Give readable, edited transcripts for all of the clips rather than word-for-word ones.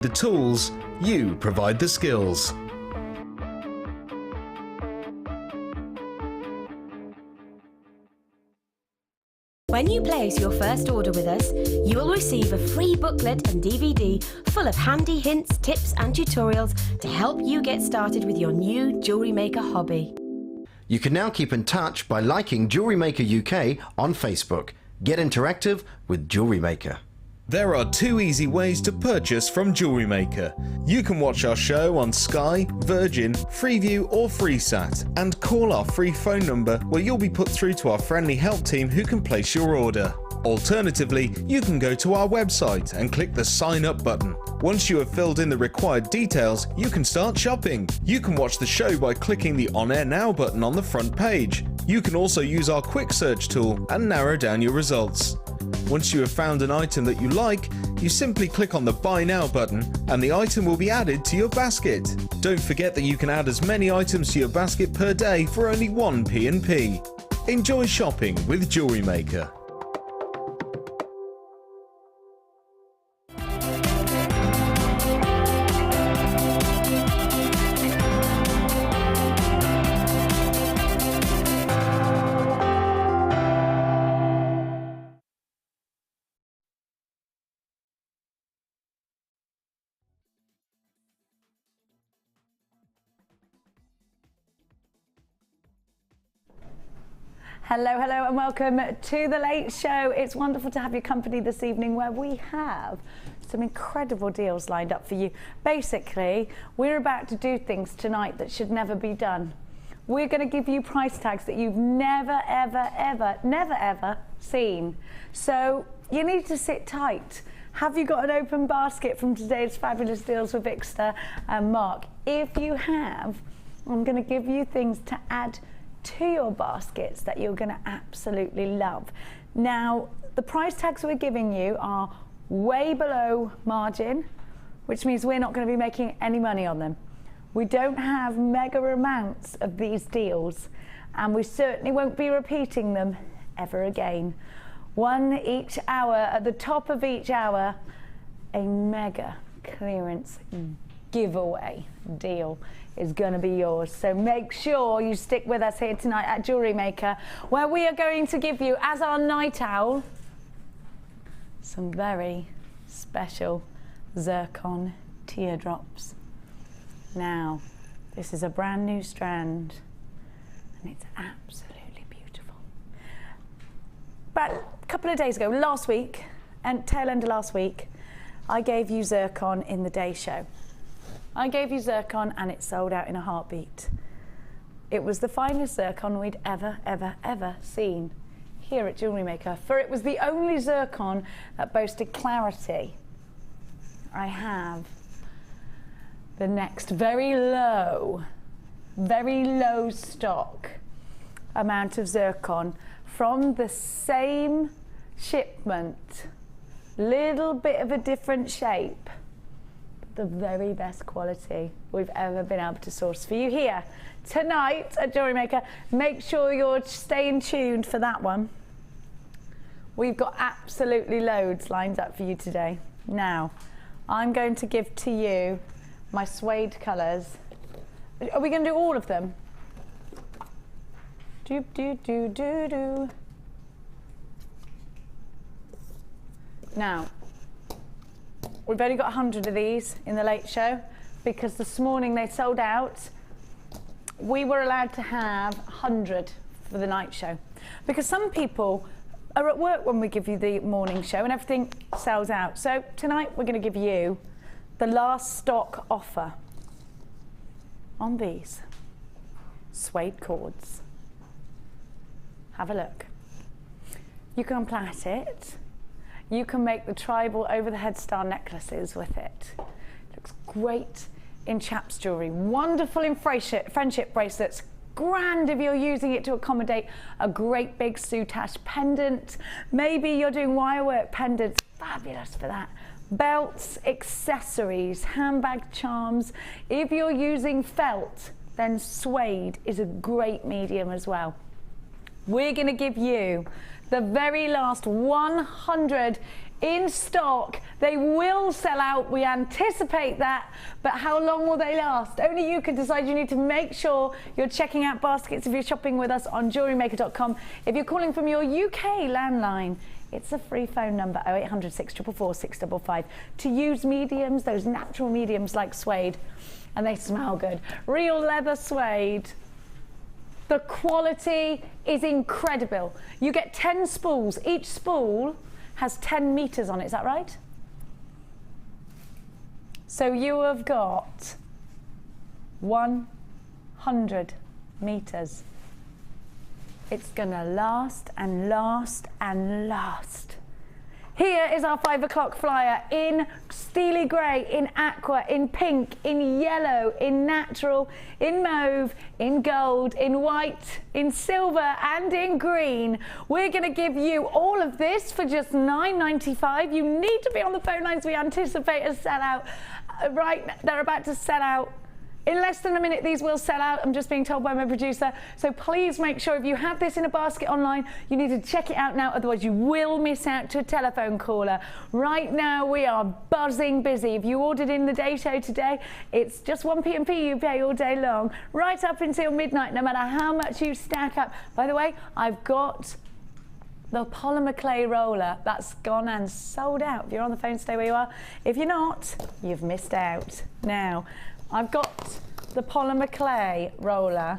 The tools, you provide the skills. When you place your first order with us, you will receive a free booklet and DVD full of handy hints, tips and tutorials to help you get started with your new jewellery maker hobby. You can now keep in touch by liking Jewellery Maker UK on Facebook. Get interactive with Jewellery Maker. There are two easy ways to purchase from Jewellery Maker. You can watch our show on Sky, Virgin, Freeview or FreeSat and call our free phone number where you'll be put through to our friendly help team who can place your order. Alternatively, you can go to our website and click the sign up button. Once you have filled in the required details, you can start shopping. You can watch the show by clicking the On Air Now button on the front page. You can also use our quick search tool and narrow down your results. Once you have found an item that you like, you simply click on the Buy Now button and the item will be added to your basket. Don't forget that you can add as many items to your basket per day for only 1 P&P. Enjoy shopping with Jewellery Maker. Hello, hello and welcome to The Late Show. It's wonderful to have your company this evening where we have some incredible deals lined up for you. Basically, we're about to do things tonight that should never be done. We're going to give you price tags that you've never, ever seen. So you need to sit tight. Have you got an open basket from today's fabulous deals with Ixter and Mark? If you have, I'm going to give you things to add to your baskets that you're going to absolutely love. Now, the price tags we're giving you are way below margin, which means we're not going to be making any money on them. We don't have mega amounts of these deals, and we certainly won't be repeating them ever again. One each hour, at the top of each hour, a mega clearance giveaway deal is going to be yours. So make sure you stick with us here tonight at Jewellery Maker, where we are going to give you, as our night owl, some very special zircon teardrops. Now, this is a brand new strand and it's absolutely beautiful. But a couple of days ago, last week, and tail end of last week, I gave you zircon in the day show. I gave you zircon and it sold out in a heartbeat. It was the finest zircon we'd ever seen here at Jewellery Maker, for it was the only zircon that boasted clarity. I have the next very low stock amount of zircon from the same shipment, little bit of a different shape, the very best quality we've ever been able to source for you here tonight at Jewellery Maker. Make sure you're staying tuned for that one. We've got absolutely loads lined up for you today. Now, I'm going to give to you my suede colours. Are we going to do all of them? Do. Now, we've only got 100 of these in the late show because this morning they sold out. We were allowed to have 100 for the night show because some people are at work when we give you the morning show and everything sells out. So tonight we're going to give you the last stock offer on these suede cords. Have a look. You can plait it. You can make the tribal over the head star necklaces with it. Looks great in chaps jewellery, wonderful in friendship bracelets, grand if you're using it to accommodate a great big soutache pendant. Maybe you're doing wirework pendants, fabulous for that. Belts, accessories, handbag charms. If you're using felt, then suede is a great medium as well. We're going to give you the very last 100 in stock. They will sell out, we anticipate that, but how long will they last? Only you can decide. You need to make sure you're checking out baskets if you're shopping with us on JewelleryMaker.com. If you're calling from your UK landline, it's a free phone number, 0800 644 655, to use mediums, those natural mediums like suede, and they smell good. Real leather suede. The quality is incredible. You get 10 spools. Each spool has 10 meters on it, is that right? So you have got 100 meters. It's gonna last and last and last. Here is our 5 o'clock flyer in steely grey, in aqua, in pink, in yellow, in natural, in mauve, in gold, in white, in silver and in green. We're going to give you all of this for just $9.95. You need to be on the phone lines. We anticipate a sellout. Right, they're about to sell out. In less than a minute, these will sell out. I'm just being told by my producer. So please make sure if you have this in a basket online, you need to check it out now. Otherwise, you will miss out to a telephone caller. Right now, we are buzzing busy. If you ordered in the day show today, it's just 1 p.m. you pay all day long, right up until midnight, no matter how much you stack up. By the way, I've got the polymer clay roller that's gone and sold out. If you're on the phone, stay where you are. If you're not, you've missed out. Now, I've got the polymer clay roller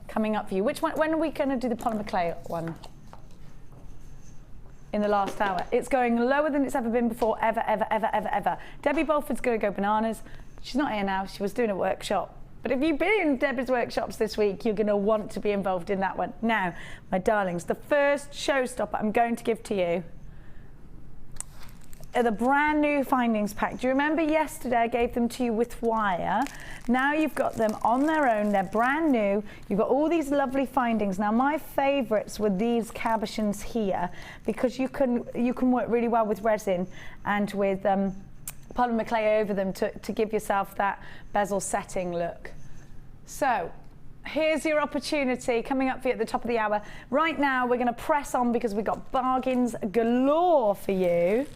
coming up for you. Which one? When are we going to do the polymer clay one? In the last hour. It's going lower than it's ever been before, ever, ever, ever, ever, ever. Debbie Bolford's going to go bananas. She's not here now. She was doing a workshop. But if you've been in Debbie's workshops this week, you're going to want to be involved in that one. Now, my darlings, the first showstopper I'm going to give to you are the brand new findings pack. Do you remember yesterday I gave them to you with wire? Now you've got them on their own. They're brand new. You've got all these lovely findings. Now my favorites were these cabochons here, because you can work really well with resin and with polymer clay over them to give yourself that bezel setting look. So here's your opportunity coming up for you at the top of the hour. Right now we're going to press on because we've got bargains galore for you.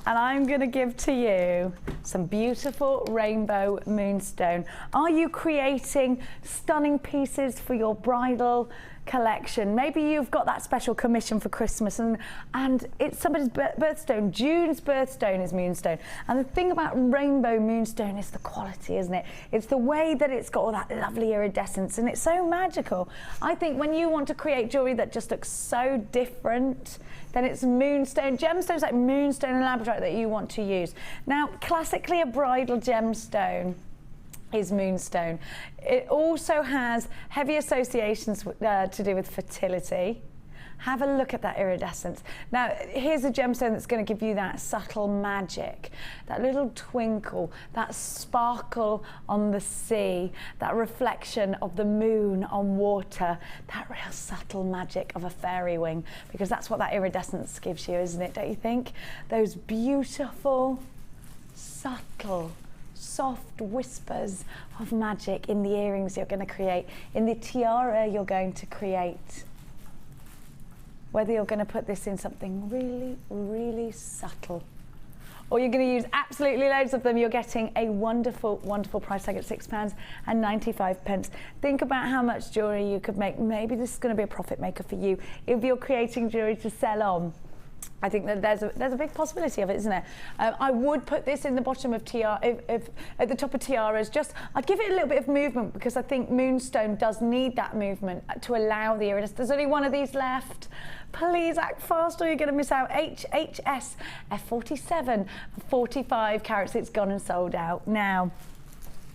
And I'm going to give to you some beautiful rainbow moonstone. Are you creating stunning pieces for your bridal collection? Maybe you've got that special commission for Christmas and it's somebody's birthstone. June's birthstone is moonstone. And the thing about rainbow moonstone is the quality, isn't it? It's the way that it's got all that lovely iridescence and it's so magical. I think when you want to create jewelry that just looks so different, then it's moonstone, gemstones like moonstone and labradorite that you want to use. Now, classically a bridal gemstone is moonstone. It also has heavy associations to do with fertility. Have a look at that iridescence. Now, here's a gemstone that's going to give you that subtle magic, that little twinkle, that sparkle on the sea, that reflection of the moon on water, that real subtle magic of a fairy wing, because that's what that iridescence gives you, isn't it, don't you think? Those beautiful, subtle, soft whispers of magic in the earrings you're going to create, in the tiara you're going to create. Whether you're going to put this in something really, really subtle, or you're going to use absolutely loads of them, you're getting a wonderful, wonderful price tag at £6.95. Think about how much jewellery you could make. Maybe this is going to be a profit maker for you if you're creating jewellery to sell on. I think that there's a big possibility of it, isn't there? I would put this in the bottom of tiara, if at the top of tiaras. I'd give it a little bit of movement because I think moonstone does need that movement to allow the iridescence. There's only one of these left. Please act fast or you're going to miss out. HHS F47, 45 carats. It's gone and sold out. Now,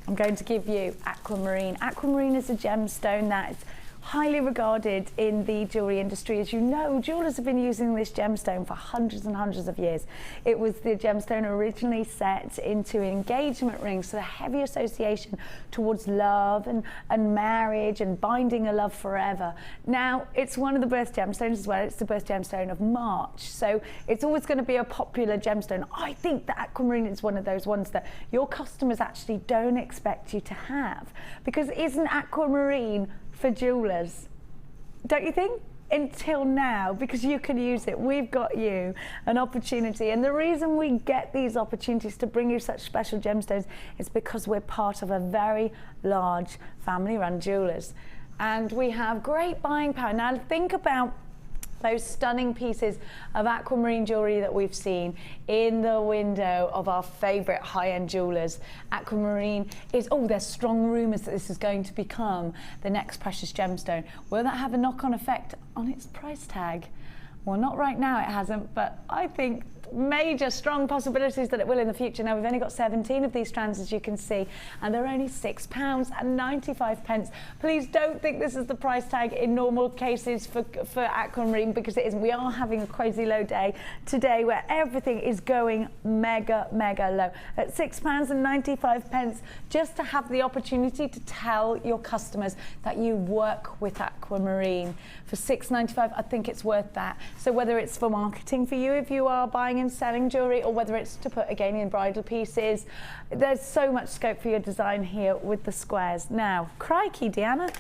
I'm going to give you aquamarine. Aquamarine is a gemstone that is highly regarded in the jewellery industry. As you know, jewellers have been using this gemstone for hundreds and hundreds of years. It was the gemstone originally set into engagement rings, so the heavy association towards love and marriage and binding a love forever. Now, it's one of the birth gemstones as well. It's the birth gemstone of March, so it's always going to be a popular gemstone. I think that aquamarine is one of those ones that your customers actually don't expect you to have, because isn't aquamarine for jewellers? Don't you think? until now, because you can use it. We've got you an opportunity. And the reason we get these opportunities to bring you such special gemstones is because we're part of a very large family-run jewellers. And we have great buying power. Now think about those stunning pieces of aquamarine jewellery that we've seen in the window of our favourite high-end jewellers. Aquamarine is, there's strong rumours that this is going to become the next precious gemstone. Will that have a knock-on effect on its price tag? Well, not right now, it hasn't, but I think major strong possibilities that it will in the future. Now, we've only got 17 of these strands, as you can see, and they're only £6.95. Please don't think this is the price tag in normal cases for aquamarine, because it isn't. We are having a crazy low day today where everything is going mega low. At £6.95, just to have the opportunity to tell your customers that you work with aquamarine. For £6.95, I think it's worth that. So whether it's for marketing for you, if you are buying and selling jewellery, or whether it's to put again in bridal pieces, there's so much scope for your design here with the squares. Now, crikey, Deanna,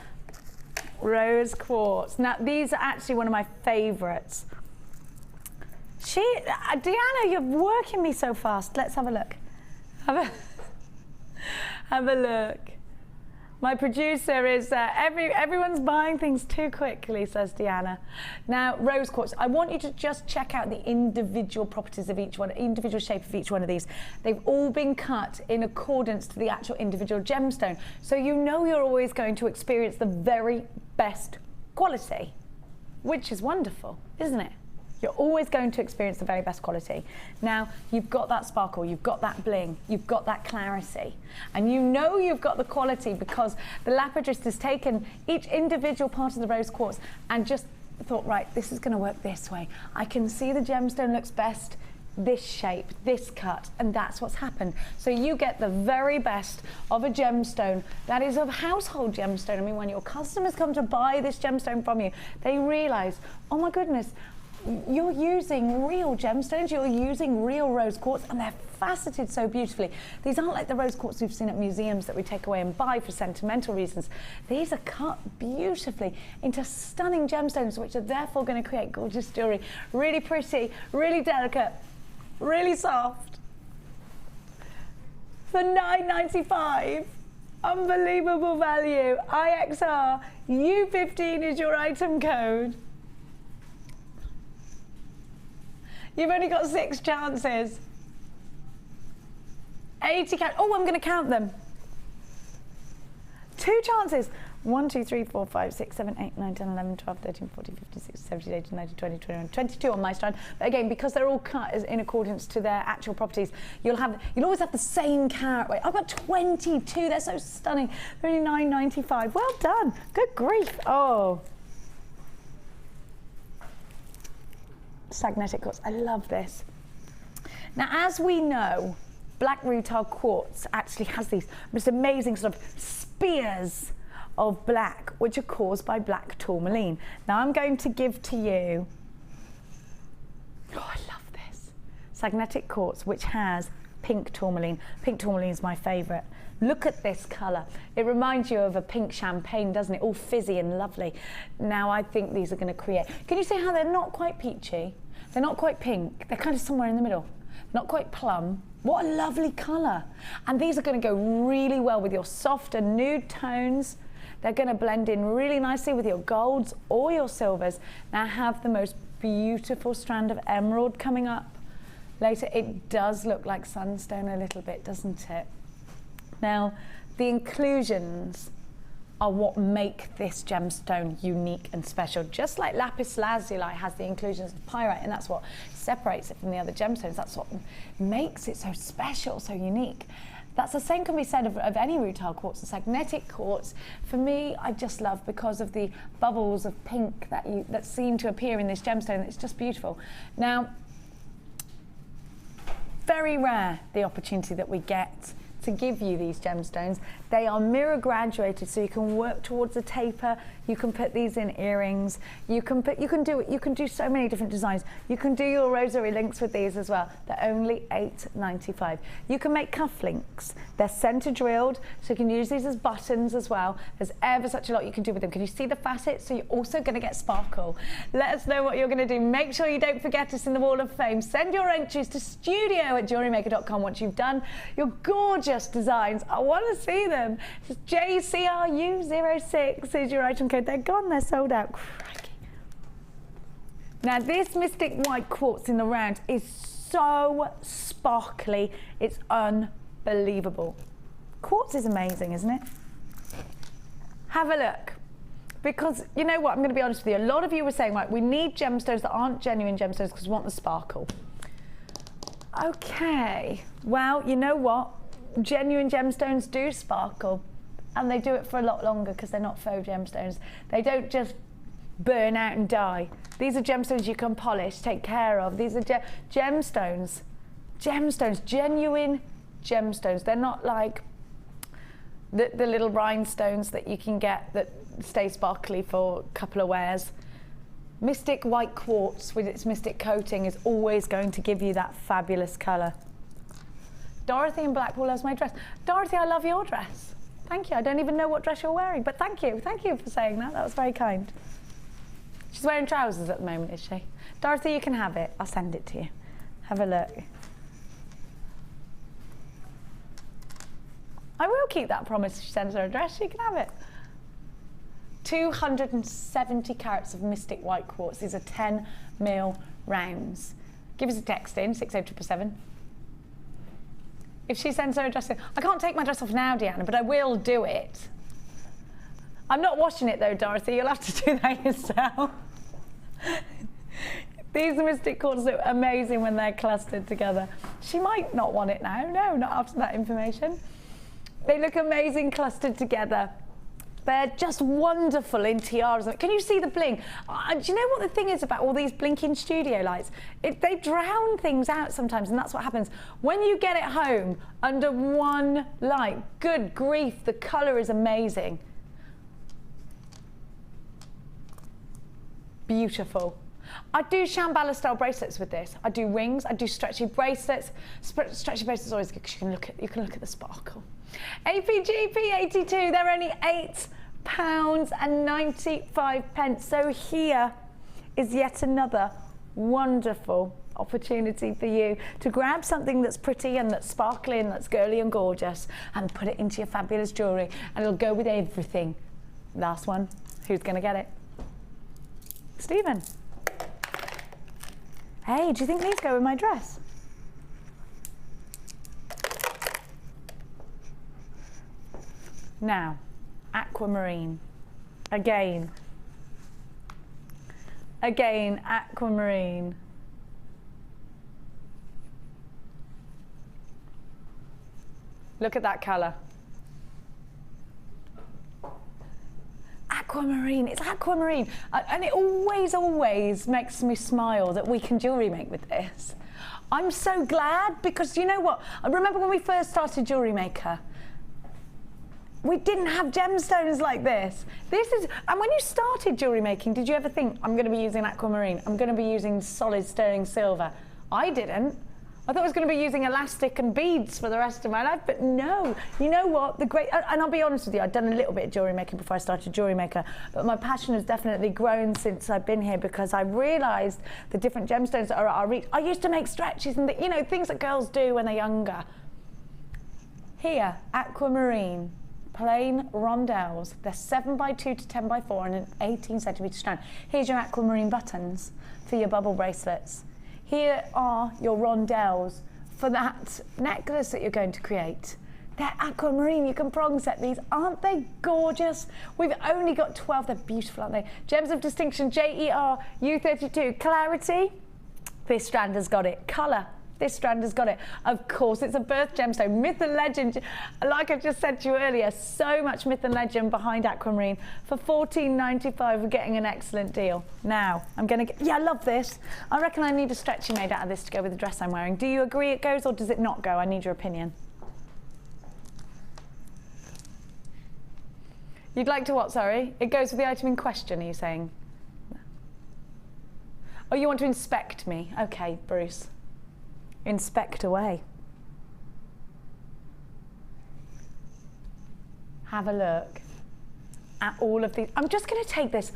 rose quartz. Now, these are actually one of my favourites. Deanna, you're working me so fast. Let's have a look. Have a look. My producer is, everyone's buying things too quickly, says Deanna. Now, rose quartz, I want you to just check out the individual properties of each one, individual shape of each one of these. They've all been cut in accordance to the actual individual gemstone. So you know you're always going to experience the very best quality, which is wonderful, isn't it? You're always going to experience the very best quality. Now, you've got that sparkle, you've got that bling, you've got that clarity, and you know you've got the quality because the lapidrist has taken each individual part of the rose quartz and just thought, right, this is going to work this way. I can see the gemstone looks best this shape, this cut, and that's what's happened. So you get the very best of a gemstone that is a household gemstone. I mean, when your customers come to buy this gemstone from you, they realize, oh my goodness, you're using real gemstones, you're using real rose quartz, and they're faceted so beautifully. These aren't like the rose quartz we've seen at museums that we take away and buy for sentimental reasons. These are cut beautifully into stunning gemstones, which are therefore going to create gorgeous jewellery. Really pretty, really delicate, really soft. For $9.95. Unbelievable value. IXR, U15 is your item code. You've only got 6 chances. 80 count. Oh, I'm going to count them. 2 chances. 1, 2, 3, 4, 5, 6, 7, 8, 9, 10, 11, 12, 13, 14, 15, 16, 17, 18, 19, 20, 21, 22 on my strand. But again, because they're all cut in accordance to their actual properties, you'll always have the same carat weight. I've got 22. They're so stunning. They're only $9.95. Well done. Good grief. Oh. Magnetic quartz. I love this. Now, as we know, black rutile quartz actually has these most amazing sort of spears of black, which are caused by black tourmaline. Now, I'm going to give to you, oh, I love this, magnetic quartz, which has pink tourmaline. Pink tourmaline is my favorite. Look at this colour. It reminds you of a pink champagne, doesn't it? All fizzy and lovely. Now, I think these are going to create, can you see how they're not quite peachy? They're not quite pink. They're kind of somewhere in the middle. Not quite plum. What a lovely colour. And these are going to go really well with your softer nude tones. They're going to blend in really nicely with your golds or your silvers. Now, have the most beautiful strand of emerald coming up later. It does look like sunstone a little bit, doesn't it? Now, the inclusions are what make this gemstone unique and special. Just like lapis lazuli has the inclusions of pyrite, and that's what separates it from the other gemstones. That's what makes it so special, so unique. That's the same can be said of any rutile quartz. The magnetic quartz, for me, I just love because of the bubbles of pink that seem to appear in this gemstone. It's just beautiful. Now, very rare the opportunity that we get to give you these gemstones. They are mirror graduated, so you can work towards a taper. You can put these in earrings. You can do so many different designs. You can do your rosary links with these as well. They're only $8.95. You can make cufflinks. They're center drilled, so you can use these as buttons as well. There's ever such a lot you can do with them. Can you see the facets? So you're also going to get sparkle. Let us know what you're going to do. Make sure you don't forget us in the Wall of Fame. Send your entries to studio@jewellerymaker.com once you've done your gorgeous designs. I want to see them. It's JCRU06 is your item code. They're gone. They're sold out. Crikey. Now this Mystic White Quartz in the round is so sparkly. It's unbelievable. Quartz is amazing, isn't it? Have a look. Because you know what, I'm going to be honest with you, a lot of you were saying, right, we need gemstones that aren't genuine gemstones because we want the sparkle. Okay, well, you know what? Genuine gemstones do sparkle, and they do it for a lot longer because they're not faux gemstones. They don't just burn out and die. These are gemstones you can polish, take care of. These are gemstones. Gemstones, genuine gemstones. They're not like the little rhinestones that you can get that stay sparkly for a couple of wears. Mystic White Quartz with its mystic coating is always going to give you that fabulous colour. Dorothy in Blackpool loves my dress. Dorothy, I love your dress. Thank you. I don't even know what dress you're wearing, but thank you. Thank you for saying that. That was very kind. She's wearing trousers at the moment, is she? Dorothy, you can have it. I'll send it to you. Have a look. I will keep that promise. If she sends her a dress, she can have it. 270 carats of Mystic White Quartz. These are 10mm rounds. Give us a text in, 60777. If she sends her a dress in, I can't take my dress off now, Deanna, but I will do it. I'm not washing it though, Dorothy. You'll have to do that yourself. These Mystic Quartz look amazing when they're clustered together. She might not want it now. No, not after that information. They look amazing clustered together. They're just wonderful in tiaras. Can you see the bling? Do you know what the thing is about all these blinking studio lights? They drown things out sometimes, and that's what happens. When you get it home under one light, good grief, the colour is amazing. Beautiful. I do Shambhala style bracelets with this. I do rings, I do stretchy bracelets. Stretchy bracelets are always good because you can look at the sparkle. APGP82, they're only £8.95. So here is yet another wonderful opportunity for you to grab something that's pretty and that's sparkly and that's girly and gorgeous and put it into your fabulous jewellery, and it'll go with everything. Last one, who's going to get it? Stephen. Hey, do you think these go with my dress? Now, aquamarine. Again, aquamarine. Look at that colour. Aquamarine, it's aquamarine. And it always makes me smile that we can jewellery make with this. I'm so glad, because you know what? I remember when we first started Jewellery Maker, we didn't have gemstones like this. And when you started jewellery making, did you ever think, I'm going to be using aquamarine, I'm going to be using solid sterling silver? I didn't. I thought I was going to be using elastic and beads for the rest of my life, but no. You know what? And I'll be honest with you, I've done a little bit of jewellery making before I started Jewellery Maker, but my passion has definitely grown since I've been here, because I realised the different gemstones that are at our reach. I used to make stretches and things that girls do when they're younger. Here, aquamarine. Plain rondelles. They're 7x2 to 10x4 and an 18cm strand. Here's your aquamarine buttons for your bubble bracelets. Here are your rondelles for that necklace that you're going to create. They're aquamarine. You can prong set these. Aren't they gorgeous? We've only got 12. They're beautiful, aren't they? Gems of Distinction, JERU32. Clarity. This strand has got it. Colour. This strand has got it. Of course, it's a birth gemstone. Myth and legend, like I just said to you earlier, so much myth and legend behind aquamarine. For $14.95, we're getting an excellent deal. Now, I'm going to get, I love this. I reckon I need a stretchy made out of this to go with the dress I'm wearing. Do you agree it goes, or does it not go? I need your opinion. You'd like to what, sorry? It goes with the item in question, are you saying? Oh, you want to inspect me? Okay, Bruce. Inspect away. Have a look at all of these. I'm just going to take this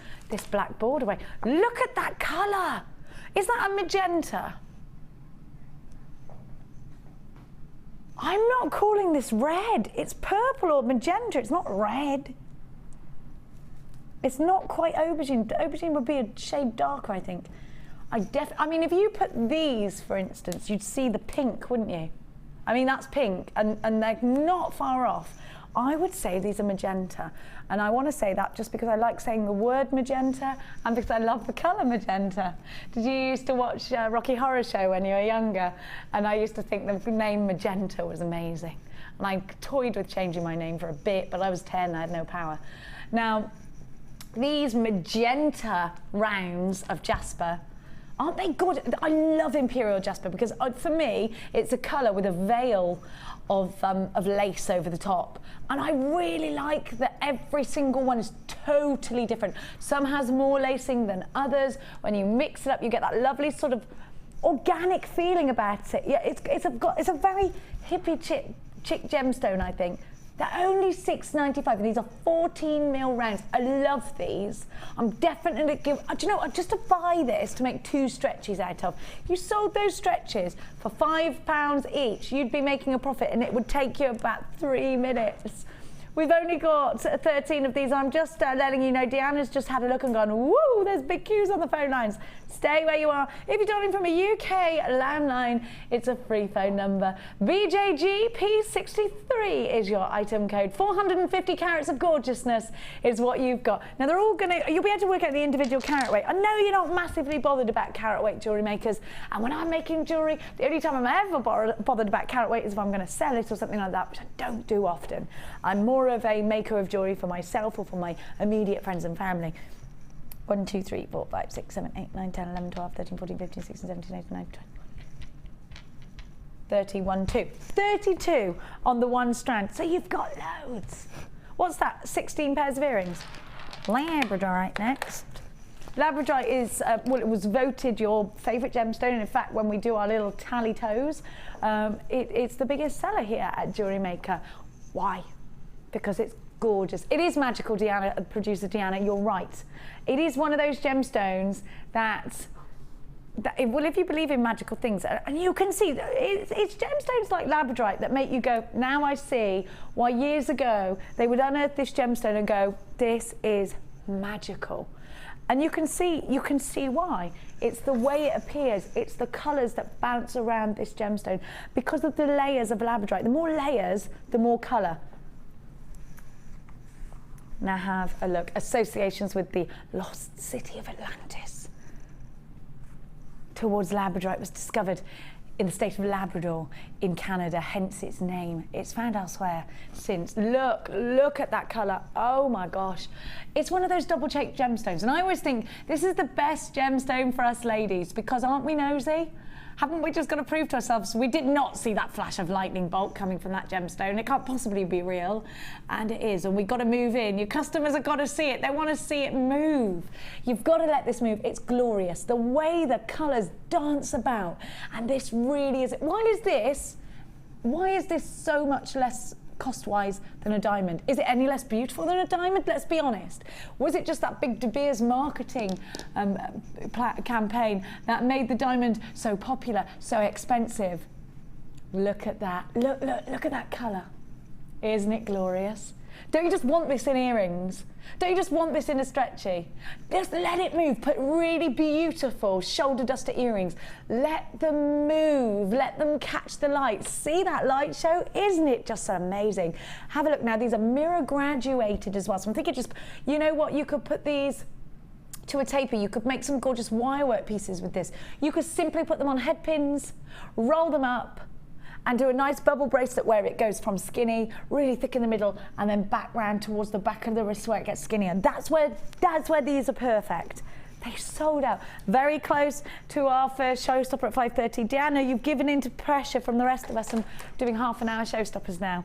black board away. Look at that colour. Is that a magenta? I'm not calling this red. It's purple or magenta. It's not red. It's not quite aubergine. Aubergine would be a shade darker, I think. I mean, if you put these, for instance, you'd see the pink, wouldn't you? I mean, that's pink, and they're not far off. I would say these are magenta, and I want to say that just because I like saying the word magenta and because I love the colour magenta. Did you used to watch Rocky Horror Show when you were younger? And I used to think the name magenta was amazing. And I toyed with changing my name for a bit, but I was 10, I had no power. Now, these magenta rounds of jasper, aren't they good? I love Imperial Jasper because for me, it's a colour with a veil of lace over the top. And I really like that every single one is totally different. Some has more lacing than others. When you mix it up, you get that lovely sort of organic feeling about it. Yeah, it's a very hippie chick gemstone, I think. They're only $6.95, and these are 14 mil rounds. I love these. I'm definitely do you know what? Just to buy this to make 2 stretches out of. If you sold those stretches for £5 each, you'd be making a profit, and it would take you about 3 minutes. We've only got 13 of these. I'm just letting you know, Deanna's just had a look and gone, woo, there's big queues on the phone lines. Stay where you are. If you're dialing from a UK landline, it's a free phone number. BJGP63 is your item code. 450 carats of gorgeousness is what you've got. Now, they're all going to, you'll be able to work out the individual carat weight. I know you're not massively bothered about carat weight, jewellery makers. And when I'm making jewellery, the only time I'm ever bothered about carat weight is if I'm going to sell it or something like that, which I don't do often. I'm more of a maker of jewellery for myself or for my immediate friends and family. 1, 2, 3, 4, 5, 6, 7, 8, 9, 10, 11, 12, 13, 14, 15, 16, 17, 18, 19, 20. 31, 2. 32 on the one strand. So you've got loads. What's that? 16 pairs of earrings. Labradorite next. Labradorite is, well, it was voted your favourite gemstone. And in fact, when we do our little tally toes, it's the biggest seller here at Jewellery Maker. Why? Because it's gorgeous. It is magical, Deanna, producer Deanna, you're right. It is one of those gemstones that well, if you believe in magical things, and you can see, it's gemstones like labradorite that make you go, now I see why years ago they would unearth this gemstone and go, this is magical. And you can see why. It's the way it appears. It's the colours that bounce around this gemstone because of the layers of labradorite. The more layers, the more colour. Now have a look. Associations with the lost city of Atlantis. Towards labradorite was discovered in the state of Labrador in Canada, hence its name. It's found elsewhere since. Look at that colour. Oh my gosh. It's one of those double shaped gemstones. And I always think this is the best gemstone for us ladies because aren't we nosy? Haven't we just got to prove to ourselves we did not see that flash of lightning bolt coming from that gemstone? It can't possibly be real. And it is. And we've got to move in. Your customers have got to see it. They want to see it move. You've got to let this move. It's glorious. The way the colours dance about. And this really is. Why is this so much less cost-wise than a diamond? Is it any less beautiful than a diamond? Let's be honest. Was it just that big De Beers marketing campaign that made the diamond so popular, so expensive? Look at that. Look at that colour. Isn't it glorious? Don't you just want this in earrings? Don't you just want this in a stretchy? Just let it move. Put really beautiful shoulder duster earrings. Let them move. Let them catch the light. See that light show? Isn't it just amazing? Have a look now. These are mirror graduated as well. So I'm thinking just, you know what? You could put these to a taper. You could make some gorgeous wirework pieces with this. You could simply put them on head pins, roll them up, and do a nice bubble bracelet where it goes from skinny, really thick in the middle, and then back round towards the back of the wrist where it gets skinnier. And that's where these are perfect. They sold out. Very close to our first showstopper at 5:30. Deanna, you've given in to pressure from the rest of us and doing half an hour showstoppers now.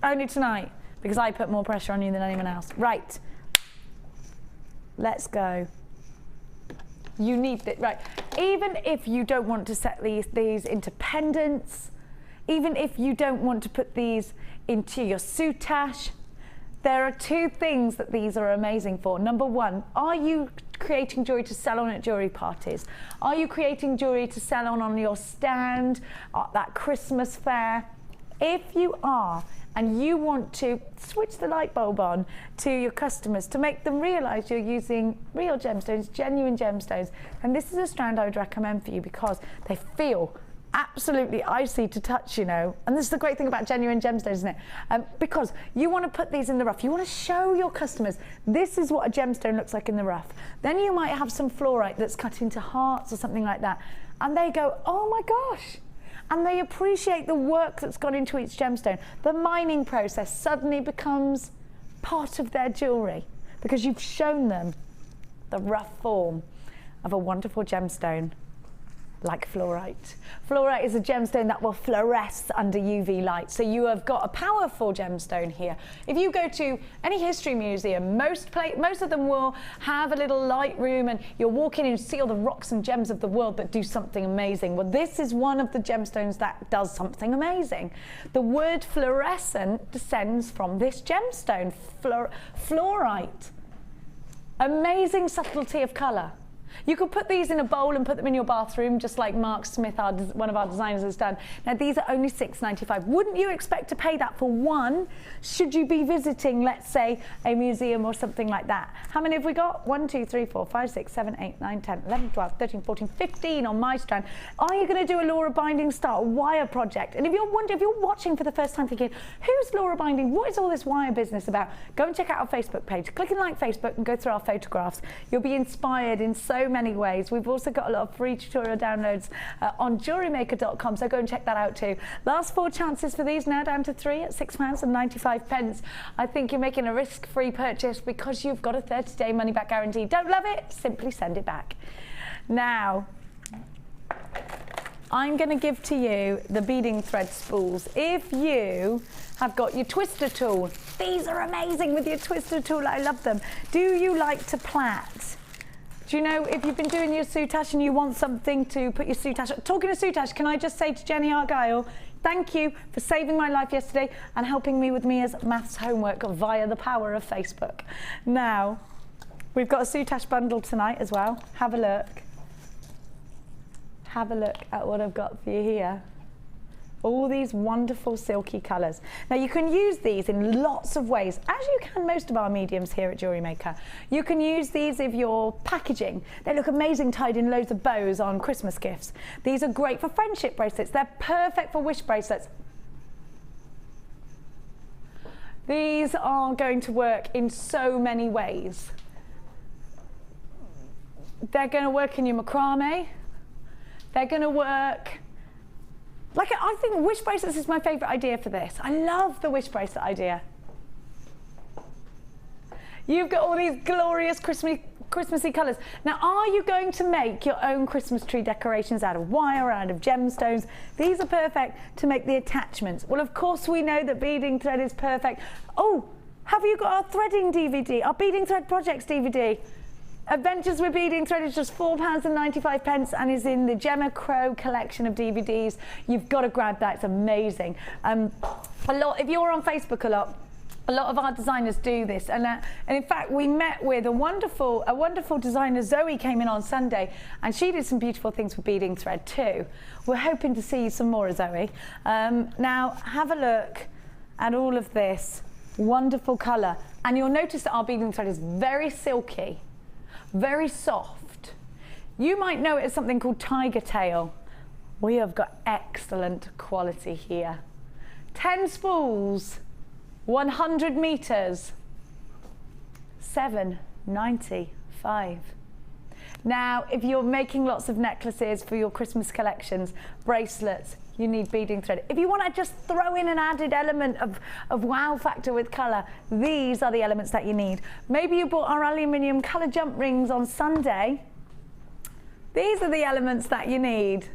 Only tonight, because I put more pressure on you than anyone else. Right. Let's go. You need it, right. Even if you don't want to set these into pendants, even if you don't want to put these into your soutache, there are two things that these are amazing for. Number one, are you creating jewelry to sell on at jewelry parties? Are you creating jewelry to sell on your stand at that Christmas fair? If you are, and you want to switch the light bulb on to your customers to make them realize you're using real gemstones, genuine gemstones, and this is a strand I would recommend for you because they feel absolutely icy to touch, you know. And this is the great thing about genuine gemstones, isn't it? Because you want to put these in the rough. You want to show your customers this is what a gemstone looks like in the rough. Then you might have some fluorite that's cut into hearts or something like that. And they go, oh my gosh. And they appreciate the work that's gone into each gemstone. The mining process suddenly becomes part of their jewelry because you've shown them the rough form of a wonderful gemstone like fluorite. Fluorite is a gemstone that will fluoresce under UV light. So you have got a powerful gemstone here. If you go to any history museum, most of them will have a little light room and you're walking in and see all the rocks and gems of the world that do something amazing. Well, this is one of the gemstones that does something amazing. The word fluorescent descends from this gemstone, fluorite. Amazing subtlety of color. You could put these in a bowl and put them in your bathroom, just like Mark Smith, one of our designers, has done. Now, these are only $6.95. Wouldn't you expect to pay that for one, should you be visiting, let's say, a museum or something like that? How many have we got? 1, 2, 3, 4, 5, 6, 7, 8, 9, 10, 11, 12, 13, 14, 15 on my strand. Are you going to do a Laura Binding style wire project? And if you're watching for the first time thinking, who's Laura Binding? What is all this wire business about? Go and check out our Facebook page. Click and like Facebook and go through our photographs. You'll be inspired in so many ways. We've also got a lot of free tutorial downloads on JewelleryMaker.com, so go and check that out too. Last 4 chances for these, now down to 3 at £6.95. I think you're making a risk-free purchase because you've got a 30-day money-back guarantee. Don't love it? Simply send it back. Now, I'm going to give to you the beading thread spools. If you have got your twister tool, these are amazing with your twister tool. I love them. Do you like to plait? Do you know, if you've been doing your soutache and you want something to put your soutache... Talking of soutache, can I just say to Jenny Argyle, thank you for saving my life yesterday and helping me with Mia's maths homework via the power of Facebook. Now, we've got a soutache bundle tonight as well. Have a look. Have a look at what I've got for you here. All these wonderful silky colours. Now you can use these in lots of ways, as you can most of our mediums here at Jewellery Maker. You can use these if you're packaging. They look amazing tied in loads of bows on Christmas gifts. These are great for friendship bracelets. They're perfect for wish bracelets. These are going to work in so many ways. They're going to work in your macrame. They're going to work... Like, I think wish bracelets is my favourite idea for this. I love the wish bracelet idea. You've got all these glorious Christmassy colours. Now, are you going to make your own Christmas tree decorations out of wire, out of gemstones? These are perfect to make the attachments. Well, of course, we know that beading thread is perfect. Oh, have you got our threading DVD, our beading thread projects DVD? Adventures with Beading Thread is just £4.95 and is in the Gemma Crow collection of DVDs. You've got to grab that, it's amazing. If you're on Facebook a lot of our designers do this, and in fact we met with a wonderful designer. Zoe came in on Sunday and she did some beautiful things with beading thread too. We're hoping to see some more, Zoe. Now have a look at all of this wonderful colour, and you'll notice that our beading thread is very silky, very soft. You might know it as something called tiger tail. We have got excellent quality here. 10 spools, 100 meters, $7.95. Now, if you're making lots of necklaces for your Christmas collections, bracelets, you need beading thread. If you want to just throw in an added element of wow factor with colour, these are the elements that you need. Maybe you bought our aluminium colour jump rings on Sunday. These are the elements that you need.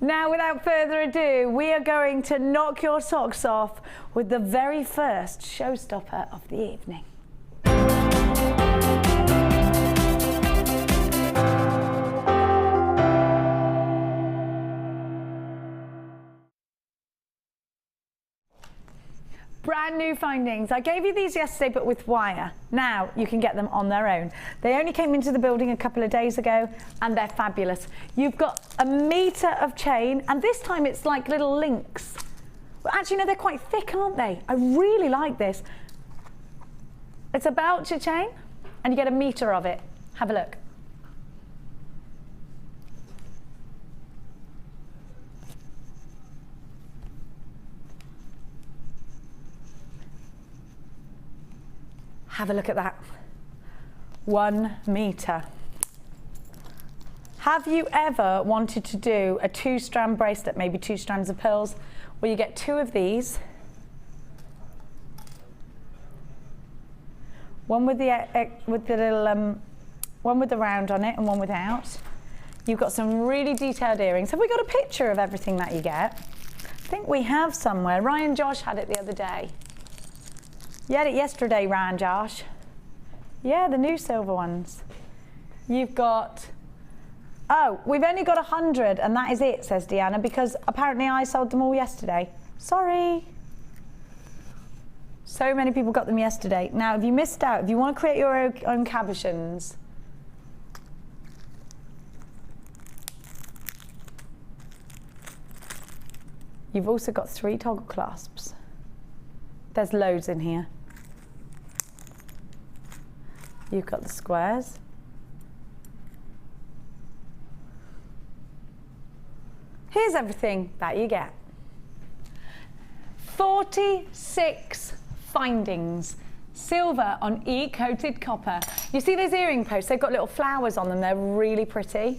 Now, without further ado, we are going to knock your socks off with the very first showstopper of the evening. Brand new findings. I gave you these yesterday, but with wire. Now you can get them on their own. They only came into the building a couple of days ago and they're fabulous. You've got a metre of chain, and this time it's like little links. Well, actually, no, they're quite thick, aren't they? I really like this. It's a Belcher chain and you get a metre of it. Have a look. Have a look at that. 1 metre. Have you ever wanted to do a 2-strand bracelet, maybe 2 strands of pearls, where you get 2 of these, one with the little one with the round on it and one without. You've got some really detailed earrings. Have we got a picture of everything that you get? I think we have somewhere. Ryan Josh had it the other day. You had it yesterday, Ryan Josh. Yeah, the new silver ones. You've got, oh, we've only got 100 and that is it, says Deanna, because apparently I sold them all yesterday. Sorry. So many people got them yesterday. Now, if you missed out, if you want to create your own cabochons, you've also got 3 toggle clasps. There's loads in here. You've got the squares. Here's everything that you get. 46 findings. Silver on E-coated copper. You see those earring posts? They've got little flowers on them. They're really pretty.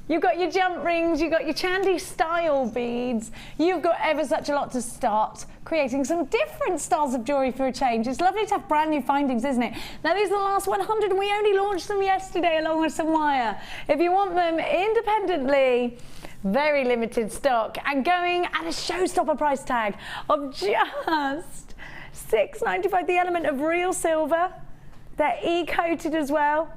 You've got your jump rings, you've got your Chandy style beads, you've got ever such a lot to start creating some different styles of jewellery for a change. It's lovely to have brand new findings, isn't it? Now these are the last 100 and we only launched them yesterday along with some wire. If you want them independently, very limited stock and going at a showstopper price tag of just $6.95. The element of real silver, they're E-coated as well.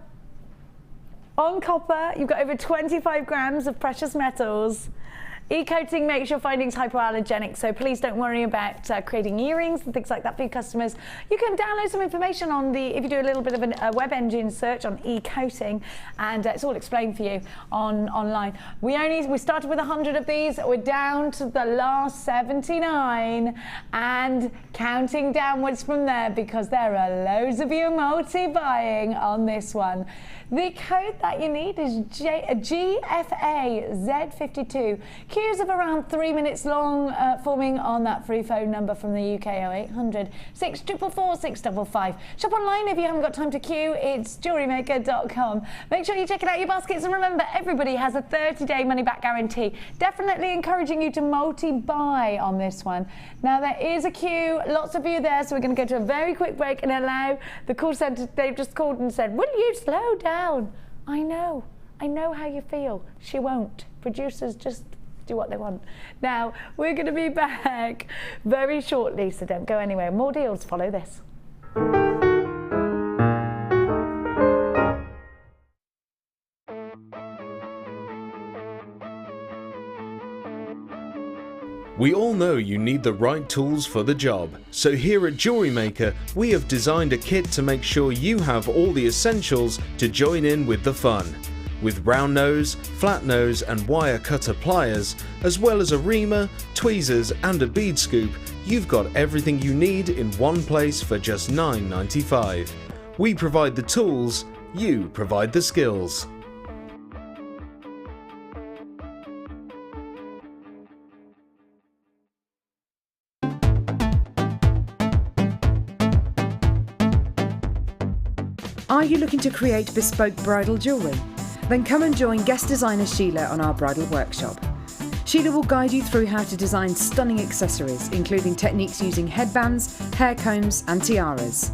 On copper, you've got over 25 grams of precious metals. E-coating makes your findings hypoallergenic, so please don't worry about creating earrings and things like that for your customers. You can download some information on the, if you do a little bit of a web engine search on e-coating, and it's all explained for you online. We started with 100 of these. We're down to the last 79 and counting downwards from there because there are loads of you multi-buying on this one. The code that you need is GFAZ52. Queues of around 3 minutes long, forming on that free phone number from the UK 0800 644 655. Shop online if you haven't got time to queue. It's JewelleryMaker.com. Make sure you check it out your baskets, and remember, everybody has a 30-day money-back guarantee. Definitely encouraging you to multi-buy on this one. Now there is a queue, lots of you there, so we're going to go to a very quick break and allow the call centre. They've just called and said, "Will you slow down?" I know how you feel. She won't. Producers just do what they want. Now, we're going to be back very shortly, so don't go anywhere. More deals follow this. We all know you need the right tools for the job, so here at Jewellery Maker we have designed a kit to make sure you have all the essentials to join in with the fun. With round nose, flat nose and wire cutter pliers, as well as a reamer, tweezers and a bead scoop, you've got everything you need in one place for just $9.95. We provide the tools, you provide the skills. Are you looking to create bespoke bridal jewellery? Then come and join guest designer Sheila on our bridal workshop. Sheila will guide you through how to design stunning accessories, including techniques using headbands, hair combs and tiaras.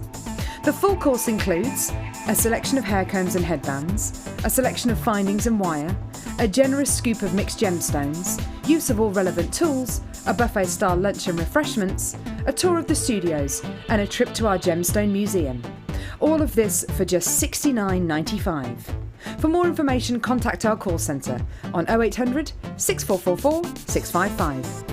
The full course includes a selection of hair combs and headbands, a selection of findings and wire, a generous scoop of mixed gemstones, use of all relevant tools, a buffet-style lunch and refreshments, a tour of the studios, and a trip to our gemstone museum. All of this for just $69.95. For more information, contact our call centre on 0800 6444 655.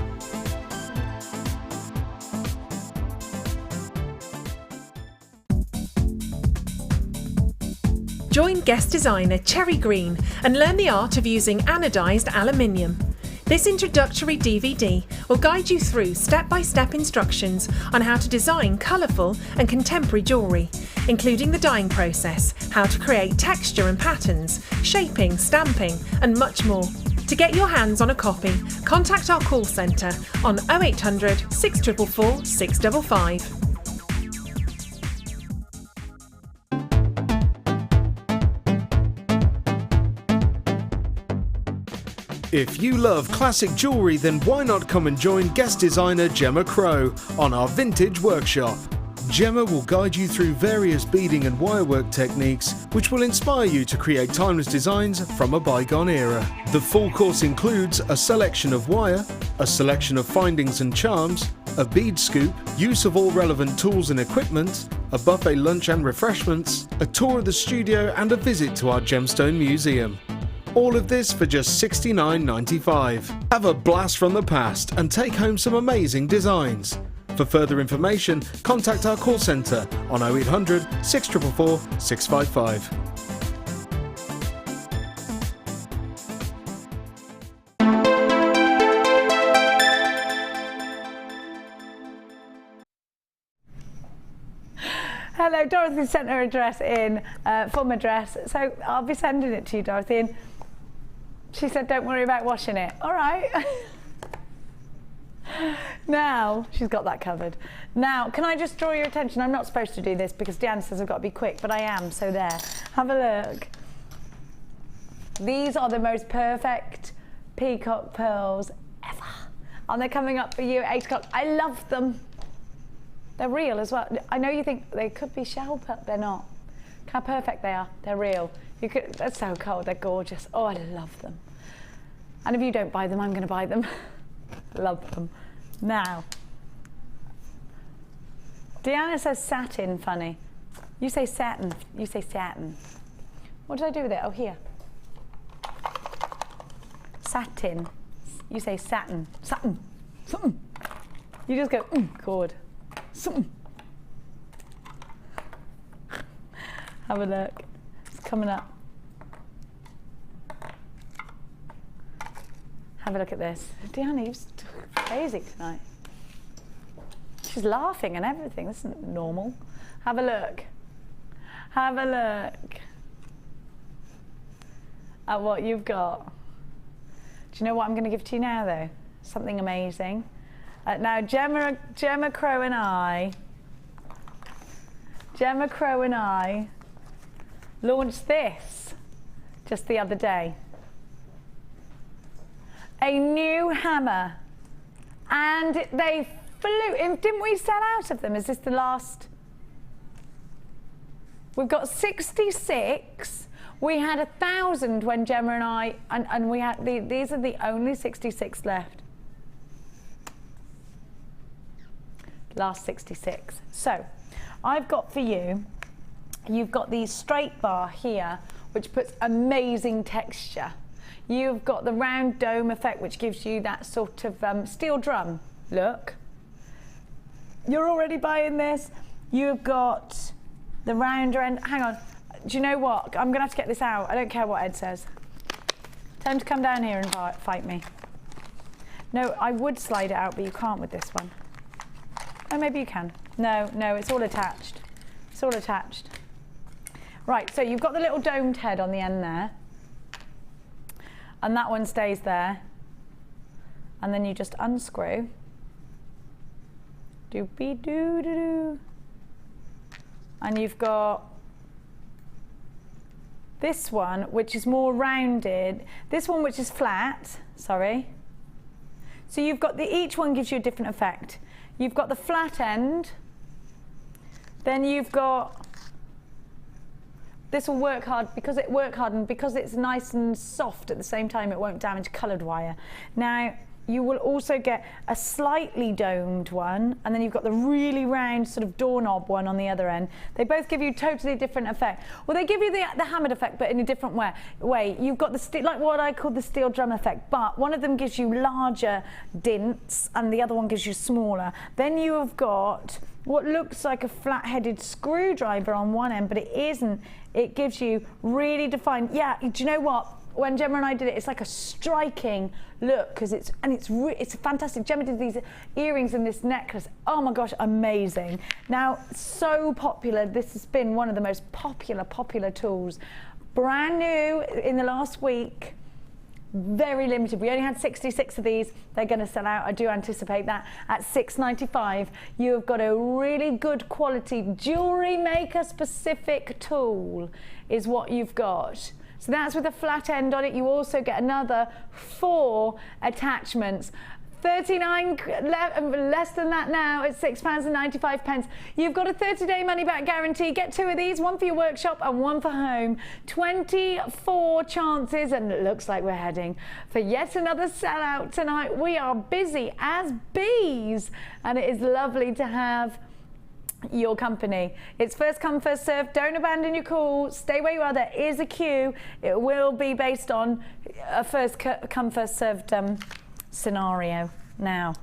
Join guest designer Cherry Green and learn the art of using anodised aluminium. This introductory DVD will guide you through step-by-step instructions on how to design colourful and contemporary jewellery, including the dyeing process, how to create texture and patterns, shaping, stamping and much more. To get your hands on a copy, contact our call centre on 0800 644 655. If you love classic jewellery, then why not come and join guest designer Gemma Crow on our vintage workshop. Gemma will guide you through various beading and wirework techniques which will inspire you to create timeless designs from a bygone era. The full course includes a selection of wire, a selection of findings and charms, a bead scoop, use of all relevant tools and equipment, a buffet lunch and refreshments, a tour of the studio and a visit to our gemstone museum. All of this for just $69.95. Have a blast from the past and take home some amazing designs. For further information, contact our call centre on 0800 644 655. Hello, Dorothy sent her address in, form address, so I'll be sending it to you, Dorothy. And she said, don't worry about washing it. All right. Now, she's got that covered. Now, can I just draw your attention? I'm not supposed to do this because Deanne says I've got to be quick, but I am, so there. Have a look. These are the most perfect peacock pearls ever. And they're coming up for you at 8 o'clock. I love them. They're real as well. I know you think they could be shell pearls. They're not. Look how perfect they are. They're real. They're so cold. They're gorgeous. Oh, I love them. And if you don't buy them, I'm going to buy them. Love them. Now, Deanna says satin, funny. You say satin. You say satin. What did I do with it? Oh, here. Satin. You say satin. Satin. Satin. You just go, chord. Satin. Have a look. It's coming up. Have a look at this. Deanna, you're crazy tonight. She's laughing and everything. This isn't normal. Have a look. Have a look at what you've got. Do you know what I'm going to give to you now, though? Something amazing. Now, Gemma Crow and I launched this just the other day. A new hammer, and they flew. Didn't we sell out of them? Is this the last? We've got 66. We had 1,000 when Gemma and I, and we had these are the only 66 left. Last 66. So, I've got for you. You've got the straight bar here, which puts amazing texture. You've got the round dome effect, which gives you that sort of steel drum look. You're already buying this. You've got the rounder end. Hang on. Do you know what? I'm going to have to get this out. I don't care what Ed says. Tell him to come down here and fight me. No, I would slide it out, but you can't with this one. Oh, maybe you can. No, it's all attached. It's all attached. Right, so you've got the little domed head on the end there. And that one stays there. And then you just unscrew. Doopy-doo-doo-doo. And you've got this one, which is more rounded. This one, which is flat, sorry. So you've got each one gives you a different effect. You've got the flat end. Then you've got this will work hard because and because it's nice and soft at the same time, it won't damage coloured wire. Now, you will also get a slightly domed one, and then you've got the really round sort of doorknob one on the other end. They both give you totally different effect. Well, they give you the hammered effect, but in a different way. You've got the like what I call the steel drum effect, but one of them gives you larger dints, and the other one gives you smaller. Then you have got what looks like a flat-headed screwdriver on one end, but it isn't. It gives you really defined. Yeah, do you know what? When Gemma and I did it, it's like a striking look because it's fantastic. Gemma did these earrings and this necklace. Oh my gosh, amazing! Now, so popular. This has been one of the most popular tools. Brand new in the last week. Very limited. We only had 66 of these. They're going to sell out. I do anticipate that at $6.95. You have got a really good quality jewellery maker specific tool is what you've got. So that's with a flat end on it. You also get another 4 attachments. 39 less than that now at £6.95. You've got a 30-day money-back guarantee. Get 2 of these, one for your workshop and one for home. 24 chances, and it looks like we're heading for yet another sellout tonight. We are busy as bees, and it is lovely to have your company. It's first come, first served. Don't abandon your call. Stay where you are. There is a queue. It will be based on a first come, first served scenario. Now,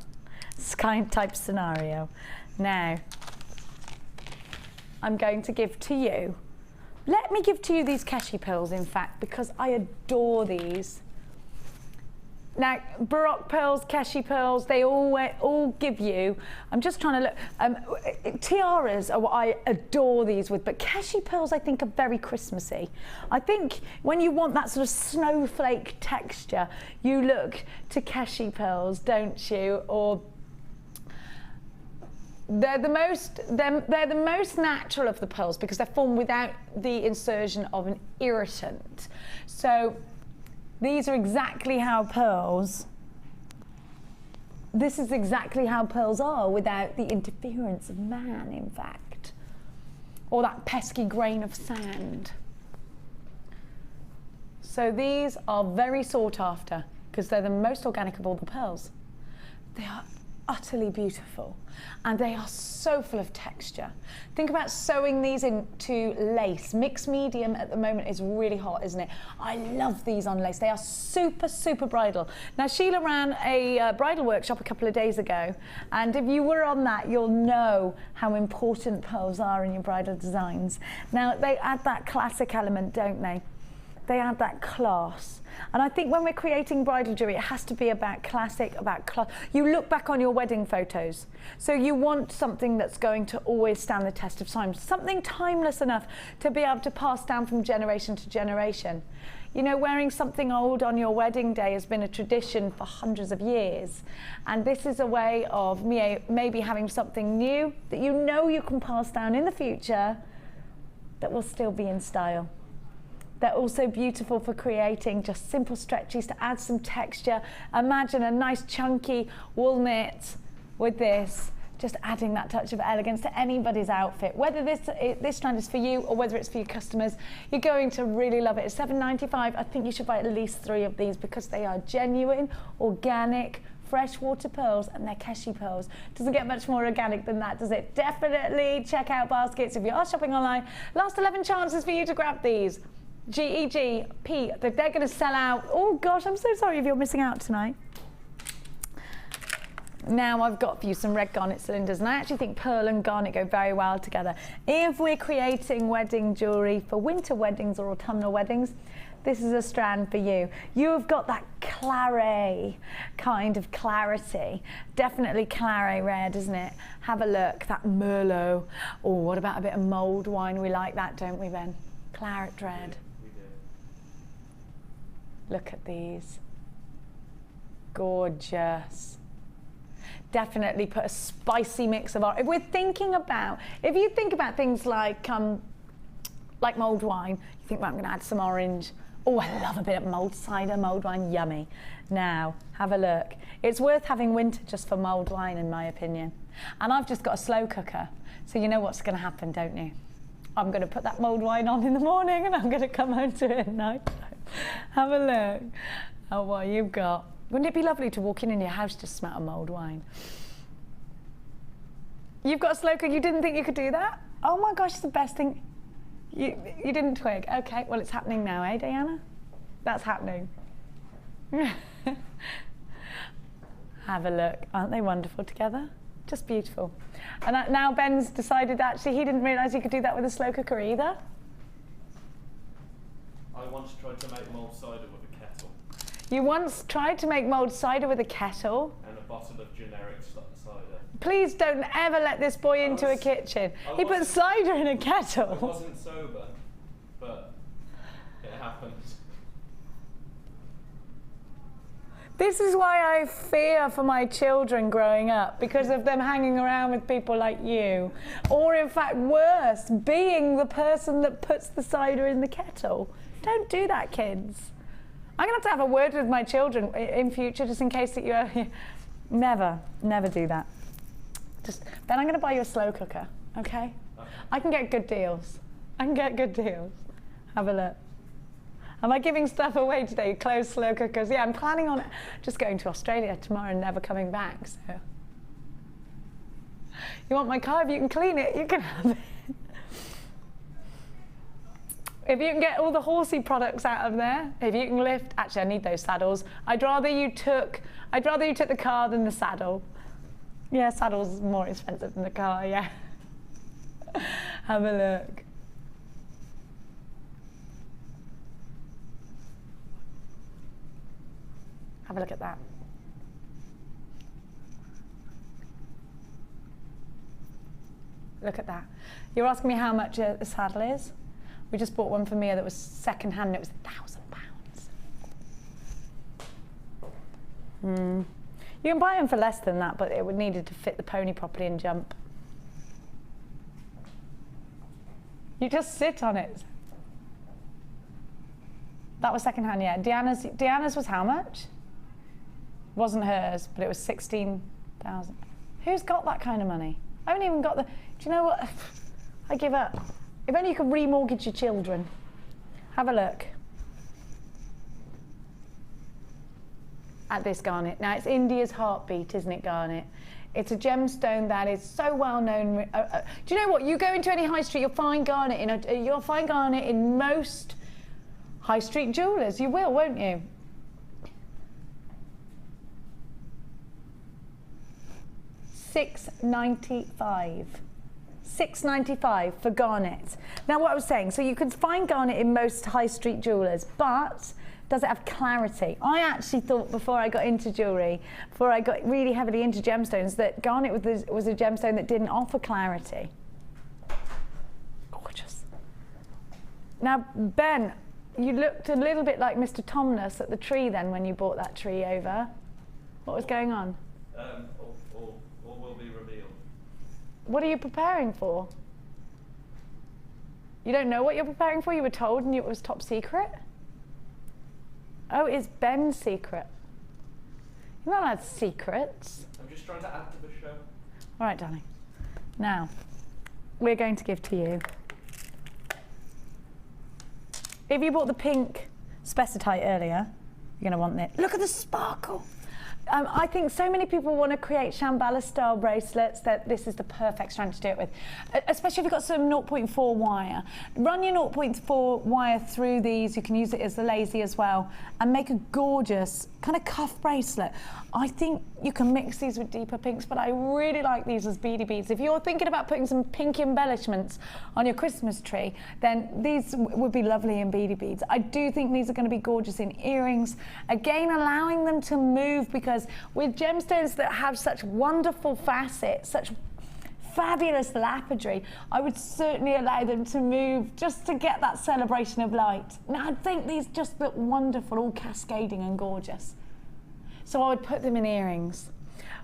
type scenario. Now, I'm going to give to you. Let me give to you these Keshi pearls, in fact, because I adore these. Now, Baroque pearls, Keshi pearls, they all give you, I'm just trying to look, tiaras are what I adore these with, but Keshi pearls I think are very Christmassy. I think when you want that sort of snowflake texture, you look to Keshi pearls, don't you? Or they're the most natural of the pearls because they're formed without the insertion of an irritant. So these are exactly how pearls, this is exactly how pearls are without the interference of man, in fact, or that pesky grain of sand. So these are very sought after because they're the most organic of all the pearls. They are utterly beautiful and they are so full of texture. Think about sewing these into lace. Mixed medium at the moment is really hot, isn't it? I love these on lace. They are super bridal. Now, Sheila ran a bridal workshop a couple of days ago, and if you were on that, you'll know how important pearls are in your bridal designs. Now, they add that classic element, don't they? They add that class. And I think when we're creating bridal jewelry, it has to be about classic, about class. You look back on your wedding photos. So you want something that's going to always stand the test of time, something timeless enough to be able to pass down from generation to generation. You know, wearing something old on your wedding day has been a tradition for hundreds of years. And this is a way of maybe having something new that you know you can pass down in the future that will still be in style. They're also beautiful for creating just simple stretchies to add some texture. Imagine a nice chunky wool knit with this, just adding that touch of elegance to anybody's outfit. Whether this strand is for you or whether it's for your customers, you're going to really love it. It's $7.95. I think you should buy at least 3 of these because they are genuine, organic, freshwater pearls, and they're Keshi pearls. Doesn't get much more organic than that, does it? Definitely check out baskets if you are shopping online. Last 11 chances for you to grab these. G-E-G-P, they're going to sell out. Oh gosh, I'm so sorry if you're missing out tonight. Now I've got for you some red garnet cylinders, and I actually think pearl and garnet go very well together. If we're creating wedding jewellery for winter weddings or autumnal weddings, this is a strand for you. You've got that claret kind of clarity. Definitely claret red, isn't it? Have a look, that Merlot. Oh, what about a bit of mulled wine? We like that, don't we, Ben? Claret red. Look at these. Gorgeous. Definitely put a spicy mix of if you think about things like mulled wine, you think, well, I'm going to add some orange. Oh, I love a bit of mulled cider, mulled wine, yummy. Now, have a look. It's worth having winter just for mulled wine, in my opinion. And I've just got a slow cooker, so you know what's going to happen, don't you? I'm going to put that mulled wine on in the morning and I'm going to come home to it at night. Have a look at what you've got. Wouldn't it be lovely to walk in your house to smell mulled wine? You've got a slow cooker. You didn't think you could do that? Oh my gosh, it's the best thing. You didn't twig. Okay, well, it's happening now, eh, Diana? That's happening. Have a look. Aren't they wonderful together? Just beautiful. And now Ben's decided actually he didn't realise he could do that with a slow cooker either. I once tried to make mulled cider with a kettle. You once tried to make mulled cider with a kettle? And a bottle of generic cider. Please don't ever let this boy into a kitchen. He put cider in a kettle. I wasn't sober, but it happened. This is why I fear for my children growing up, because of them hanging around with people like you. Or in fact, worse, being the person that puts the cider in the kettle. Don't do that, kids. I'm going to have a word with my children in future, just in case that you... Never do that. Ben, I'm going to buy you a slow cooker, okay? I can get good deals. Have a look. Am I giving stuff away today? Closed slow cookers. Yeah, I'm planning on just going to Australia tomorrow and never coming back. So, you want my car? If you can clean it, you can have it. If you can get all the horsey products out of there, if you can lift. Actually, I need those saddles. I'd rather you took the car than the saddle. Yeah, saddle's more expensive than the car. Yeah. Have a look. Have a look at that. Look at that. You're asking me how much a saddle is? We just bought one for Mia that was second hand and it was £1,000. You can buy them for less than that, but it would needed to fit the pony properly and jump. You just sit on it. That was second hand, yeah. Deanna's was how much? Wasn't hers, but it was 16,000. Who's got that kind of money? I haven't even got the... Do you know what? I give up. If only you could remortgage your children. Have a look at this garnet. Now, it's India's heartbeat, isn't it, garnet? It's a gemstone that is so well known. Do you know what? You go into any high street, you'll find garnet in most high street jewellers. You will, won't you? $6.95. $6.95 for garnet. Now, what I was saying, so you can find garnet in most high street jewellers, but does it have clarity? I actually thought before I got into jewellery, before I got really heavily into gemstones, that garnet was a gemstone that didn't offer clarity. Gorgeous. Now, Ben, you looked a little bit like Mr. Tomness at the tree then when you brought that tree over. What was going on? All will be revealed. What are you preparing for? You don't know what you're preparing for? You were told and it was top secret? Oh, it's Ben's secret. You're not allowed secrets. I'm just trying to add to the show. All right, darling. Now, we're going to give to you. If you bought the pink specitite earlier, you're going to want it. Look at the sparkle. I think so many people want to create Shambhala style bracelets that this is the perfect strand to do it with, especially if you've got some 0.4 wire. Run your 0.4 wire through these. You can use it as the lazy as well and make a gorgeous kind of cuff bracelet. I think you can mix these with deeper pinks, but I really like these as beady beads. If you're thinking about putting some pink embellishments on your Christmas tree, then these would be lovely in beady beads. I do think these are going to be gorgeous in earrings. Again, allowing them to move, because with gemstones that have such wonderful facets, such fabulous lapidary, I would certainly allow them to move just to get that celebration of light. Now, I think these just look wonderful, all cascading and gorgeous. So I would put them in earrings.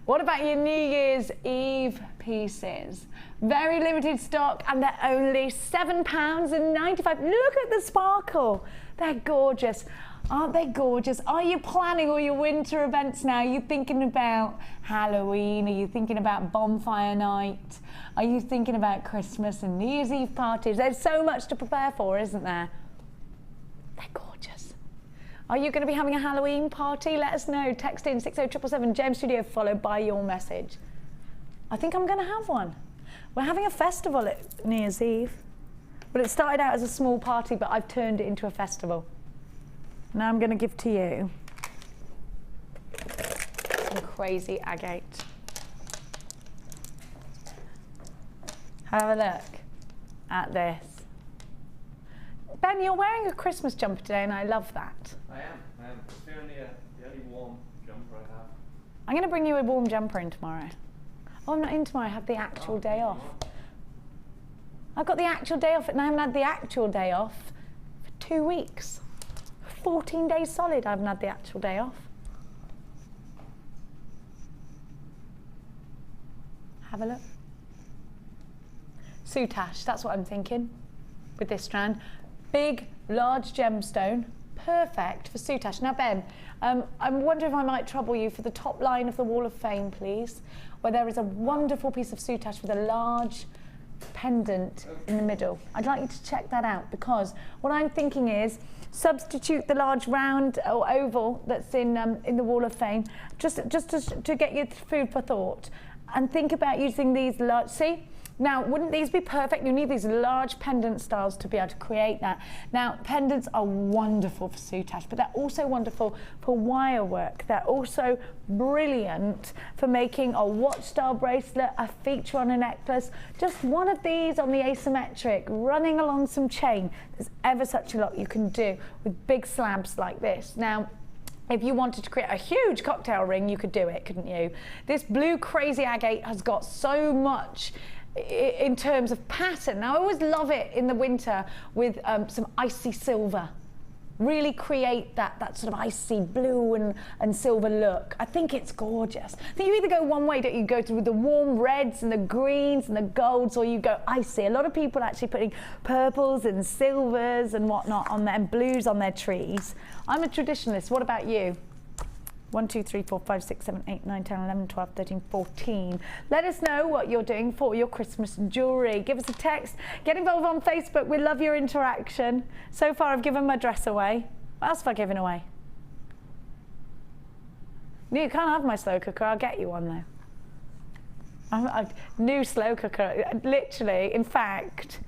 What about your New Year's Eve pieces. Very limited stock, and they're only £7.95. Look at the sparkle. They're gorgeous. Aren't they gorgeous? Are you planning all your winter events now? Are you thinking about Halloween? Are you thinking about bonfire night? Are you thinking about Christmas and New Year's Eve parties? There's so much to prepare for, isn't there? They're gorgeous. Are you going to be having a Halloween party? Let us know. Text in 60777 Gem Studio, followed by your message. I think I'm going to have one. We're having a festival at New Year's Eve. But it started out as a small party, but I've turned it into a festival. Now I'm going to give to you some crazy agate. Have a look at this. Ben, you're wearing a Christmas jumper today, and I love that. I am. It's the only warm jumper I have. I'm going to bring you a warm jumper in tomorrow. Oh, I'm not in tomorrow. I have the actual day off. I've got the actual day off, and I haven't had the actual day off for 2 weeks. 14 days solid, I haven't had the actual day off. Have a look. Soutache, that's what I'm thinking with this strand. Big, large gemstone, perfect for soutache. Now, Ben, I'm wondering if I might trouble you for the top line of the Wall of Fame, please, where there is a wonderful piece of soutache with a large pendant in the middle. I'd like you to check that out, because what I'm thinking is substitute the large round or oval that's in the Wall of Fame, just to get you food for thought, and think about using these large. See, now wouldn't these be perfect? You need these large pendant styles to be able to create that. Now, pendants are wonderful for soutache, but they're also wonderful for wire work. They're also brilliant for making a watch style bracelet, a feature on a necklace, just one of these on the asymmetric, running along some chain. There's ever such a lot you can do with big slabs like this. Now, if you wanted to create a huge cocktail ring, you could do it, couldn't you? This blue crazy agate has got so much in terms of pattern. Now, I always love it in the winter with some icy silver. Really create that sort of icy blue and silver look. I think it's gorgeous. I think you either go one way, don't you? Go through the warm reds and the greens and the golds, or you go icy. A lot of people actually putting purples and silvers and whatnot on there, and blues on their trees. I'm a traditionalist. What about you? 1, 2, 3, 4, 5, 6, 7, 8, 9, 10, 11, 12, 13, 14. Let us know what you're doing for your Christmas jewellery. Give us a text. Get involved on Facebook. We love your interaction. So far, I've given my dress away. What else have I given away? No, you can't have my slow cooker. I'll get you one, though. New slow cooker. Literally, in fact,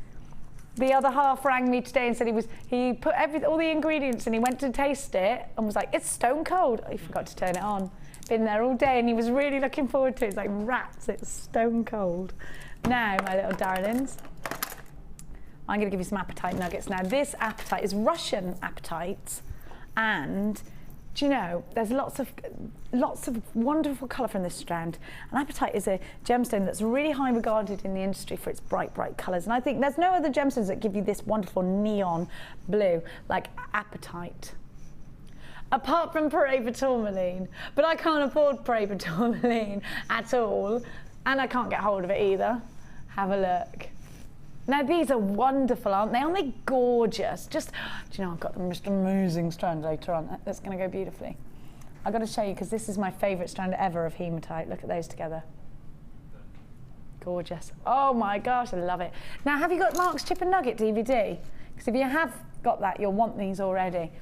the other half rang me today and said he put all the ingredients in. He went to taste it and was like, it's stone cold. He forgot to turn it on. Been there all day, and he was really looking forward to it. It's like rats, it's stone cold. Now, my little darlings, I'm going to give you some appetite nuggets. Now, this appetite is Russian appetite, and do you know, there's lots of wonderful colour from this strand. And apatite is a gemstone that's really high regarded in the industry for its bright, bright colours. And I think there's no other gemstones that give you this wonderful neon blue like apatite. Apart from Paraiba tourmaline, but I can't afford Paraiba tourmaline at all, and I can't get hold of it either. Have a look. Now, these are wonderful, aren't they? Aren't they gorgeous? Just, do you know, I've got the most amazing strand later on. That's going to go beautifully. I've got to show you, because this is my favourite strand ever of hematite. Look at those together. Gorgeous. Oh my gosh, I love it. Now, have you got Mark's Chip and Nugget DVD? Because if you have got that, you'll want these already.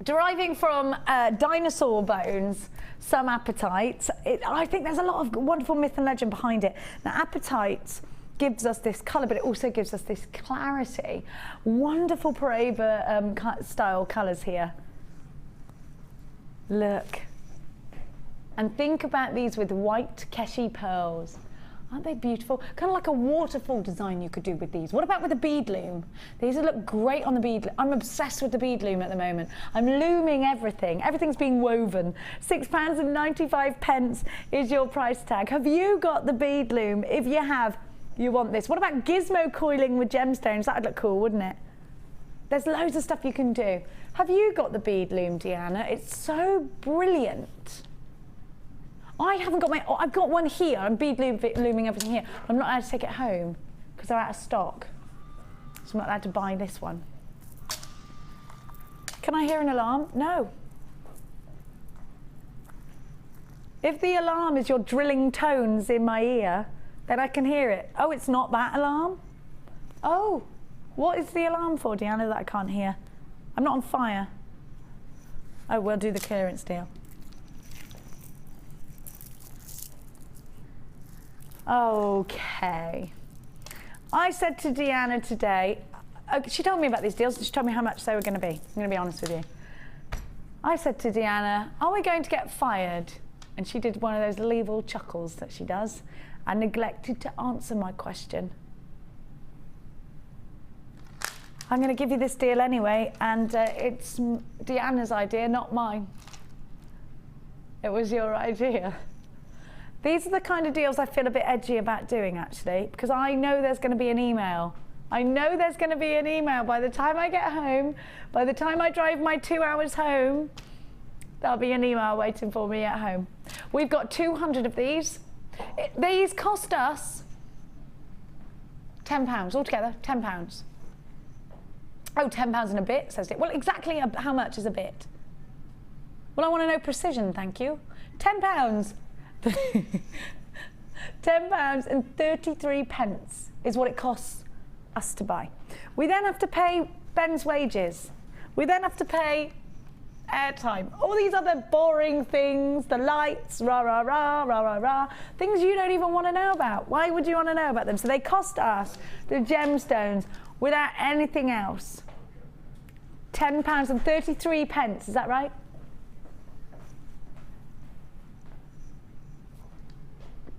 Deriving from dinosaur bones, some apatite. I think there's a lot of wonderful myth and legend behind it. Now, apatite gives us this colour, but it also gives us this clarity. Wonderful Paraiba style colours here. Look. And think about these with white Keshi pearls. Aren't they beautiful? Kind of like a waterfall design you could do with these. What about with a bead loom? These look great on the bead loom. I'm obsessed with the bead loom at the moment. I'm looming everything. Everything's being woven. £6.95 is your price tag. Have you got the bead loom? If you have, you want this. What about gizmo coiling with gemstones? That'd look cool, wouldn't it? There's loads of stuff you can do. Have you got the bead loom, Deanna? It's so brilliant. I haven't got my, I've got one here. I'm bead looming everything here. I'm not allowed to take it home because they're out of stock. So I'm not allowed to buy this one. Can I hear an alarm? No. If the alarm is your drilling tones in my ear, then I can hear it. Oh, it's not that alarm? Oh, what is the alarm for, Deanna, that I can't hear? I'm not on fire. Oh, we'll do the clearance deal. Okay. I said to Deanna today, she told me about these deals, she told me how much they were going to be. I'm going to be honest with you. I said to Deanna, are we going to get fired? And she did one of those little chuckles that she does and neglected to answer my question. I'm going to give you this deal anyway, and it's Deanna's idea, not mine. It was your idea. These are the kind of deals I feel a bit edgy about doing, actually, because I know there's going to be an email. I know there's going to be an email by the time I get home, by the time I drive my 2 hours home, there'll be an email waiting for me at home. We've got 200 of these. These cost us £10 altogether, £10. Oh, £10 and a bit, says it. Well, exactly how much is a bit? Well, I want to know precision, thank you. £10. £10 and 33 pence is what it costs us to buy. We then have to pay Ben's wages. We then have to pay airtime. All these other boring things, the lights, rah, rah, rah, rah, rah, rah, things you don't even want to know about. Why would you want to know about them? So they cost us, the gemstones, without anything else, £10 and 33 pence, is that right?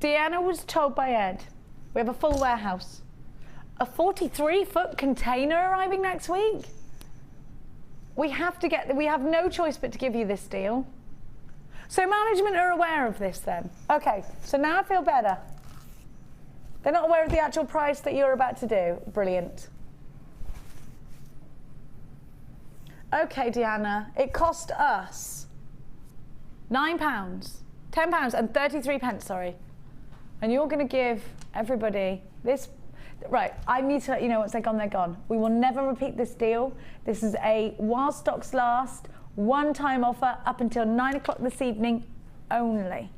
Deanna was told by Ed, we have a full warehouse. A 43-foot container arriving next week? We have no choice but to give you this deal. So management are aware of this then. Okay, so now I feel better. They're not aware of the actual price that you're about to do. Brilliant. Okay, Deanna, it cost us £9, £10 and 33 pence, sorry. And you're going to give everybody this. Right, I need to let you know once they're gone, they're gone. We will never repeat this deal. This is a while stocks last, one-time offer up until 9 o'clock this evening only.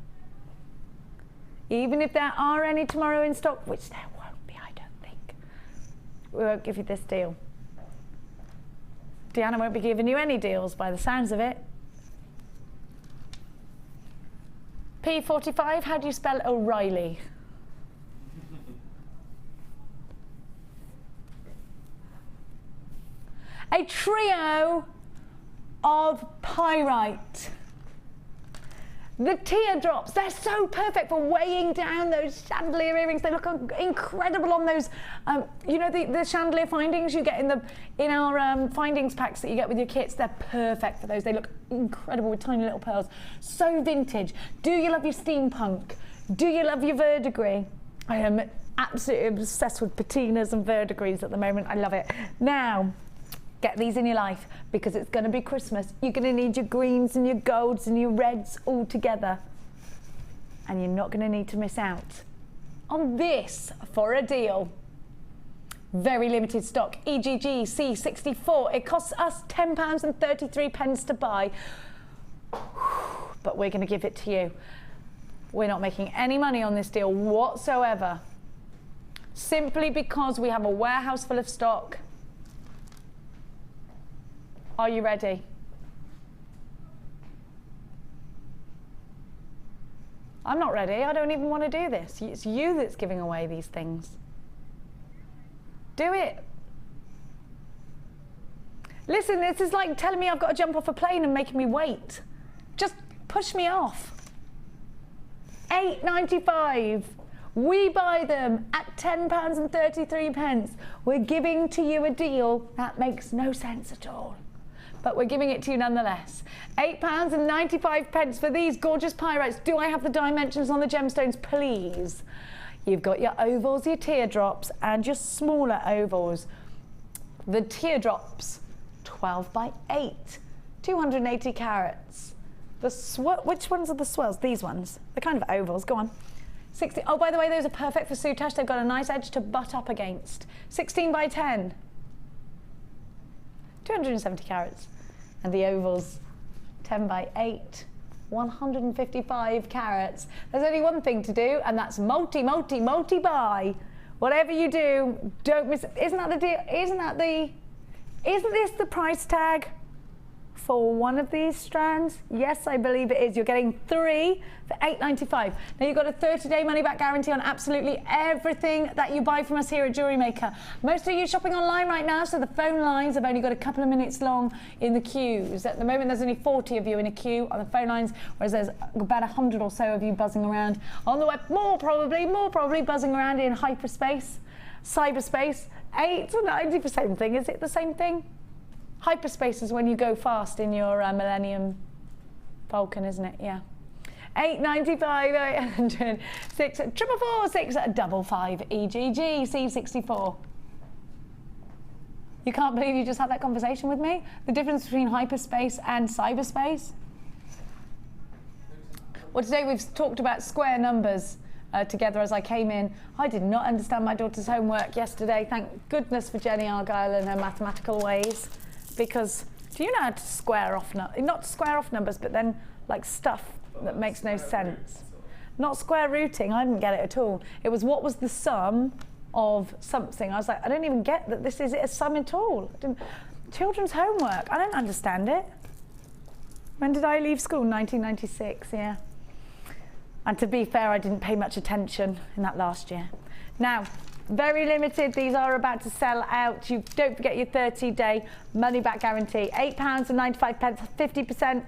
Even if there are any tomorrow in stock, which there won't be, I don't think, we won't give you this deal. Deanna won't be giving you any deals by the sounds of it. P45, how do you spell O'Reilly? A trio of pyrite. The teardrops, they're so perfect for weighing down those chandelier earrings. They look incredible on those, you know, the chandelier findings you get in our findings packs that you get with your kits. They're perfect for those. They look incredible with tiny little pearls. So vintage. Do you love your steampunk? Do you love your verdigris? I am absolutely obsessed with patinas and verdigris at the moment. I love it. Now, get these in your life because it's going to be Christmas. You're going to need your greens and your golds and your reds all together. And you're not going to need to miss out on this for a deal. Very limited stock, EGG C64. It costs us £10 and 33 pence to buy. But we're going to give it to you. We're not making any money on this deal whatsoever. Simply because we have a warehouse full of stock. Are you ready? I'm not ready. I don't even want to do this. It's you that's giving away these things. Do it. Listen, this is like telling me I've got to jump off a plane and making me wait. Just push me off. £8.95. We buy them at £10 and 33 pence. We're giving to you a deal that makes no sense at all. But we're giving it to you nonetheless. £8 and 95 pence for these gorgeous pyrites. Do I have the dimensions on the gemstones, please? You've got your ovals, your teardrops, and your smaller ovals. The teardrops, 12 by 8, 280 carats. Which ones are the swirls? These ones. They're kind of ovals. Go on. 60. Oh, by the way, those are perfect for soutache. They've got a nice edge to butt up against. 16 by 10. 270 carats. And the ovals, 10 by 8. 155 carats. There's only one thing to do, and that's multi-buy. Whatever you do, don't miss it. Isn't that the deal? Isn't this the price tag for one of these strands? Yes, I believe it is. You're getting 3 for £8.95. Now you've got a 30-day money-back guarantee on absolutely everything that you buy from us here at Jewellery Maker. Most of you shopping online right now, so the phone lines have only got a couple of minutes long in the queues. At the moment, there's only 40 of you in a queue on the phone lines, whereas there's about 100 or so of you buzzing around on the web. More probably buzzing around in hyperspace, cyberspace. 8 to 90% thing. Is it the same thing? Hyperspace is when you go fast in your Millennium Falcon, isn't it? Yeah. 895, 800, 6, 444, 6, 55, EGG, C64. You can't believe you just had that conversation with me? The difference between hyperspace and cyberspace? Well, today we've talked about square numbers together as I came in. I did not understand my daughter's homework yesterday. Thank goodness for Jenny Argyle and her mathematical ways. Because do you know how to square off, not square off numbers, but then like stuff that makes no sense? Not square rooting, I didn't get it at all. It was what was the sum of something. I was like, I don't even get that this is a sum at all. Children's homework, I don't understand it. When did I leave school? 1996, yeah. And to be fair, I didn't pay much attention in that last year. Now, very limited, these are about to sell out. You don't forget your 30-day money-back guarantee. £8.95, 50%,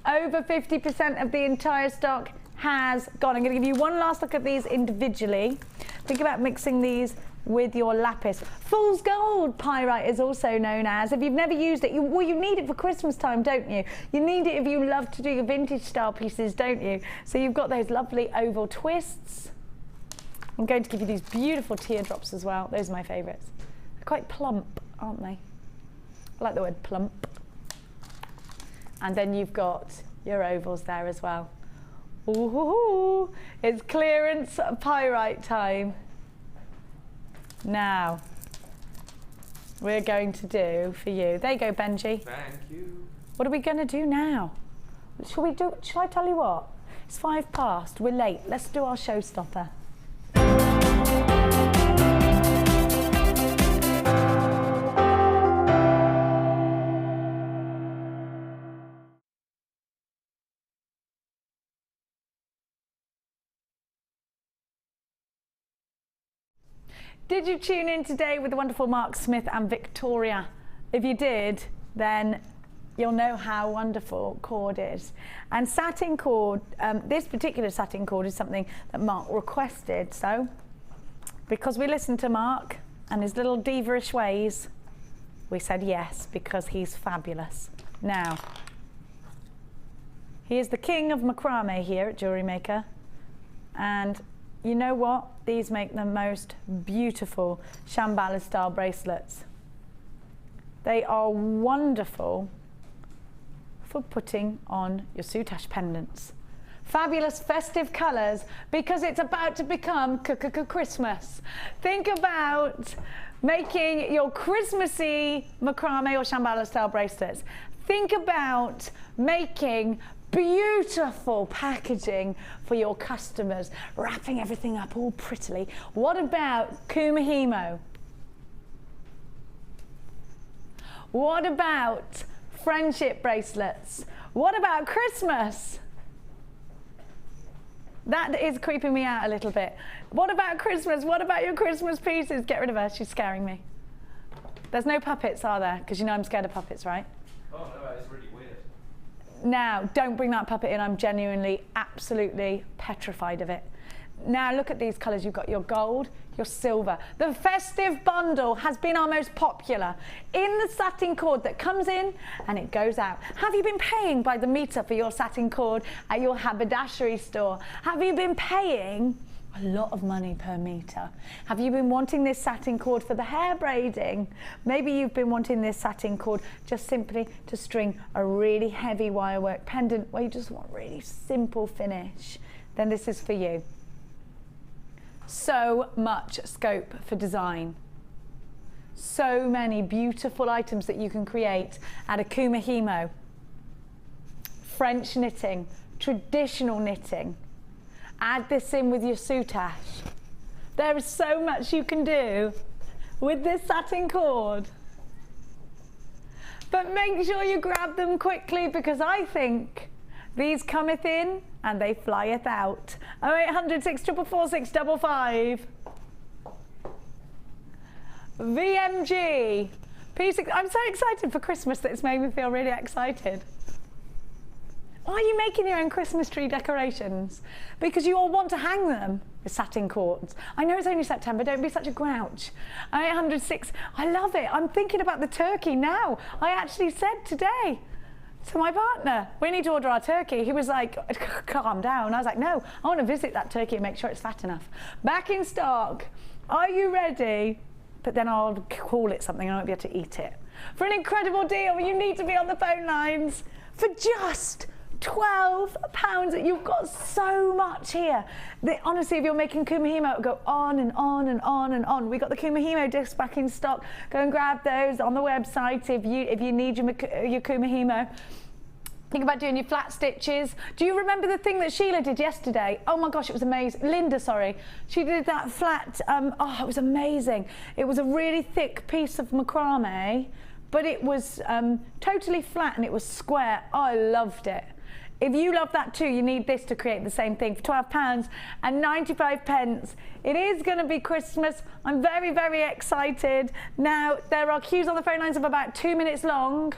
over 50% of the entire stock has gone. I'm going to give you one last look at these individually. Think about mixing these with your lapis. Fool's Gold pyrite is also known as. If you've never used it, you need it for Christmas time, don't you? You need it if you love to do your vintage style pieces, don't you? So you've got those lovely oval twists. I'm going to give you these beautiful teardrops as well. Those are my favourites. They're quite plump, aren't they? I like the word plump. And then you've got your ovals there as well. Ooh, it's clearance pyrite time. Now, we're going to do for you. There you go, Benji. Thank you. What are we going to do now? Shall I tell you what? It's 5 past. We're late. Let's do our showstopper. Did you tune in today with the wonderful Mark Smith and Victoria? If you did, then you'll know how wonderful cord is. And satin cord, this particular satin cord is something that Mark requested. So, because we listened to Mark and his little diva-ish ways, we said yes, because he's fabulous. Now, he is the king of macrame here at Jewellery Maker. And you know what? These make the most beautiful Shambhala style bracelets. They are wonderful for putting on your soutache pendants. Fabulous festive colours, because it's about to become Christmas. Think about making your Christmassy macrame or Shambhala style bracelets. Think about making beautiful packaging for your customers, wrapping everything up all prettily. What about kumihimo? What about friendship bracelets? What about Christmas? That is creeping me out a little bit. What about Christmas? What about your Christmas pieces? Get rid of her, she's scaring me. There's no puppets, are there? Because you know I'm scared of puppets, right? Oh no, it's really weird. Now, don't bring that puppet in. I'm genuinely, absolutely petrified of it. Now, look at these colours. You've got your gold, your silver. The festive bundle has been our most popular. In the satin cord that comes in and it goes out. Have you been paying by the meter for your satin cord at your haberdashery store? Have you been paying A lot of money per metre. Have you been wanting this satin cord for the hair braiding? Maybe you've been wanting this satin cord just simply to string a really heavy wirework pendant where you just want really simple finish. Then this is for you. So much scope for design. So many beautiful items that you can create out of kumihimo, French knitting, traditional knitting. Add this in with your soutache. There is so much you can do with this satin cord. But make sure you grab them quickly, because I think these cometh in and they flyeth out. 0800 644 655. VMG. P6. I'm so excited for Christmas that it's made me feel really excited. Why are you making your own Christmas tree decorations? Because you all want to hang them with satin cords. I know it's only September, don't be such a grouch. 806, I love it. I'm thinking about the turkey now. I actually said today to my partner, we need to order our turkey. He was like, calm down. I was like, no, I want to visit that turkey and make sure it's fat enough. Back in stock. Are you ready? But then I'll call it something and I won't be able to eat it. For an incredible deal, you need to be on the phone lines for just £12. You've got so much here. Honestly, if you're making kumihimo, it'll go on and on and on and on. We got the kumihimo discs back in stock. Go and grab those on the website if you need your kumihimo. Think about doing your flat stitches. Do you remember the thing that Sheila did yesterday? Oh my gosh, it was amazing. Linda, sorry. She did that flat, oh, it was amazing. It was a really thick piece of macrame, but it was totally flat and it was square. I loved it. If you love that too, you need this to create the same thing for £12 and 95 pence. It is going to be Christmas. I'm very, very excited. Now, there are queues on the phone lines of about 2 minutes long.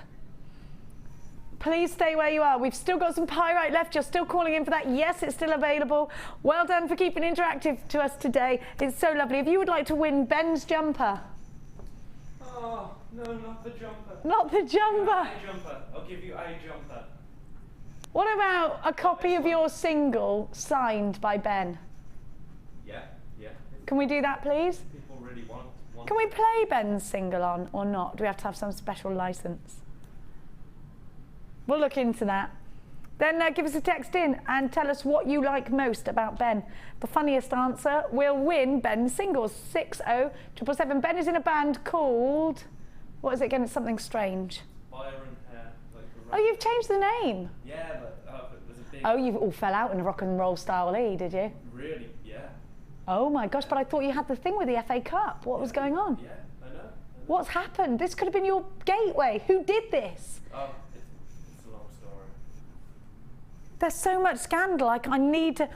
Please stay where you are. We've still got some pyrite left. You're still calling in for that. Yes, it's still available. Well done for keeping interactive to us today. It's so lovely. If you would like to win Ben's jumper. Oh, no, not the jumper. Not the jumper. A jumper. I'll give you a jumper. What about a copy of your single signed by Ben? Yeah. Can we do that, please? People really want. Can we play Ben's single on or not? Do we have to have some special license? We'll look into that. Then give us a text in and tell us what you like most about Ben. The funniest answer will win Ben's singles. 60777. Ben is in a band called, what is it again? It's something strange. Byron Hair. Oh, you've changed the name. Yeah, but it was a big. Oh, you all fell out in a rock and roll style E, did you? Really? Yeah. Oh my gosh, but I thought you had the thing with the FA Cup. What was going on? Yeah, I know. What's happened? This could have been your gateway. Who did this? Oh, it's a long story. There's so much scandal.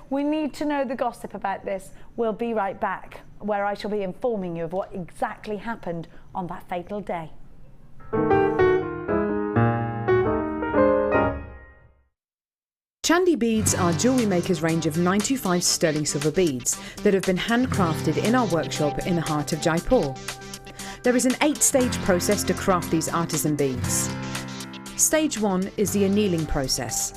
We need to know the gossip about this. We'll be right back, where I shall be informing you of what exactly happened on that fatal day. Chandi beads are Jewellery Maker's range of 925 sterling silver beads that have been handcrafted in our workshop in the heart of Jaipur. There is an 8-stage process to craft these artisan beads. Stage 1 is the annealing process.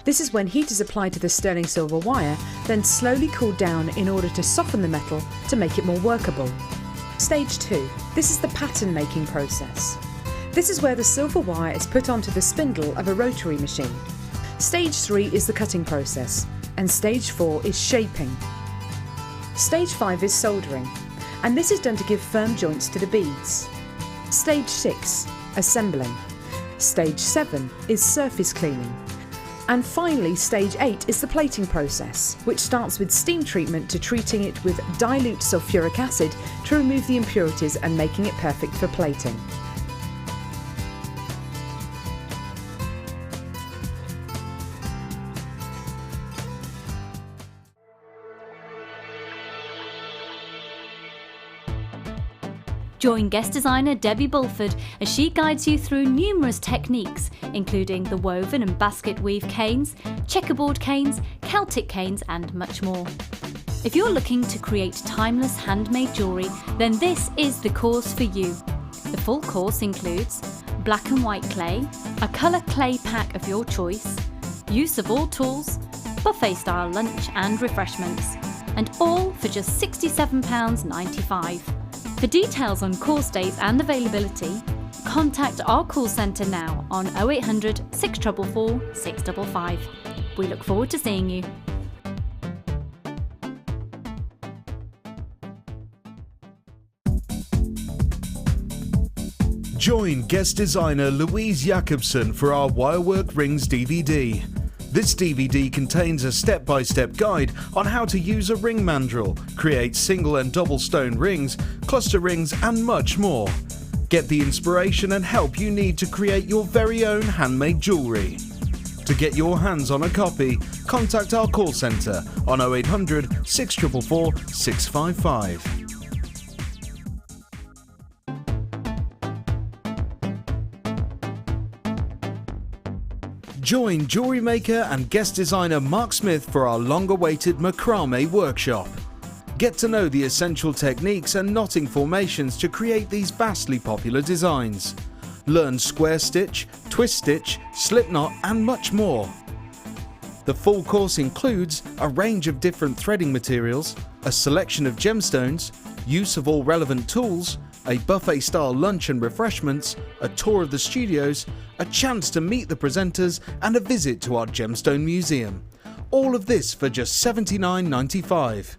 This is when heat is applied to the sterling silver wire, then slowly cooled down in order to soften the metal to make it more workable. Stage 2. This is the pattern making process. This is where the silver wire is put onto the spindle of a rotary machine. Stage 3 is the cutting process, and Stage 4 is shaping. Stage 5 is soldering, and this is done to give firm joints to the beads. Stage 6, assembling. Stage 7 is surface cleaning. And finally, Stage 8 is the plating process, which starts with steam treatment to treating it with dilute sulfuric acid to remove the impurities and making it perfect for plating. Join guest designer Debbie Bulford as she guides you through numerous techniques, including the woven and basket weave canes, checkerboard canes, Celtic canes and much more. If you're looking to create timeless handmade jewellery, then this is the course for you. The full course includes black and white clay, a colour clay pack of your choice, use of all tools, buffet style lunch and refreshments, and all for just £67.95. For details on course dates and availability, contact our call centre now on 0800 644 655. We look forward to seeing you. Join guest designer Louise Jacobson for our Wirework Rings DVD. This DVD contains a step-by-step guide on how to use a ring mandrel, create single and double stone rings, cluster rings and much more. Get the inspiration and help you need to create your very own handmade jewellery. To get your hands on a copy, contact our call centre on 0800 644 655. Join jewellery maker and guest designer Mark Smith for our long-awaited macrame workshop. Get to know the essential techniques and knotting formations to create these vastly popular designs. Learn square stitch, twist stitch, slip knot and much more. The full course includes a range of different threading materials, a selection of gemstones, use of all relevant tools, a buffet-style lunch and refreshments, a tour of the studios, a chance to meet the presenters and a visit to our gemstone museum. All of this for just $79.95.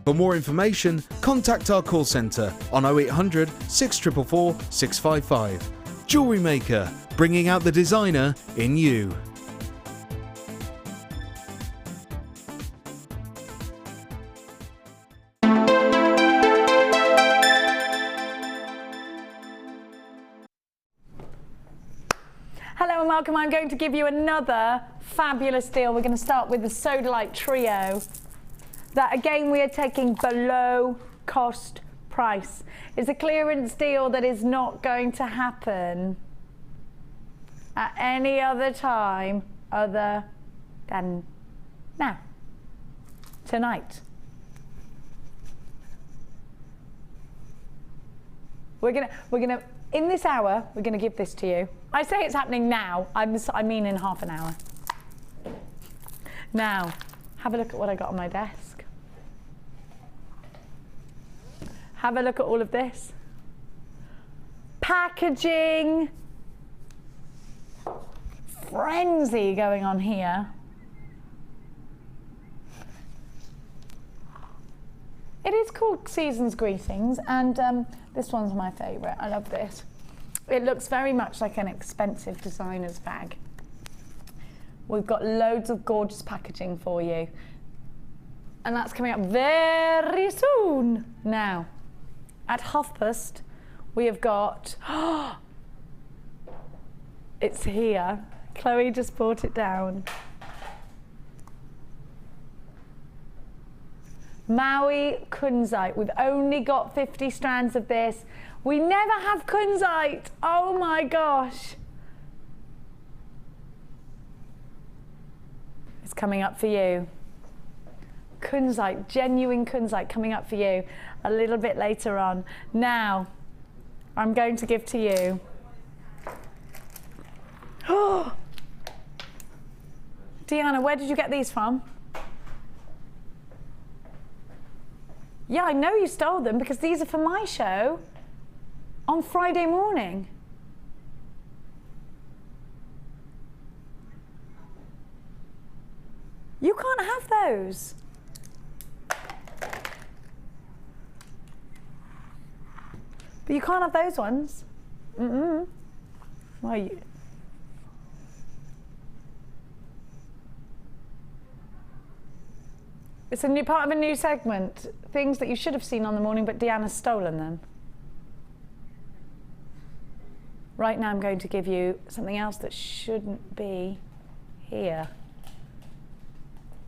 For more information, contact our call centre on 0800 644 655. Jewellery Maker, bringing out the designer in you. Hello and welcome. I'm going to give you another fabulous deal. We're going to start with the Sodalite Trio. That again we are taking below cost price. It's a clearance deal that is not going to happen at any other time other than now, tonight. We're gonna in this hour we're gonna give this to you. I say it's happening now. I mean in half an hour. Now, have a look at what I got on my desk. Have a look at all of this. Packaging frenzy going on here. It is called Season's Greetings, and this one's my favourite. I love this. It looks very much like an expensive designer's bag. We've got loads of gorgeous packaging for you. And that's coming up very soon. Now, at HuffPost, we have got, it's here. Chloe just brought it down. Maui kunzite. We've only got 50 strands of this. We never have kunzite. Oh my gosh. It's coming up for you. Kunzite, genuine kunzite coming up for you a little bit later on. Now, I'm going to give to you. Oh, Deanna, where did you get these from? Yeah, I know you stole them because these are for my show on Friday morning. You can't have those. But you can't have those ones. Why you? It's a new part of a new segment. Things that you should have seen on the morning, but Deanna's stolen them. Right now I'm going to give you something else that shouldn't be here.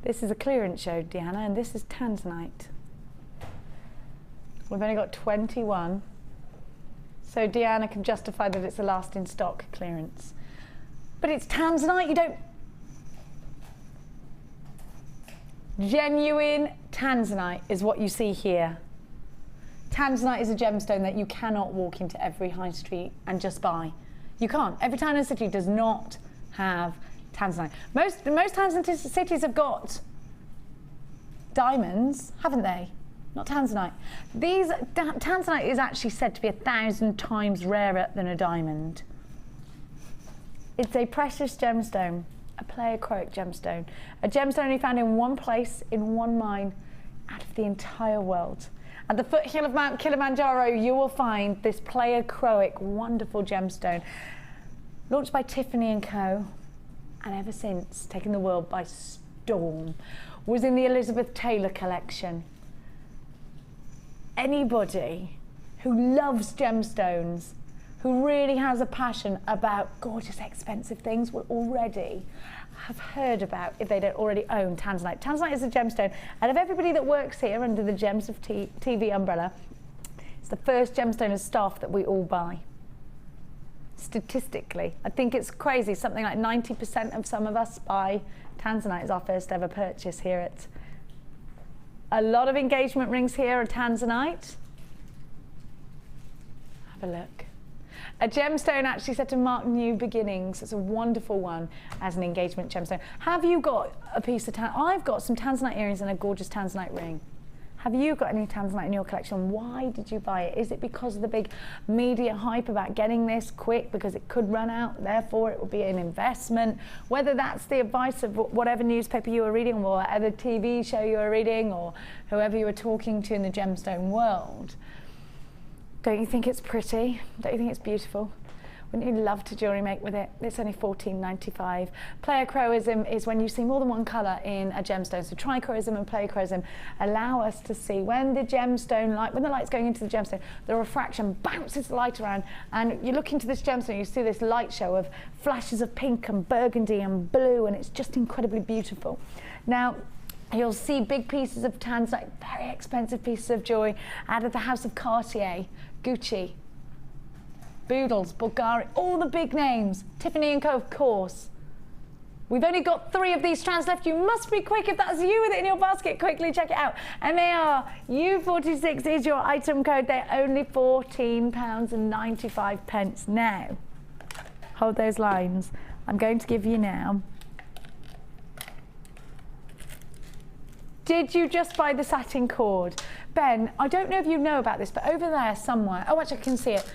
This is a clearance show, Deanna, and this is tanzanite. We've only got 21. So Deanna can justify that it's a last in stock clearance. But it's tanzanite, you don't... Genuine tanzanite is what you see here. Tanzanite is a gemstone that you cannot walk into every high street and just buy. You can't. Every town and city does not have tanzanite. Most towns and cities have got diamonds, haven't they? Not tanzanite. Tanzanite is actually said to be 1,000 times rarer than a diamond. It's a precious gemstone, a pleochroic gemstone. A gemstone only found in one place, in one mine, out of the entire world. At the foothill of Mount Kilimanjaro, you will find this pleochroic, wonderful gemstone. Launched by Tiffany & Co. and ever since taken the world by storm. Was in the Elizabeth Taylor collection. Anybody who loves gemstones, who really has a passion about gorgeous, expensive things, will already have heard about, if they don't already own, tanzanite. Tanzanite is a gemstone. Out of everybody that works here under the Gems of TV umbrella, it's the first gemstone of staff that we all buy. Statistically, I think it's crazy. Something like 90% of some of us buy tanzanite as our first ever purchase here at. A lot of engagement rings here are tanzanite. Have a look. A gemstone actually said to mark new beginnings. It's a wonderful one as an engagement gemstone. Have you got a piece of I've got some tanzanite earrings and a gorgeous tanzanite ring. Have you got any tanzanite in your collection? Why did you buy it? Is it because of the big media hype about getting this quick because it could run out, therefore it will be an investment? Whether that's the advice of whatever newspaper you were reading or whatever TV show you were reading or whoever you were talking to in the gemstone world. Don't you think it's pretty? Don't you think it's beautiful? Wouldn't you love to jewellery make with it? It's only $14.95. Pleochroism is when you see more than one colour in a gemstone. So trichroism and pleochroism allow us to see when the gemstone light, when the light's going into the gemstone, the refraction bounces the light around, and you look into this gemstone, you see this light show of flashes of pink and burgundy and blue, and it's just incredibly beautiful. Now, you'll see big pieces of tanzanite, very expensive pieces of jewellery out of the house of Cartier, Gucci, Boodles, Bulgari, all the big names. Tiffany & Co, of course. We've only got 3 of these strands left. You must be quick. If that's you with it in your basket, quickly check it out. MAR U46 is your item code. They're only £14.95 now. Hold those lines. I'm going to give you now. Did you just buy the satin cord? Ben, I don't know if you know about this, but over there somewhere, oh, actually I can see it.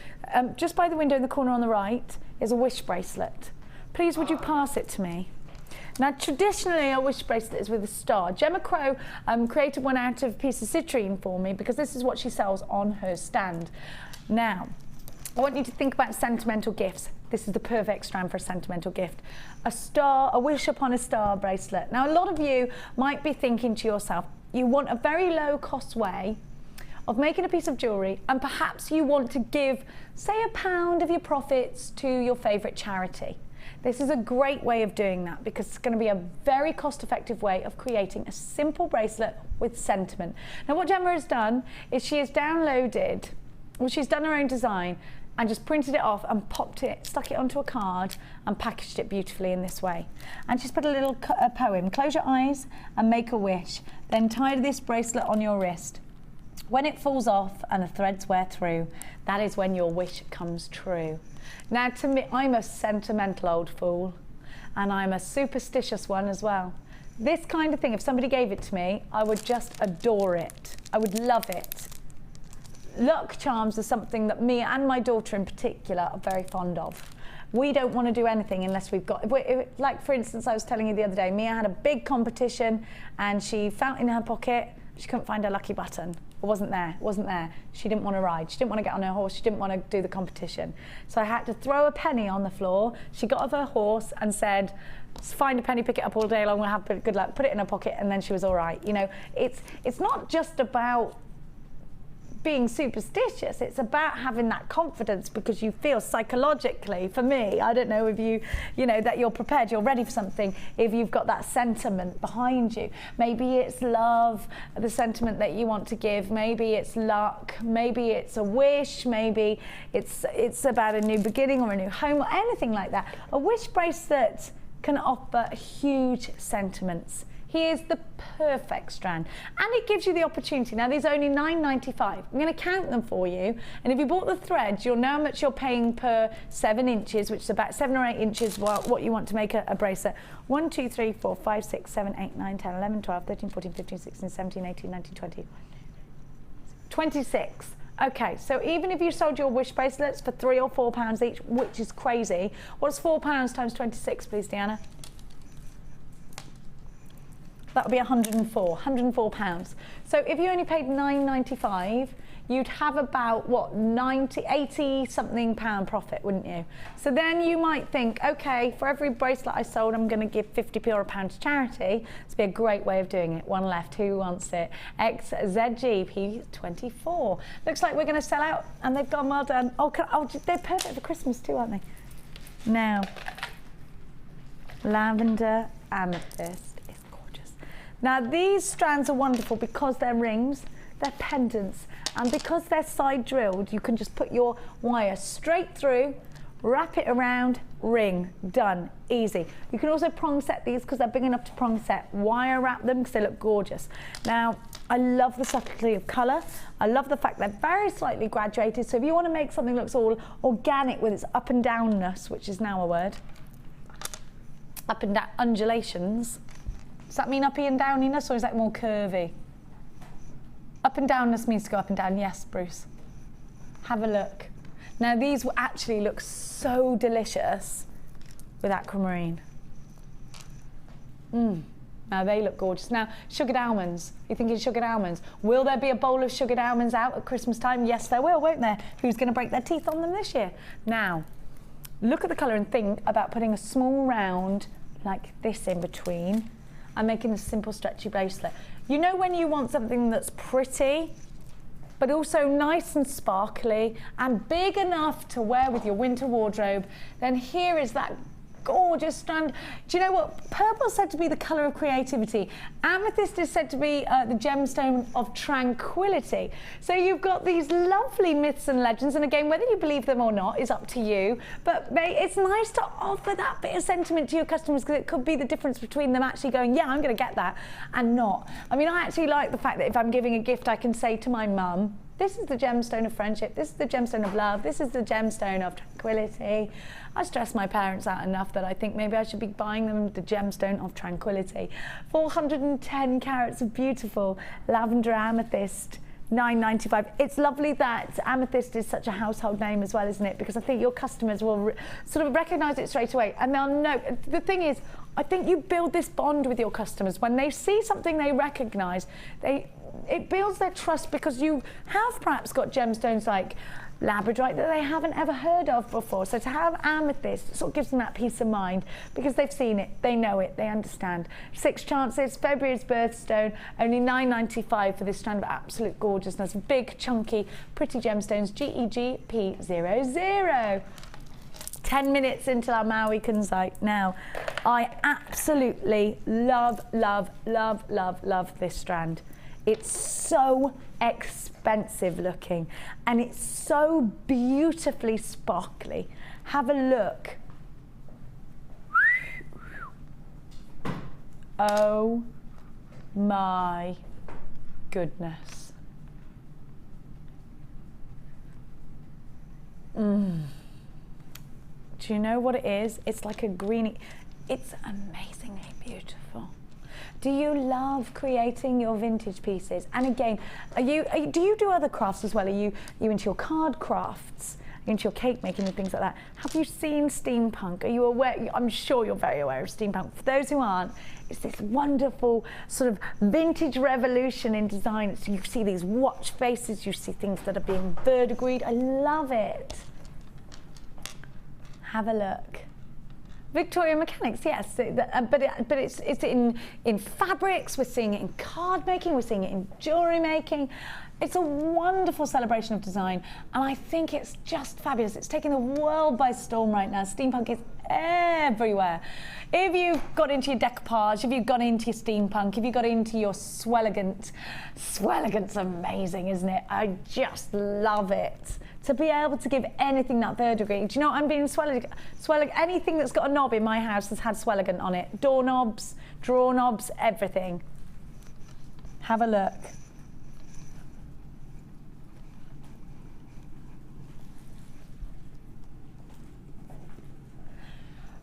Just by the window in the corner on the right is a wish bracelet. Please, would you pass it to me? Now, traditionally, a wish bracelet is with a star. Gemma Crow created one out of a piece of citrine for me because this is what she sells on her stand. Now, I want you to think about sentimental gifts. This is the perfect strand for a sentimental gift. A star, a wish upon a star bracelet. Now, a lot of you might be thinking to yourself, you want a very low cost way of making a piece of jewellery, and perhaps you want to give, say, £1 of your profits to your favourite charity. This is a great way of doing that because it's going to be a very cost-effective way of creating a simple bracelet with sentiment. Now, what Gemma has done is she has downloaded, well, she's done her own design and just printed it off and popped it, stuck it onto a card and packaged it beautifully in this way. And she's put a little poem, close your eyes and make a wish, then tie this bracelet on your wrist. When it falls off and the threads wear through, that is when your wish comes true. Now, to me, I'm a sentimental old fool, and I'm a superstitious one as well. This kind of thing, if somebody gave it to me, I would just adore it. I would love it. Luck charms are something that me and my daughter in particular are very fond of. We don't want to do anything unless we've got, like for instance, I was telling you the other day, Mia had a big competition and she felt in her pocket, she couldn't find her lucky button. It wasn't there. She didn't want to ride. She didn't want to get on her horse. She didn't want to do the competition. So I had to throw a penny on the floor. She got off her horse and said, find a penny, pick it up all day long, we'll have good luck, put it in her pocket, and then she was all right. You know, it's not just about being superstitious, it's about having that confidence because you feel psychologically, for me, I don't know if you know, that you're prepared, you're ready for something, if you've got that sentiment behind you. Maybe it's love, the sentiment that you want to give, maybe it's luck, maybe it's a wish, maybe it's about a new beginning or a new home or anything like that. A wish bracelet can offer huge sentiments. Here's the perfect strand, and it gives you the opportunity. Now these are only £9.95. I'm going to count them for you, and if you bought the threads, you'll know how much you're paying per 7 inches, which is about 7 or 8 inches what you want to make a bracelet. 1, 2, 3, 4, 5, 6, 7, 8, 9, 10, 11, 12, 13, 14, 15, 16, 17, 18, 19, 20, 26. Okay, so even if you sold your wish bracelets for £3 or £4 each, which is crazy, what's £4 times 26, please, Deanna? That would be £104. So if you only paid £9.95, you'd have about, what, 80 something pound profit, wouldn't you? So then you might think, okay, for every bracelet I sold, I'm going to give 50p or £1 to charity. This would be a great way of doing it. One left, who wants it? XZGP24. Looks like we're going to sell out, and they've gone well done. Oh, they're perfect for Christmas too, aren't they? Now, lavender amethyst. Now these strands are wonderful because they're rings, they're pendants, and because they're side drilled, you can just put your wire straight through, wrap it around, ring, done, easy. You can also prong set these because they're big enough to prong set, wire wrap them because they look gorgeous. Now, I love the subtlety of colour. I love the fact they're very slightly graduated, so if you want to make something that looks all organic with its up and downness, which is now a word, up and down undulations. Does that mean uppy and downiness, or is that more curvy? Up and downness means to go up and down. Yes, Bruce. Have a look. Now these will actually look so delicious with aquamarine. Now they look gorgeous. Now, sugared almonds. You're thinking sugared almonds. Will there be a bowl of sugared almonds out at Christmas time? Yes, there will, won't there? Who's going to break their teeth on them this year? Now, look at the colour and think about putting a small round like this in between. I'm making a simple stretchy bracelet. You know when you want something that's pretty, but also nice and sparkly and big enough to wear with your winter wardrobe, then here is that gorgeous strand. Do you know what? Purple's said to be the colour of creativity. Amethyst is said to be the gemstone of tranquility. So you've got these lovely myths and legends, and again, whether you believe them or not is up to you, but it's nice to offer that bit of sentiment to your customers because it could be the difference between them actually going, yeah, I'm going to get that, and not. I mean, I actually like the fact that if I'm giving a gift, I can say to my mum, this is the gemstone of friendship, this is the gemstone of love, this is the gemstone of tranquility. I stress my parents out enough that I think maybe I should be buying them the gemstone of tranquility. 410 carats of beautiful lavender amethyst, £9.95. It's lovely that amethyst is such a household name as well, isn't it? Because I think your customers will sort of recognise it straight away, and they'll know. The thing is, I think you build this bond with your customers. When they see something they recognise, it builds their trust because you have perhaps got gemstones like labradorite that they haven't ever heard of before. So to have amethyst sort of gives them that peace of mind because they've seen it, they know it, they understand. 6 chances, February's birthstone, only £9.95 for this strand of absolute gorgeousness. Big, chunky, pretty gemstones, GEGP00. 10 minutes into our Maui Kunzite now. I absolutely love, love, love, love, love this strand. It's so expensive looking and it's so beautifully sparkly. Have a look. Oh my goodness. Do you know what it is? It's like a greeny. It's amazingly beautiful. Do you love creating your vintage pieces? And again, do you do other crafts as well? Are you into your card crafts? Are you into your cake making and things like that? Have you seen steampunk? Are you aware? I'm sure you're very aware of steampunk. For those who aren't, it's this wonderful sort of vintage revolution in design. So you see these watch faces, you see things that are being verdigreed. I love it. Have a look. Victoria Mechanics, yes, but it's in fabrics, we're seeing it in card making, we're seeing it in jewellery making. It's a wonderful celebration of design, and I think it's just fabulous. It's taking the world by storm right now. Steampunk is everywhere. If you've got into your decoupage, if you've got into your steampunk, if you've got into your swelligant, swelligant's amazing, isn't it? I just love it. To be able to give anything that verdigris. Do you know what I'm being swelligant? Anything that's got a knob in my house has had swelligant on it. Doorknobs, drawer knobs, everything. Have a look.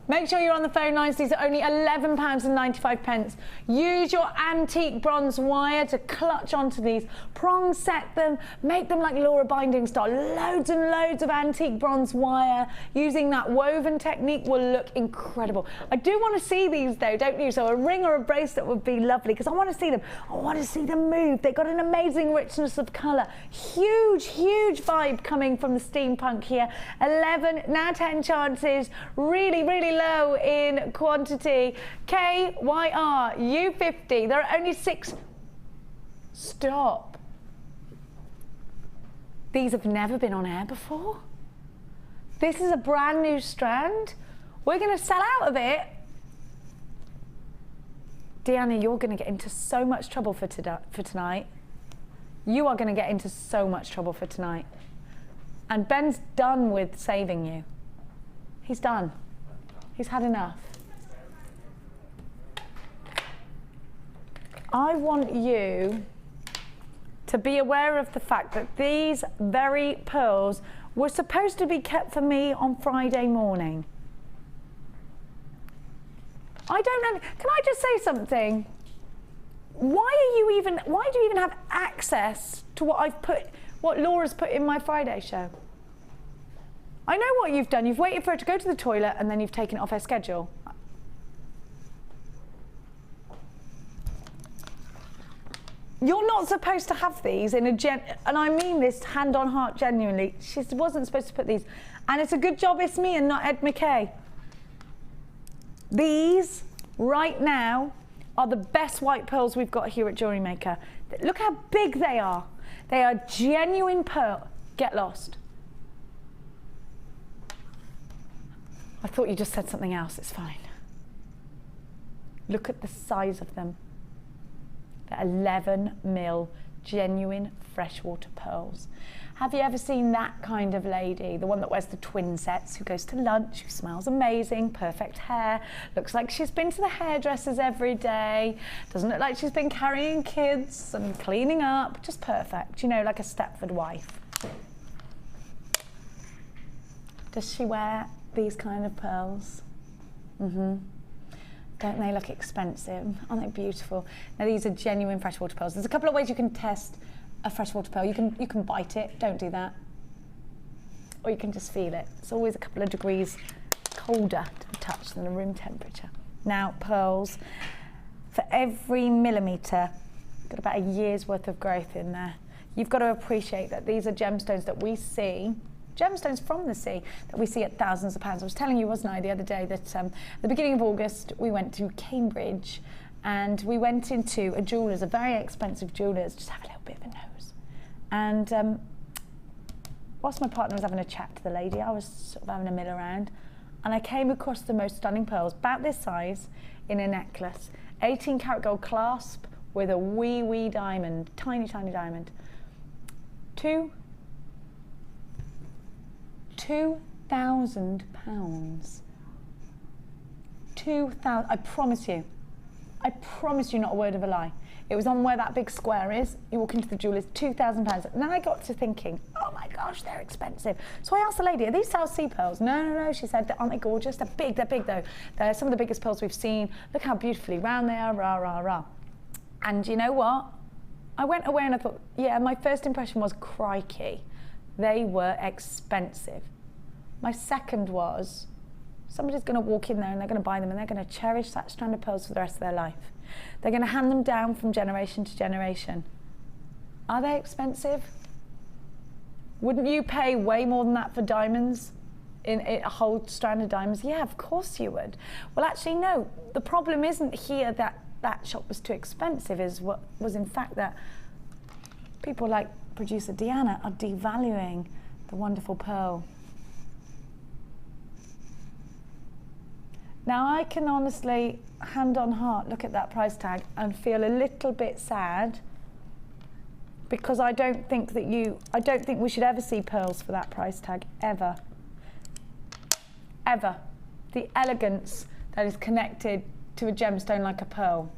Make sure you're on the phone lines. These are only £11.95. Use your antique bronze wire to clutch onto these. Prong set them, make them like Laura Binding style. Loads and loads of antique bronze wire. Using that woven technique will look incredible. I do want to see these though, don't you? So a ring or a bracelet would be lovely because I want to see them. I want to see them move. They've got an amazing richness of colour. Huge, huge vibe coming from the steampunk here. 11, now 10 chances. Really, really low in quantity. KYR U50. There are only 6. Stop. These have never been on air before. This is a brand new strand. We're going to sell out of it. Deanna, you're going to get into so much trouble for tonight. You are going to get into so much trouble for tonight. And Ben's done with saving you. He's done. He's had enough. I want you to be aware of the fact that these very pearls were supposed to be kept for me on Friday morning. I don't know. Can I just say something? Why do you even have access to what Laura's put in my Friday show? I know what you've done. You've waited for her to go to the toilet and then you've taken it off her schedule. You're not supposed to have these in and I mean this hand on heart genuinely. She wasn't supposed to put these. And it's a good job it's me and not Ed McKay. These, right now, are the best white pearls we've got here at Jewellery Maker. Look how big they are. They are genuine pearl. Get lost. I thought you just said something else, it's fine. Look at the size of them. They're 11mm genuine freshwater pearls. Have you ever seen that kind of lady? The one that wears the twin sets, who goes to lunch, who smells amazing, perfect hair, looks like she's been to the hairdressers every day, doesn't look like she's been carrying kids and cleaning up, just perfect, you know, like a Stepford wife. Does she wear these kind of pearls? Don't they look expensive? Aren't they beautiful? Now these are genuine freshwater pearls. There's a couple of ways you can test a freshwater pearl. You can bite it, don't do that. Or you can just feel it. It's always a couple of degrees colder to the touch than the room temperature. Now pearls, for every millimetre, got about a year's worth of growth in there. You've got to appreciate that these are gemstones that we see, gemstones from the sea that we see at thousands of pounds. I was telling you, wasn't I, the other day that at the beginning of August we went to Cambridge and we went into a jeweller's, a very expensive jeweller's, just have a little bit of a nose. And whilst my partner was having a chat to the lady, I was sort of having a mill around and I came across the most stunning pearls, about this size, in a necklace. 18 karat gold clasp with a wee diamond, tiny diamond. £2,000. 2,000, I promise you, not a word of a lie. It was on where that big square is. You walk into the jeweller's, £2,000. Now I got to thinking, oh my gosh, they're expensive. So I asked the lady, are these South Sea pearls? No, she said, aren't they gorgeous? They're big though. They're some of the biggest pearls we've seen. Look how beautifully round they are, rah. And you know what? I went away and I thought, yeah, my first impression was, crikey, they were expensive. My second was, somebody's going to walk in there and they're going to buy them and they're going to cherish that strand of pearls for the rest of their life. They're going to hand them down from generation to generation. Are they expensive? Wouldn't you pay way more than that for diamonds? In a whole strand of diamonds? Yeah, of course you would. Well, actually, no. The problem isn't here that that shop was too expensive, was in fact that people like producer Deanna are devaluing the wonderful pearl. Now I can honestly, hand on heart, look at that price tag and feel a little bit sad because I don't think we should ever see pearls for that price tag, ever. Ever. The elegance that is connected to a gemstone like a pearl.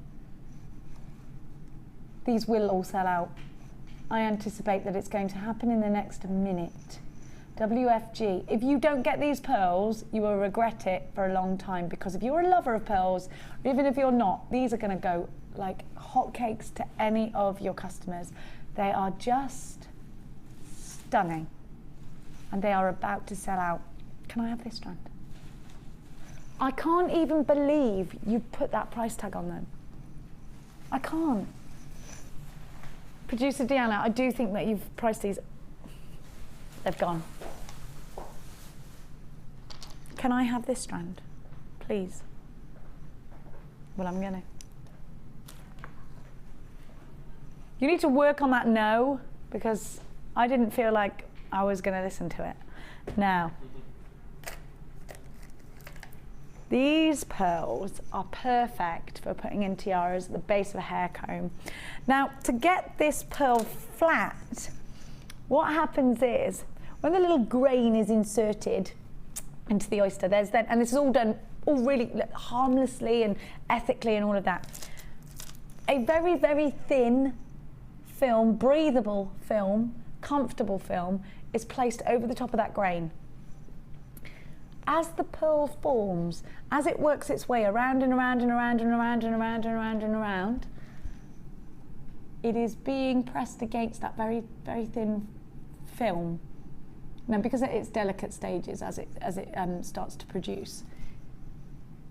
These will all sell out. I anticipate that it's going to happen in the next minute. WFG. If you don't get these pearls, you will regret it for a long time, because if you're a lover of pearls, or even if you're not, these are going to go like hotcakes to any of your customers. They are just stunning, and they are about to sell out. Can I have this strand? I can't even believe you put that price tag on them. I can't. Producer Deanna, I do think that you've priced these. They've gone. Can I have this strand, please? Well, I'm gonna. You need to work on that no, because I didn't feel like I was gonna listen to it. Now, these pearls are perfect for putting in tiaras at the base of a hair comb. Now, to get this pearl flat, what happens is, when the little grain is inserted into the oyster, there's then, and this is all done all really harmlessly and ethically and all of that, a very, very thin film, breathable film, comfortable film, is placed over the top of that grain. As the pearl forms, as it works its way around and around and around and around and around and around and around, it is being pressed against that very, very thin film. Now, because at its delicate stages, as it starts to produce,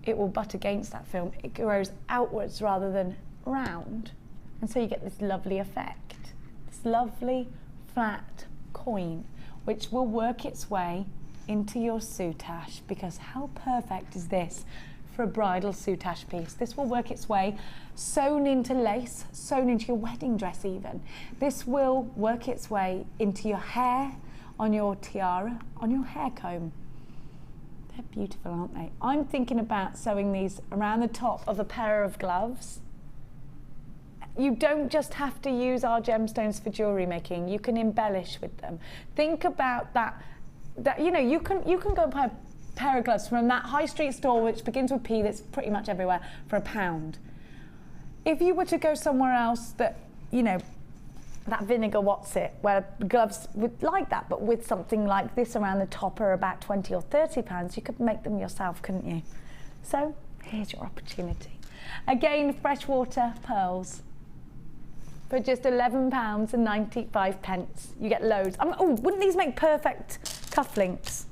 it will butt against that film. It grows outwards rather than round, and so you get this lovely effect, this lovely flat coin, which will work its way into your soutache, because how perfect is this for a bridal soutache piece? This will work its way sewn into lace, sewn into your wedding dress even. This will work its way into your hair, on your tiara, on your hair comb. They're beautiful, aren't they? I'm thinking about sewing these around the top of a pair of gloves. You don't just have to use our gemstones for jewellery making, you can embellish with them. Think about that, you know, you can go buy a pair of gloves from that high street store which begins with P, that's pretty much everywhere, for £1. If you were to go somewhere else that, you know, that vinegar what's it, where gloves would like that, but with something like this around the top are about 20 or 30 pounds, you could make them yourself, couldn't you? So here's your opportunity. Again, freshwater pearls for just £11.95. You get loads. Oh, wouldn't these make perfect cufflinks?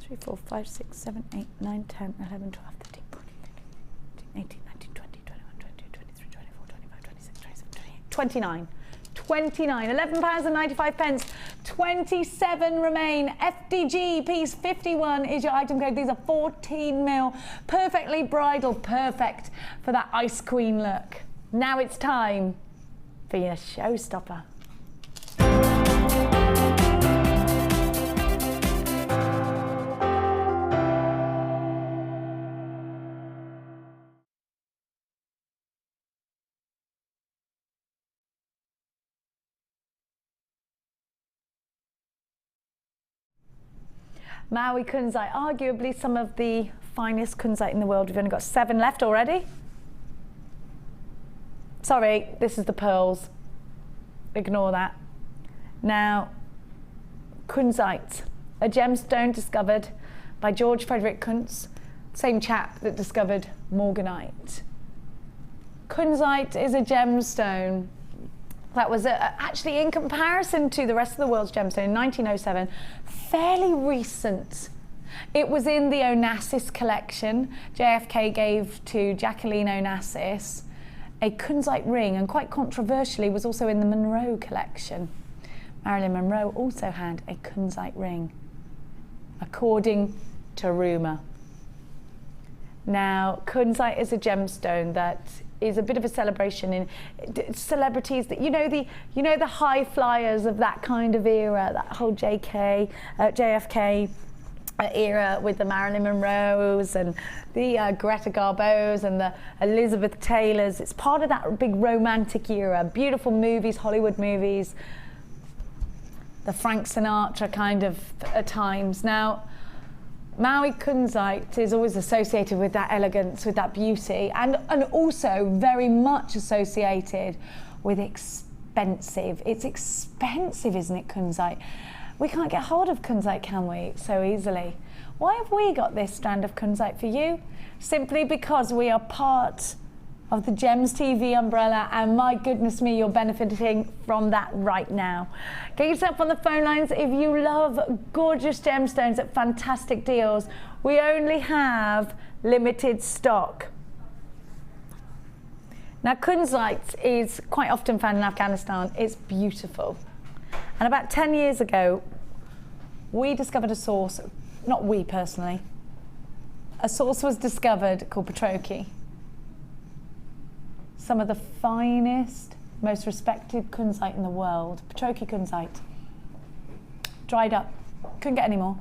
3, 4, 5, 6, 7, 8, 9, 10, 11, 12, 13, 14, 15, 18, 19, 20, 21, 22, 23, 24, 25, 26, 27, 28, 29. 29, £11.95, 27 remain. FDG piece 51 is your item code. These are 14mm, perfectly bridal, perfect for that ice queen look. Now it's time for your showstopper. Maui kunzite, arguably some of the finest kunzite in the world. We've only got 7 left already. Sorry, this is the pearls. Ignore that. Now, kunzite, a gemstone discovered by George Frederick Kuntz, same chap that discovered morganite. Kunzite is a gemstone that was actually, in comparison to the rest of the world's gemstone in 1907, fairly recent. It was in the Onassis collection. JFK gave to Jacqueline Onassis a kunzite ring, and quite controversially was also in the Monroe collection. Marilyn Monroe also had a kunzite ring, according to rumour. Now, kunzite is a gemstone that is a bit of a celebration in celebrities that, you know the high flyers of that kind of era, that whole JFK era with the Marilyn Monroes and the Greta Garbos and the Elizabeth Taylors. It's part of that big romantic era, beautiful movies, Hollywood movies, the Frank Sinatra kind of at times. Now, Maui kunzite is always associated with that elegance, with that beauty, and also very much associated with expensive. It's expensive, isn't it, kunzite? We can't get hold of kunzite, can we, so easily? Why have we got this strand of kunzite for you? Simply because we are part of the Gems TV umbrella, and my goodness me, you're benefiting from that right now. Get yourself on the phone lines if you love gorgeous gemstones at fantastic deals. We only have limited stock. Now, kunzite is quite often found in Afghanistan. It's beautiful. And about 10 years ago, we discovered a source, not we personally, a source was discovered called Petroki. Some of the finest, most respected kunzite in the world, Petroki kunzite. Dried up, couldn't get any more.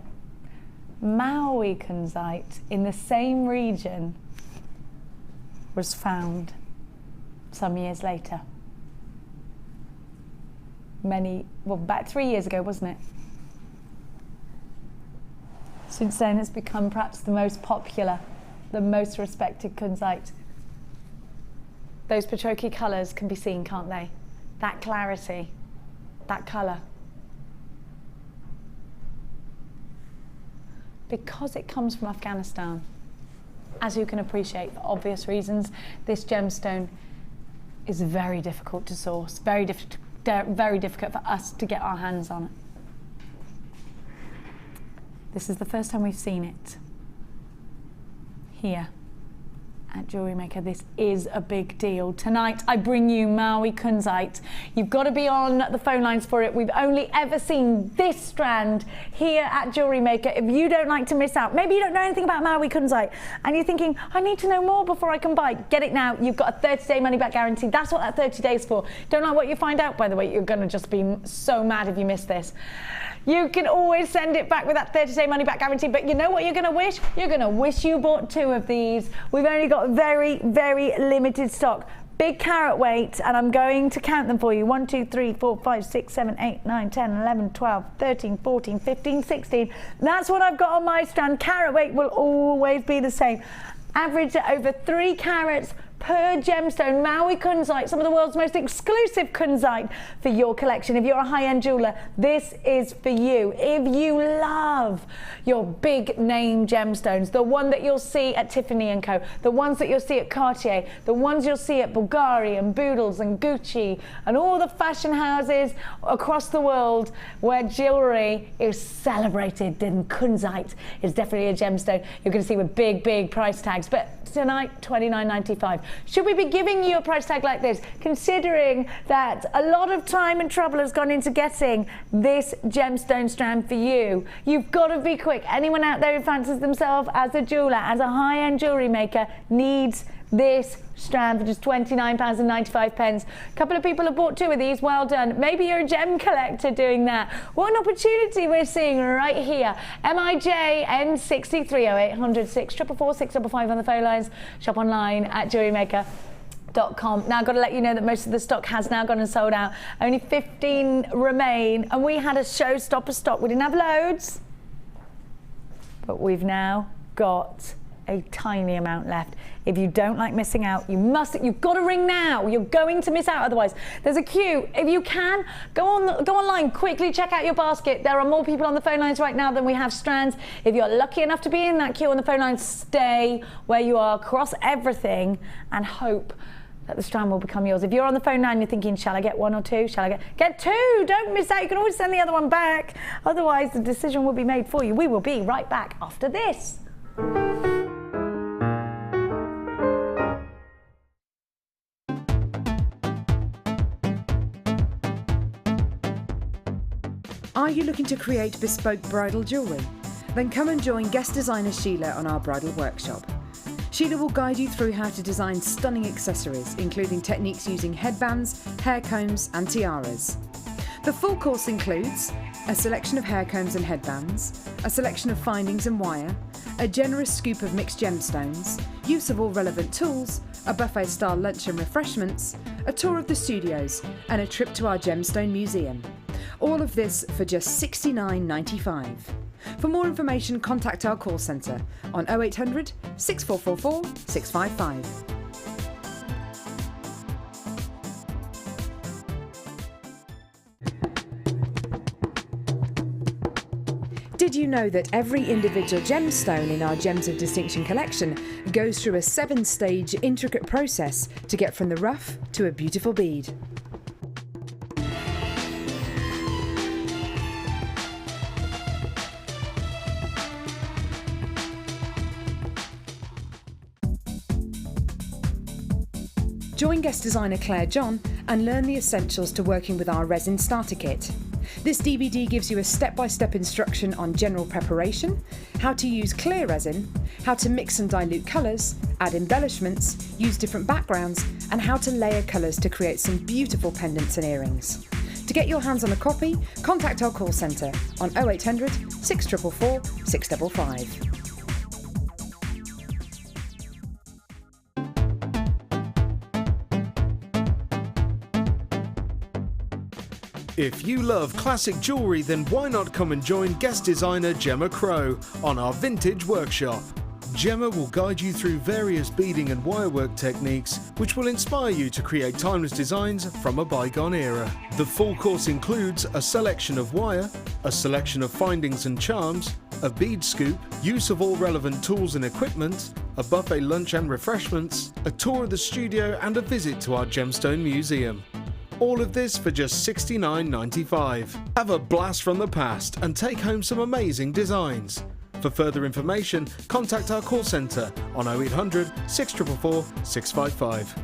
Maui kunzite in the same region was found some years later. About 3 years ago, wasn't it? Since then, it's become perhaps the most popular, the most respected kunzite. Those Petroki colours can be seen, can't they? That clarity, that colour. Because it comes from Afghanistan, as you can appreciate, for obvious reasons, this gemstone is very difficult to source, very difficult for us to get our hands on it. This is the first time we've seen it here at Jewellery Maker. This is a big deal. Tonight I bring you Maui kunzite. You've got to be on the phone lines for it. We've only ever seen this strand here at Jewellery Maker. If you don't like to miss out, maybe you don't know anything about Maui kunzite and you're thinking, I need to know more before I can buy. Get it now. You've got a 30-day money-back guarantee. That's what that 30 days for. Don't like what you find out, by the way. You're going to just be so mad if you miss this. You can always send it back with that 30-day money-back guarantee, but you know what you're going to wish? You're going to wish you bought 2 of these. We've only got very, very limited stock. Big carat weight, and I'm going to count them for you. 1, 2, 3, 4, 5, 6, 7, 8, 9, 10, 11, 12, 13, 14, 15, 16. That's what I've got on my strand. Carat weight will always be the same. Average at over 3 carats per gemstone. Maui kunzite, some of the world's most exclusive kunzite for your collection. If you're a high-end jeweler, this is for you. If you love your big name gemstones, the one that you'll see at Tiffany & Co, the ones that you'll see at Cartier, the ones you'll see at Bulgari and Boodles and Gucci and all the fashion houses across the world where jewellery is celebrated, then kunzite is definitely a gemstone you're going to see with big, big price tags. But tonight, $29.95. Should we be giving you a price tag like this, considering that a lot of time and trouble has gone into getting this gemstone strand for you? You've got to be quick. Anyone out there who fancies themselves as a jeweller, as a high-end jewellery maker, needs this strand for just £29.95. A couple of people have bought 2 of these. Well done. Maybe you're a gem collector doing that. What an opportunity we're seeing right here. MIJ N63 0800 644 655 on the phone lines. Shop online at JewelleryMaker.com. Now I've got to let you know that most of the stock has now gone and sold out. Only 15 remain, and we had a showstopper stock. We didn't have loads, but we've now got a tiny amount left. If you don't like missing out, you've got to ring now. You're going to miss out otherwise. There's a queue. If you can, go online, quickly check out your basket. There are more people on the phone lines right now than we have strands. If you're lucky enough to be in that queue on the phone line, stay where you are, cross everything and hope that the strand will become yours. If you're on the phone now and you're thinking, shall I get 1 or 2? Shall I get 2? Don't miss out. You can always send the other one back. Otherwise, the decision will be made for you. We will be right back after this. Are you looking to create bespoke bridal jewellery? Then come and join guest designer Sheila on our bridal workshop. Sheila will guide you through how to design stunning accessories, including techniques using headbands, hair combs and tiaras. The full course includes a selection of hair combs and headbands, a selection of findings and wire, a generous scoop of mixed gemstones, use of all relevant tools, a buffet-style lunch and refreshments, a tour of the studios and a trip to our gemstone museum. All of this for just $69.95. For more information, contact our call centre on 0800 6444 655. Did you know that every individual gemstone in our Gems of Distinction collection goes through a 7-stage intricate process to get from the rough to a beautiful bead? Join guest designer Claire John and learn the essentials to working with our resin starter kit. This DVD gives you a step-by-step instruction on general preparation, how to use clear resin, how to mix and dilute colours, add embellishments, use different backgrounds, and how to layer colours to create some beautiful pendants and earrings. To get your hands on a copy, contact our call centre on 0800 644 655. If you love classic jewellery, then why not come and join guest designer Gemma Crow on our vintage workshop. Gemma will guide you through various beading and wirework techniques which will inspire you to create timeless designs from a bygone era. The full course includes a selection of wire, a selection of findings and charms, a bead scoop, use of all relevant tools and equipment, a buffet lunch and refreshments, a tour of the studio and a visit to our Gemstone Museum. All of this for just $69.95. Have a blast from the past and take home some amazing designs. For further information, contact our call centre on 0800 644 655.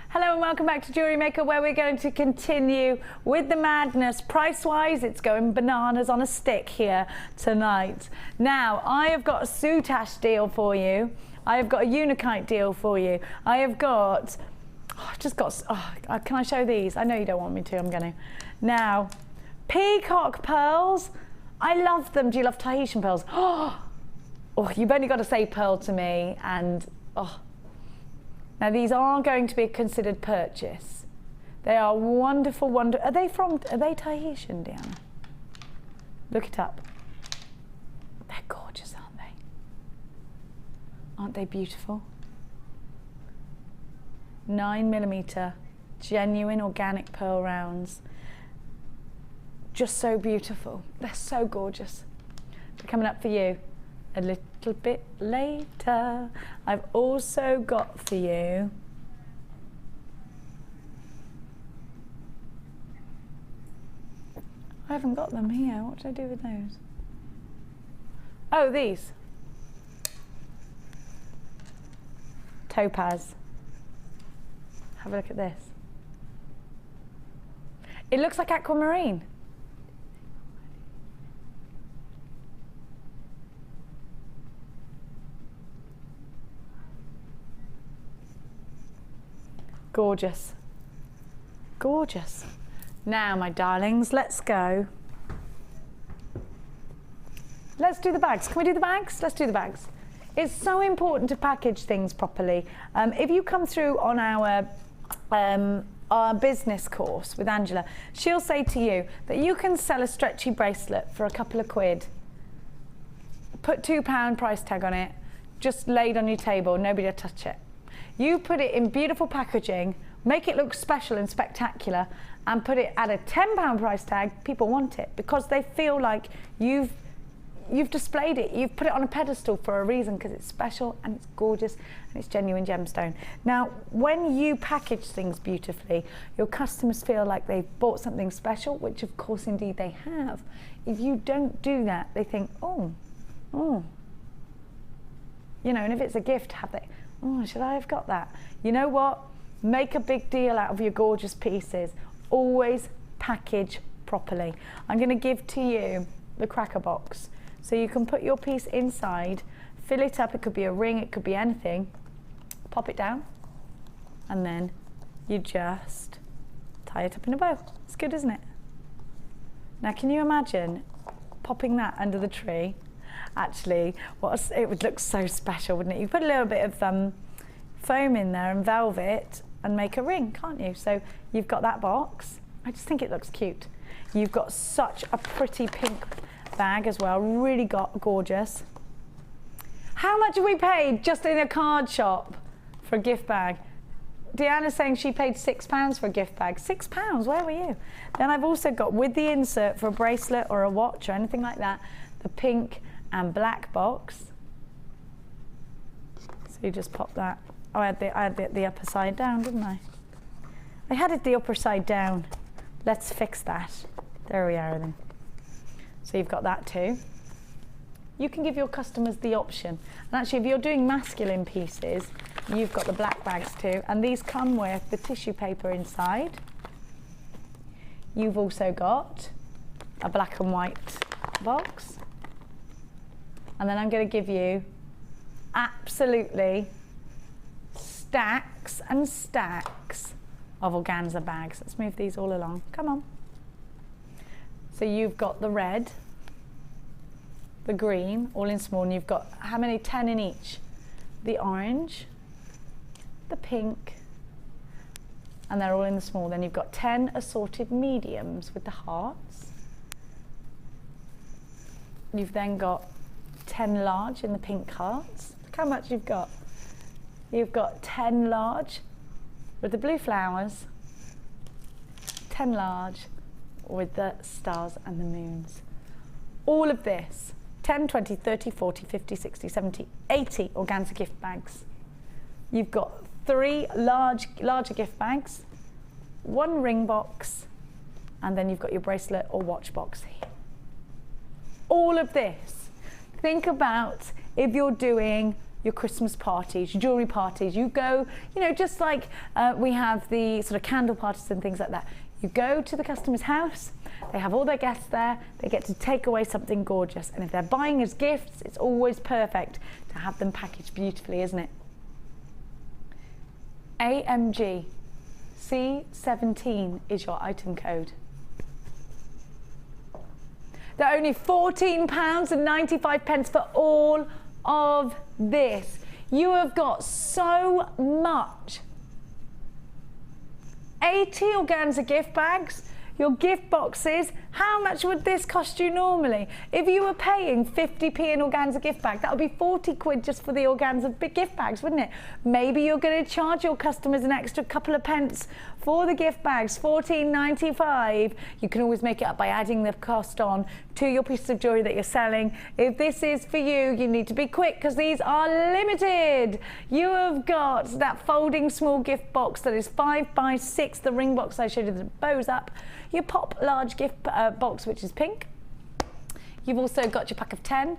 Hello and welcome back to Jewellery Maker, where we're going to continue with the madness. Price-wise, it's going bananas on a stick here tonight. Now, I have got a Soutache deal for you. I have got a Unikite deal for you. I have got, can I show these? I know you don't want me to, I'm going to. Now, peacock pearls. I love them. Do you love Tahitian pearls? Oh, you've only got to say pearl to me and, oh. Now these are going to be a considered purchase. They are wonderful, are they Tahitian, Deanna? Look it up. They're gorgeous, aren't they? Aren't they beautiful? 9mm, genuine organic pearl rounds. Just so beautiful. They're so gorgeous. They're coming up for you a little bit later. I've also got for you I haven't got them here. What do I do with those? Oh, these. Topaz. Have a look at this. It looks like aquamarine. Gorgeous. Gorgeous. Now, my darlings, let's go. Let's do the bags. Can we do the bags? Let's do the bags. It's so important to package things properly. If you come through on our business course with Angela, she'll say to you that you can sell a stretchy bracelet for a couple of quid. Put £2 price tag on it, just laid on your table, nobody will touch it. You put it in beautiful packaging, make it look special and spectacular, and put it at a £10 price tag, people want it because they feel like you've displayed it, you've put it on a pedestal for a reason, because it's special and it's gorgeous and it's genuine gemstone. Now, when you package things beautifully, your customers feel like they've bought something special, which of course indeed they have. If you don't do that, they think, oh, you know, and if it's a gift, oh, should I have got that? You know what? Make a big deal out of your gorgeous pieces. Always package properly. I'm going to give to you the cracker box. So you can put your piece inside, fill it up. It could be a ring, it could be anything. Pop it down, and then you just tie it up in a bow. It's good, isn't it? Now, can you imagine popping that under the tree actually. It would look so special, wouldn't it? You put a little bit of foam in there and velvet and make a ring, can't you? So you've got that box. I just think it looks cute. You've got such a pretty pink bag as well, really gorgeous. How much have we paid just in a card shop for a gift bag? Deanna's saying she paid £6 for a gift bag. £6, where were you? Then I've also got, with the insert for a bracelet or a watch or anything like that, the pink and black box. So you just pop that. Oh, I had the upper side down, didn't I? I had it the upper side down. Let's fix that. There we are then. So you've got that too. You can give your customers the option. And actually, if you're doing masculine pieces, you've got the black bags too. And these come with the tissue paper inside. You've also got a black and white box. And then I'm going to give you absolutely stacks and stacks of organza bags. Let's move these all along. Come on. So you've got the red, the green, all in small, and you've got how many? 10 in each. The orange, the pink, and they're all in the small. Then you've got 10 assorted mediums with the hearts. You've then got 10 large in the pink hearts. Look how much you've got. You've got 10 large with the blue flowers, 10 large with the stars and the moons. All of this, 10, 20, 30, 40, 50, 60, 70, 80 organza gift bags. You've got 3 larger gift bags, 1 ring box, and then you've got your bracelet or watch box here. All of this. Think about if you're doing your Christmas parties, your jewellery parties, you go, you know, just like we have the sort of candle parties and things like that. You go to the customer's house, they have all their guests there, they get to take away something gorgeous. And if they're buying as gifts, it's always perfect to have them packaged beautifully, isn't it? AMG C17 is your item code. They're only £14.95 for all of this. You have got so much. 80 organza gift bags, your gift boxes. How much would this cost you normally? If you were paying 50p in organza gift bag, that would be 40 quid just for the organza gift bags, wouldn't it? Maybe you're going to charge your customers an extra couple of pence for the gift bags, £14.95. You can always make it up by adding the cost on to your piece of jewellery that you're selling. If this is for you, you need to be quick because these are limited. You have got that folding small gift box that is 5 by 6, the ring box I showed you that bows up. Your pop large gift box, which is pink. You've also got your pack of 10,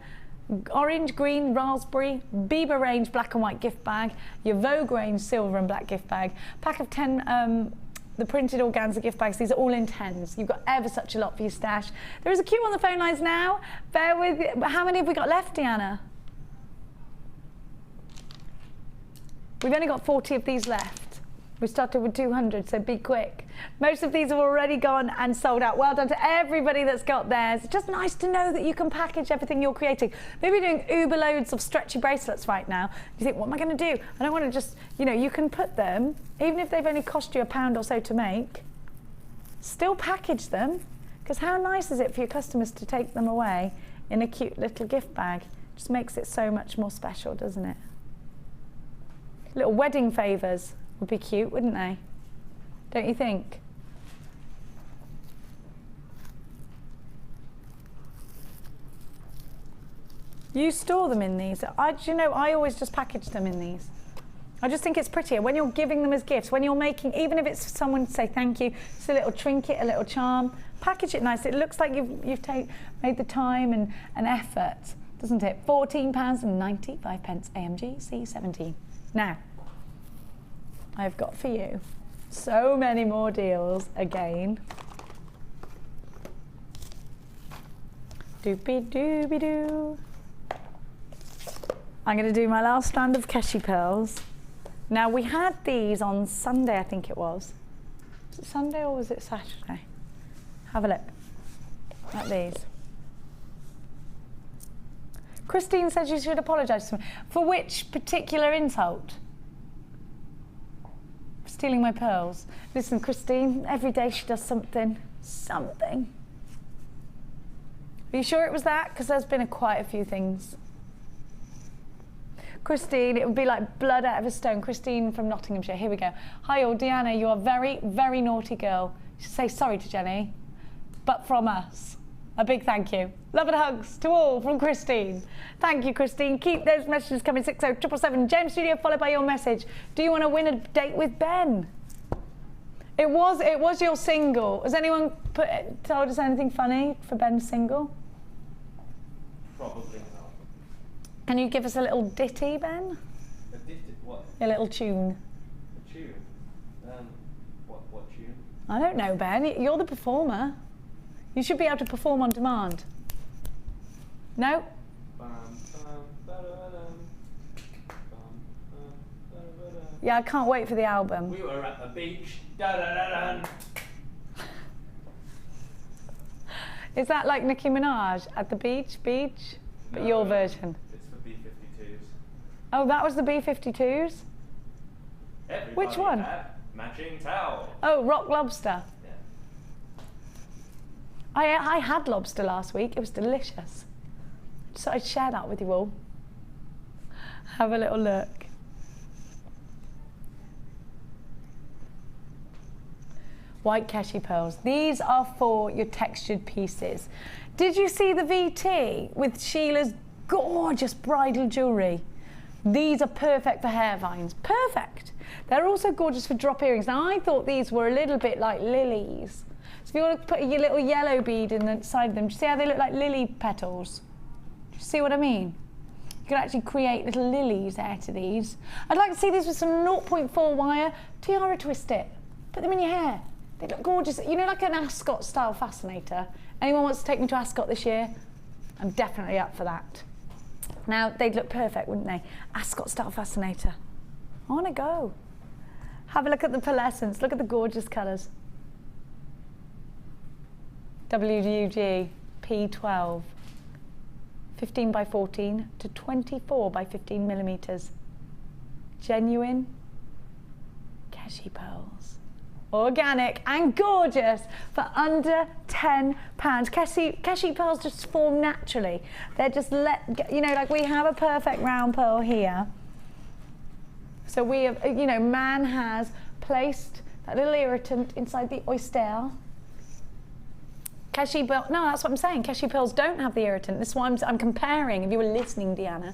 orange, green, raspberry, Bieber range black and white gift bag, your Vogue range silver and black gift bag, pack of 10 the printed organza gift bags. These are all in 10s. You've got ever such a lot for your stash. There is a queue on the phone lines now. Bear with, how many have we got left, Deanna? We've only got 40 of these left. We started with 200, so be quick. Most of these have already gone and sold out. Well done to everybody that's got theirs. It's just nice to know that you can package everything you're creating. Maybe you're doing uber loads of stretchy bracelets right now. You think, what am I going to do? I don't want to just, you know, you can put them, even if they've only cost you £1 or so to make, still package them, because how nice is it for your customers to take them away in a cute little gift bag? Just makes it so much more special, doesn't it? Little wedding favours would be cute, wouldn't they? Don't you think? You store them in these. You know, I always just package them in these. I just think it's prettier when you're giving them as gifts, when you're making, even if it's someone to say thank you, just a little trinket, a little charm, package it nice. It looks like you've made the time and effort, doesn't it? £14.95 AMG C17. Now, I've got for you so many more deals again. Doopy dooby doo. I'm going to do my last strand of Keshi pearls. Now we had these on Sunday, I think it was. Was it Sunday or was it Saturday? Have a look at these. Christine says you should apologise to me. For which particular insult? For stealing my pearls. Listen, Christine, every day she does something. Something. Are you sure it was that? Because there's been quite a few things. Christine, it would be like blood out of a stone. Christine from Nottinghamshire. Here we go. Hi all, Deanna, you are a very, very naughty girl. You should say sorry to Jenny, but from us. A big thank you. Love and hugs to all from Christine. Thank you, Christine. Keep those messages coming. 60777 James Studio, followed by your message. Do you want to win a date with Ben? It was your single. Has anyone told us anything funny for Ben's single? Probably not. Can you give us a little ditty, Ben? A ditty? What? A little tune. A tune? What tune? I don't know, Ben. You're the performer. You should be able to perform on demand. No? Yeah, I can't wait for the album. We were at the beach. Da da da da. Is that like Nicki Minaj at the beach? But your version. It's for B-52s. Oh, that was the B-52s? Everybody Which one? had matching towel. Oh, Rock Lobster. Yeah. I had lobster last week. It was delicious. So I'd share that with you all. Have a little look. White Keshi pearls. These are for your textured pieces. Did you see the VT with Sheila's gorgeous bridal jewellery? These are perfect for hair vines. Perfect. They're also gorgeous for drop earrings. Now, I thought these were a little bit like lilies. So if you want to put your little yellow bead in the side of them, do you see how they look like lily petals? Do you see what I mean? You can actually create little lilies out of these. I'd like to see these with some 0.4 wire. Tiara twist it. Put them in your hair. They look gorgeous. You know, like an Ascot style fascinator. Anyone wants to take me to Ascot this year? I'm definitely up for that. Now, they'd look perfect, wouldn't they? Ascot style fascinator. I want to go. Have a look at the pearlescence. Look at the gorgeous colours. WUG P12. 15 by 14 to 24 by 15 millimetres. Genuine Keshi pearls. Organic and gorgeous for under £10. Keshi pearls just form naturally. They're just you know, like we have a perfect round pearl here. So we have, you know, man has placed that little irritant inside the oyster. Keshi pearls, no, that's what I'm saying. Keshi pearls don't have the irritant. This is why I'm comparing, if you were listening, Deanna.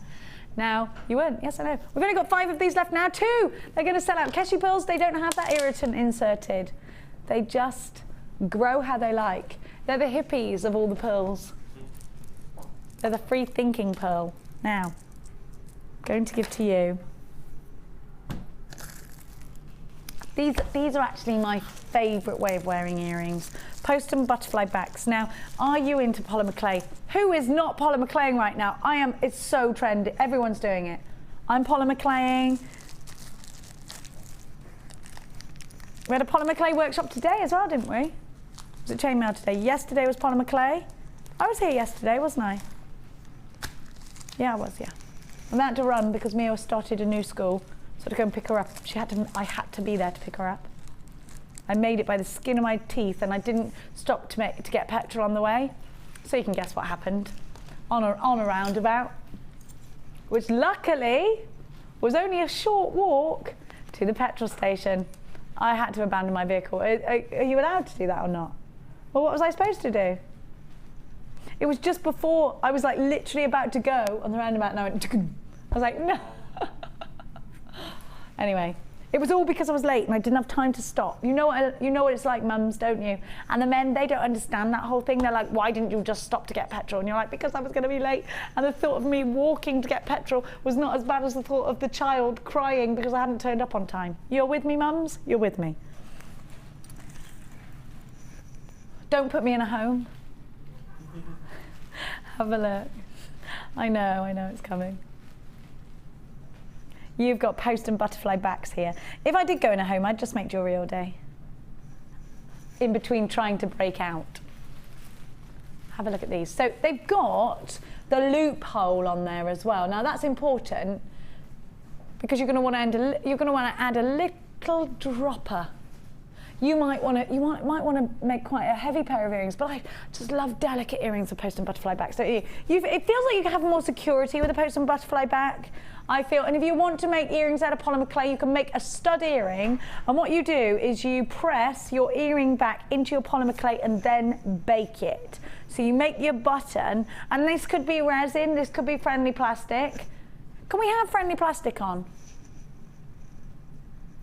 Now, you weren't, yes I know. We've only got 5 of these left now too. They're going to sell out. Keshi pearls, they don't have that irritant inserted. They just grow how they like. They're the hippies of all the pearls. They're the free thinking pearl. Now, going to give to you. These are actually my favourite way of wearing earrings. Post and butterfly backs. Now, are you into polymer clay? Who is not polymer claying right now? I am. It's so trendy. Everyone's doing it. I'm polymer claying. We had a polymer clay workshop today as well, didn't we? Was it chainmail today? Yesterday was polymer clay. I was here yesterday, wasn't I? Yeah, I was, yeah. I'm about to run because Mia started a new school. So to go and pick her up. I had to be there to pick her up. I made it by the skin of my teeth and I didn't stop to get petrol on the way. So you can guess what happened. On a roundabout. Which luckily was only a short walk to the petrol station. I had to abandon my vehicle. Are you allowed to do that or not? Well, what was I supposed to do? It was just before I was like literally about to go on the roundabout and I went, I was like, no. Anyway, it was all because I was late and I didn't have time to stop. You know what it's like, mums, don't you? And the men, they don't understand that whole thing. They're like, why didn't you just stop to get petrol? And you're like, because I was going to be late. And the thought of me walking to get petrol was not as bad as the thought of the child crying because I hadn't turned up on time. You're with me, mums? You're with me. Don't put me in a home. Have a look. I know it's coming. You've got post and butterfly backs here. If I did go in a home, I'd just make jewellery all day. In between trying to break out. Have a look at these. So they've got the loophole on there as well. Now that's important because you're going to want to add a little dropper. You might want to make quite a heavy pair of earrings, but I just love delicate earrings with post and butterfly backs. So it feels like you can have more security with a post and butterfly back, I feel. And if you want to make earrings out of polymer clay, you can make a stud earring. And what you do is you press your earring back into your polymer clay and then bake it. So you make your button, and this could be resin, this could be friendly plastic. Can we have friendly plastic on?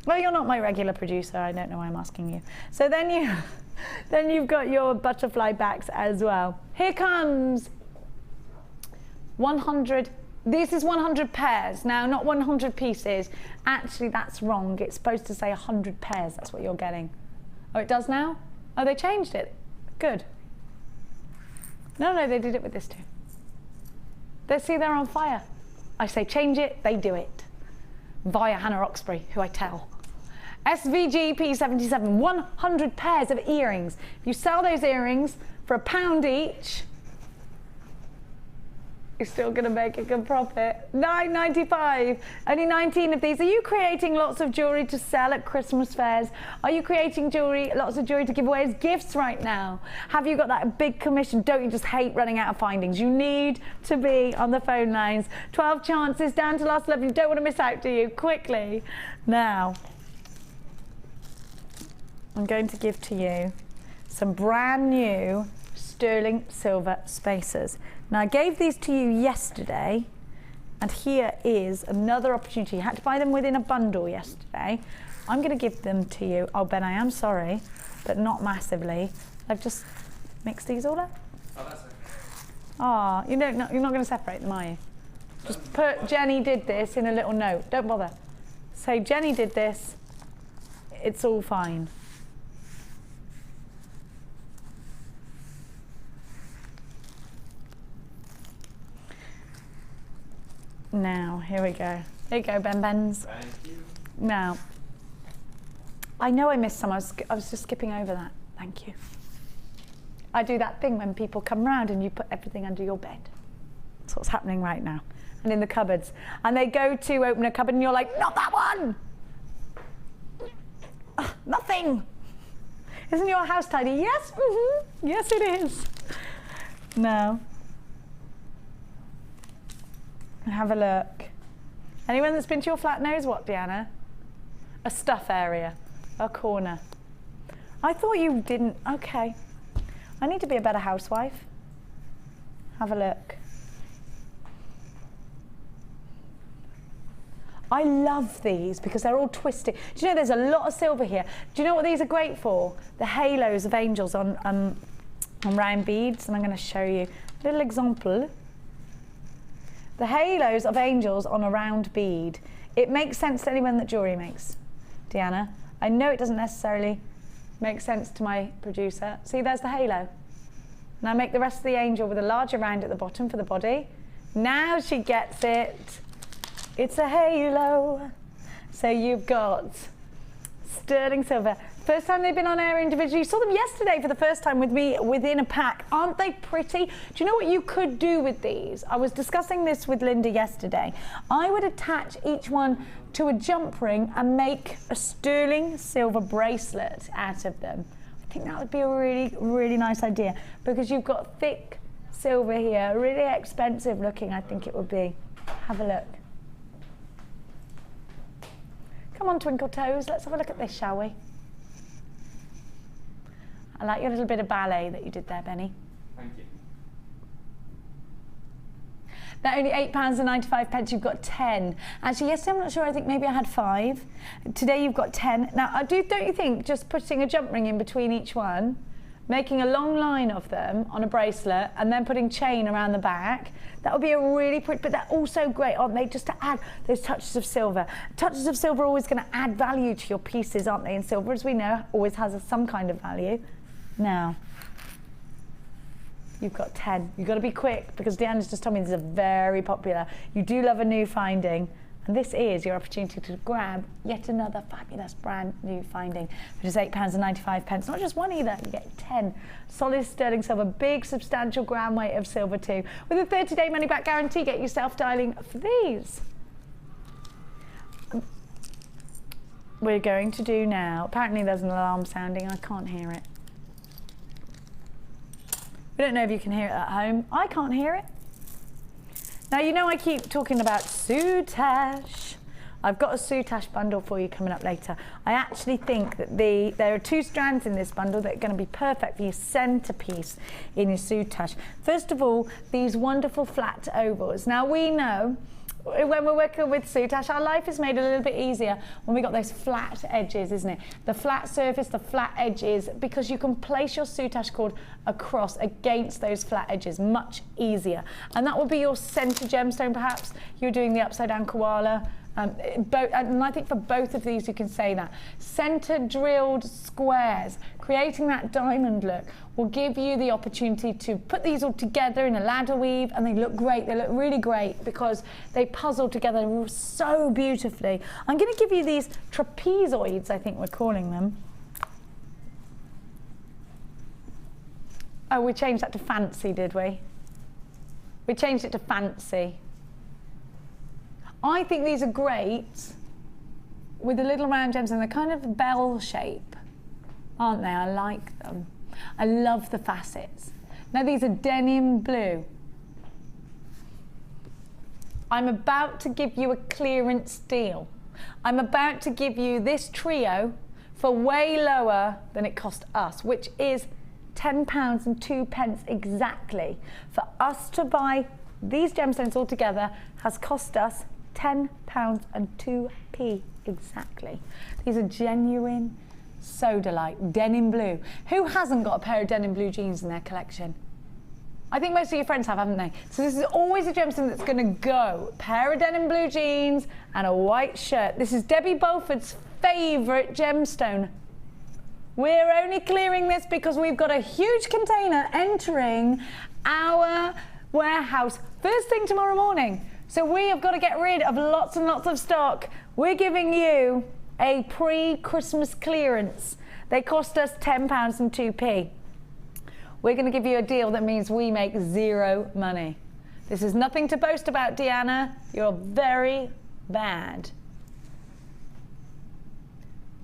Well, you're not my regular producer, I don't know why I'm asking you. So then you've got your butterfly backs as well. Here comes 100, this is 100 pairs. Now, not 100 pieces. Actually, that's wrong. It's supposed to say 100 pairs, that's what you're getting. Oh, it does now? Oh, they changed it. Good. No, they did it with this too. See, they're on fire. I say change it, they do it. Via Hannah Roxbury, who I tell. SVG P77, 100 pairs of earrings. If you sell those earrings for £1 each, you're still going to make a good profit. £9.95. Only 19 of these. Are you creating lots of jewellery to sell at Christmas fairs? Are you creating lots of jewellery to give away as gifts right now? Have you got that big commission? Don't you just hate running out of findings? You need to be on the phone lines. 12 chances, down to last 11. You don't want to miss out, do you? Quickly. Now, I'm going to give to you some brand new sterling silver spacers. Now, I gave these to you yesterday, and here is another opportunity. You had to buy them within a bundle yesterday. I'm going to give them to you. Oh, Ben, I am sorry, but not massively. I've just mixed these all up. Oh, that's okay. Ah, you're not going to separate them, are you? Just put Jenny did this in a little note. Don't bother. Say Jenny did this. It's all fine. Now, here we go. There you go, Ben-Bens. Thank you. Now, I know I missed some. I was just skipping over that. Thank you. I do that thing when people come round and you put everything under your bed. That's what's happening right now. And in the cupboards. And they go to open a cupboard and you're like, not that one! Nothing! Isn't your house tidy? Yes, yes it is. Now, have a look. Anyone that's been to your flat knows what, Deanna? A stuff area, a corner. I thought you didn't. Okay. I need to be a better housewife. Have a look. I love these because they're all twisted. Do you know there's a lot of silver here? Do you know what these are great for? The halos of angels on round beads, and I'm going to show you a little example. The halos of angels on a round bead. It makes sense to anyone that jewellery makes, Deanna. I know it doesn't necessarily make sense to my producer. See, there's the halo. Now make the rest of the angel with a larger round at the bottom for the body. Now she gets it. It's a halo. So you've got sterling silver. First time they've been on air individually. You saw them yesterday for the first time with me within a pack. Aren't they pretty? Do you know what you could do with these? I was discussing this with Linda yesterday. I would attach each one to a jump ring and make a sterling silver bracelet out of them. I think that would be a really, really nice idea because you've got thick silver here, really expensive looking, I think it would be. Have a look. Come on, Twinkle Toes, let's have a look at this, shall we? I like your little bit of ballet that you did there, Benny. Thank you. They're only £8.95. You've got 10. Actually, yesterday I'm not sure. I think maybe I had 5. Today you've got 10. Now, don't you think just putting a jump ring in between each one, making a long line of them on a bracelet, and then putting chain around the back, that would be a really pretty. But they're also great, aren't they? Just to add those touches of silver. Touches of silver are always going to add value to your pieces, aren't they? And silver, as we know, always has some kind of value. Now, you've got 10. You've got to be quick because Deanna's just told me these are very popular. You do love a new finding. And this is your opportunity to grab yet another fabulous brand new finding, which is £8.95. Not just one either, you get 10 solid sterling silver, big substantial gram weight of silver too. With a 30-day money back guarantee, get yourself dialing for these. We're going to do now, apparently there's an alarm sounding, I can't hear it. We don't know if you can hear it at home. I can't hear it. Now, you know I keep talking about Soutache. I've got a Soutache bundle for you coming up later. I actually think that there are 2 strands in this bundle that are going to be perfect for your centerpiece in your Soutache. First of all, these wonderful flat ovals. Now, we know when we're working with Soutache, our life is made a little bit easier when we got those flat edges, isn't it? The flat surface, the flat edges, because you can place your Soutache cord across against those flat edges much easier. And that will be your center gemstone, perhaps. You're doing the upside down koala. And I think for both of these you can say that. Center drilled squares, creating that diamond look, will give you the opportunity to put these all together in a ladder weave, and they look great. They look really great because they puzzle together so beautifully. I'm going to give you these trapezoids, I think we're calling them. Oh, we changed that to fancy, did we? We changed it to fancy. I think these are great with the little round gems, and they're kind of bell shape, aren't they? I like them. I love the facets. Now these are denim blue. I'm about to give you a clearance deal. I'm about to give you this trio for way lower than it cost us, which is £10.02 exactly. For us to buy these gemstones all together has cost us £10.02 exactly. These are genuine Sodalite denim blue. Who hasn't got a pair of denim blue jeans in their collection? I think most of your friends have, haven't they? So this is always a gemstone that's going to go. Pair of denim blue jeans and a white shirt. This is Debbie Bulford's favourite gemstone. We're only clearing this because we've got a huge container entering our warehouse first thing tomorrow morning. So we have got to get rid of lots and lots of stock. We're giving you a pre-Christmas clearance. They cost us £10.02. We're going to give you a deal that means we make zero money. This is nothing to boast about, Deanna. You're very bad.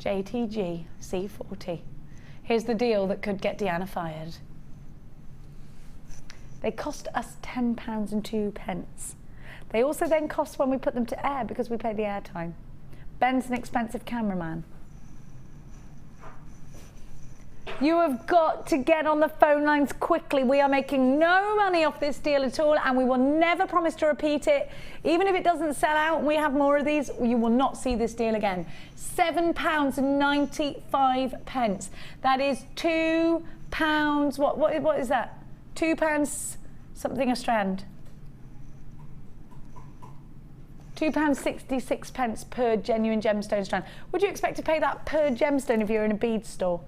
JTG C40. Here's the deal that could get Deanna fired. They cost us £10.02. They also then cost when we put them to air because we pay the airtime. Ben's an expensive cameraman. You have got to get on the phone lines quickly. We are making no money off this deal at all, and we will never promise to repeat it. Even if it doesn't sell out and we have more of these, you will not see this deal again. £7.95. That is £2, what is that? £2 something a strand. £2.66 per genuine gemstone strand. Would you expect to pay that per gemstone if you're in a bead store?